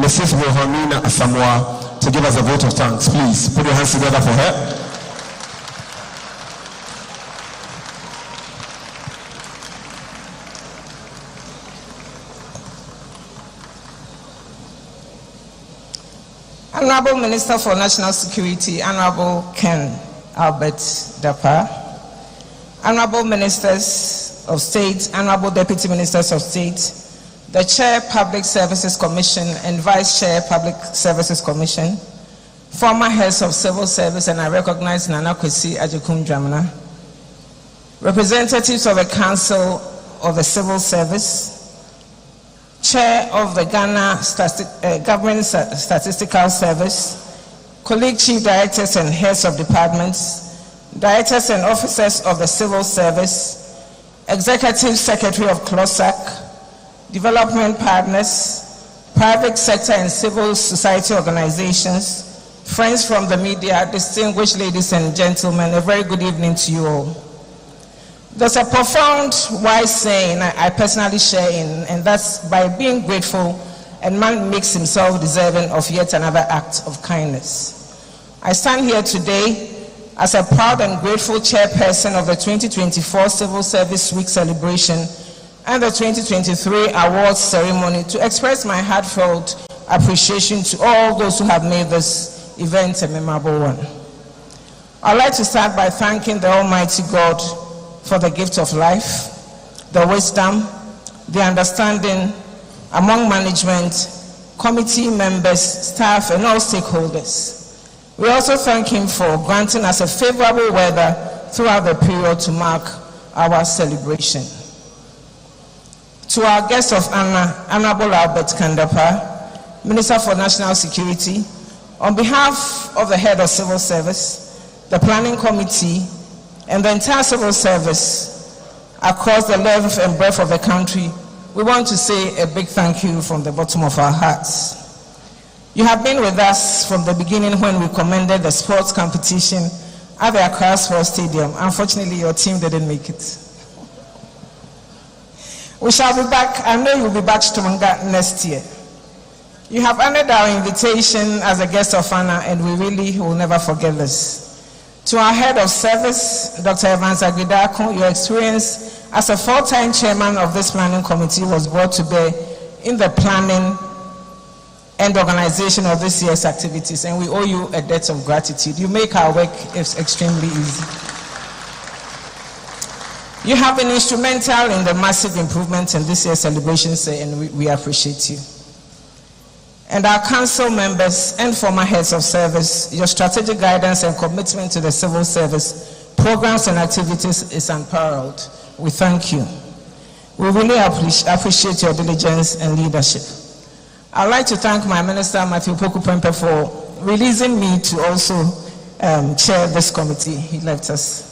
Mrs. Wilhelmina Asamoah, to give us a vote of thanks. Please put your hands together for her. Honorable Minister for National Security, Honorable Ken Albert Dapa, Honorable Ministers of State, Honorable Deputy Ministers of State, the Chair Public Services Commission and Vice Chair Public Services Commission, former heads of civil service, and I recognize Nana Kwesi Ajekum Dramana, representatives of the Council of the Civil Service, Chair of the Ghana Government Statistical Service, colleague chief directors and heads of departments, directors and officers of the Civil Service, Executive Secretary of CLOSAC, development partners, private sector and civil society organizations, friends from the media, distinguished ladies and gentlemen, a very good evening to you all. There's a profound, wise saying I personally share in, and that's by being grateful, and man makes himself deserving of yet another act of kindness. I stand here today as a proud and grateful chairperson of the 2024 Civil Service Week celebration and the 2023 awards ceremony to express my heartfelt appreciation to all those who have made this event a memorable one. I'd like to start by thanking the Almighty God for the gift of life, the wisdom, the understanding among management, committee members, staff, and all stakeholders. We also thank him for granting us a favorable weather throughout the period to mark our celebration. To our guest of honor, Honorable Albert Kandapa, Minister for National Security, on behalf of the head of civil service, the planning committee, and the entire civil service across the length and breadth of the country, we want to say a big thank you from the bottom of our hearts. You have been with us from the beginning when we commended the sports competition at the Accra Sports Stadium. Unfortunately, your team didn't make it. We shall be back. I know you'll be back to Tonga next year. You have honored our invitation as a guest of honor, and we really will never forget this. To our head of service, Dr. Evans Agridako, your experience as a full-time chairman of this planning committee was brought to bear in the planning and organization of this year's activities, and we owe you a debt of gratitude. You make our work extremely easy. You have been instrumental in the massive improvements in this year's celebrations, and we appreciate you. And our council members and former heads of service, your strategic guidance and commitment to the civil service programs and activities is unparalleled. We thank you. We really appreciate your diligence and leadership. I'd like to thank my minister, Matthew Poku Pempe, for releasing me to also chair this committee. He left us.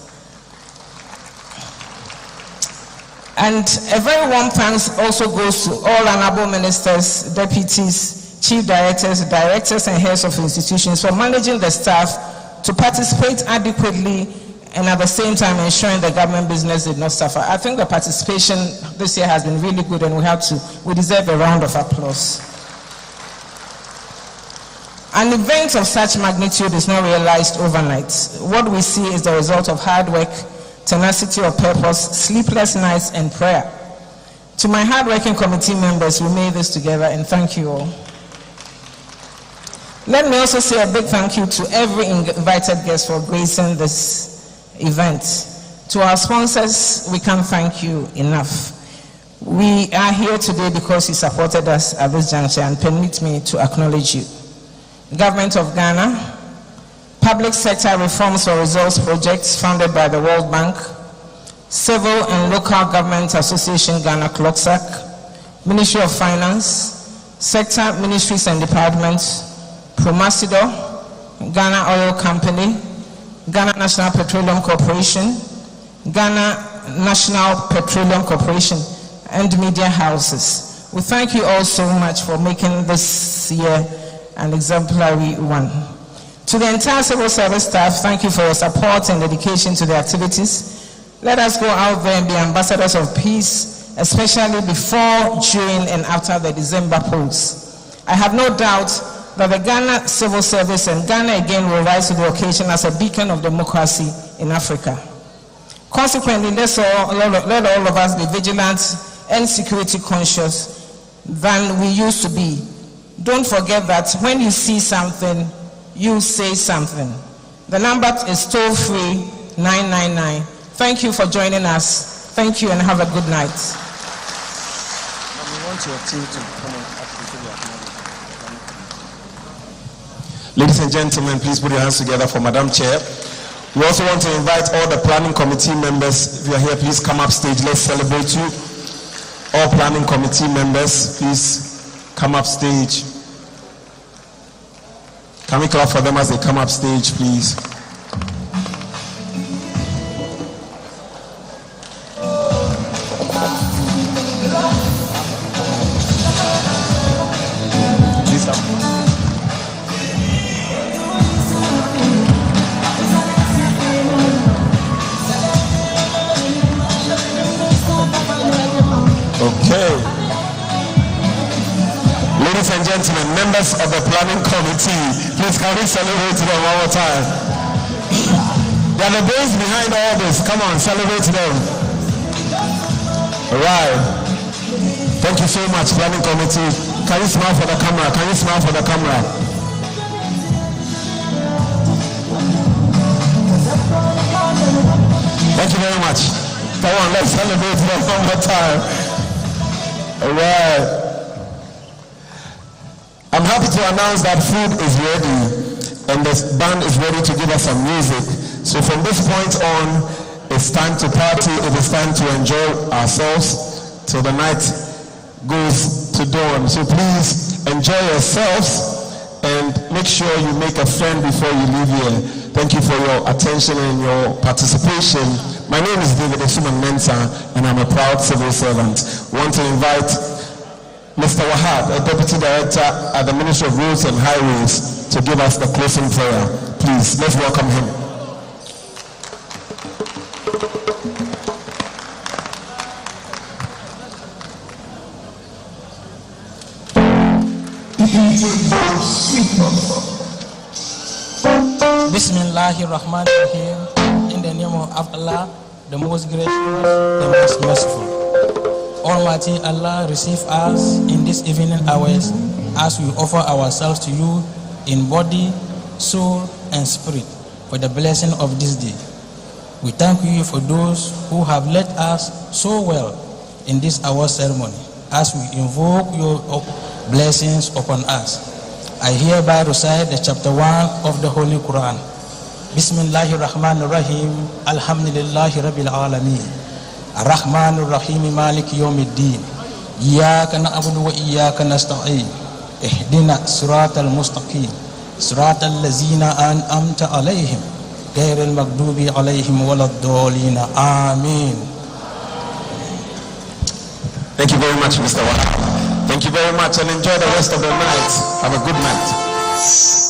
And a very warm thanks also goes to all honorable ministers, deputies, chief directors, directors and heads of institutions for managing the staff to participate adequately and at the same time ensuring the government business did not suffer. I think the participation this year has been really good, and we deserve a round of applause. An event of such magnitude is not realized overnight. What we see is the result of hard work, tenacity of purpose, sleepless nights, and prayer. To my hard-working committee members, we made this together, and thank you all. Let me also say a big thank you to every invited guest for gracing this event. To our sponsors, we can't thank you enough. We are here today because you supported us at this juncture, and permit me to acknowledge you. Government of Ghana, Public Sector Reforms for Results Projects funded by the World Bank, Civil and Local Government Association Ghana CLOCSAC, Ministry of Finance, Sector Ministries and Departments, Promasidor, Ghana Oil Company, Ghana National Petroleum Corporation, Ghana National Petroleum Corporation, and media houses. We thank you all so much for making this year an exemplary one. To the entire civil service staff, thank you for your support and dedication to the activities. Let us go out there and be ambassadors of peace, especially before, during, and after the December polls. I have no doubt that the Ghana Civil Service and Ghana again will rise to the occasion as a beacon of democracy in Africa. Consequently, let all of us be vigilant and security conscious than we used to be. Don't forget that when you see something, you say something. The number is toll-free 999. Thank you for joining us. Thank you and have a good night. We want your team to come on. Ladies and gentlemen, please put your hands together for Madam Chair. We also want to invite all the planning committee members. If you are here, please come up stage. Let's celebrate you. All planning committee members, please come up stage. Can we clap for them as they come up stage, please? Okay. Ladies and gentlemen, members of the planning committee, please can we celebrate them one more time? They are the brains behind all this. Come on, celebrate them. All right. Thank you so much, planning committee. Can you smile for the camera? Can you smile for the camera? Thank you very much. Come on, let's celebrate them one more time. All right. I'm happy to announce that food is ready and the band is ready to give us some music. So from this point on, it's time to party. It is time to enjoy ourselves till the night goes to dawn. So please enjoy yourselves and make sure you make a friend before you leave here. Thank you for your attention and your participation. My name is David Esuman Mensah, and I'm a proud civil servant. I want to invite Mr. Wahab, a Deputy Director at the Ministry of Roads and Highways, to give us the closing prayer. Please, let's welcome him. Bismillahirrahmanirrahim. In the name of Allah, the most gracious, the most merciful. Almighty Allah, receive us in these evening hours as we offer ourselves to you in body, soul, and spirit for the blessing of this day. We thank you for those who have led us so well in this our ceremony as we invoke your blessings upon us. I hereby recite the chapter 1 of the Holy Quran. Bismillahirrahmanirrahim. Alhamdulillahi Rabbil Alameen. Ar-Rahmanir-Rahim Maliki Yawmiddin. Iyyaka na'budu wa iyyaka nasta'in. Ihdina siratal mustaqim. Siratal ladzina an'amta 'alaihim ghairil maghdubi 'alaihim waladdallin. Amen. Thank you very much, Mr. Wahab. Thank you very much and enjoy the rest of the night. Have a good night.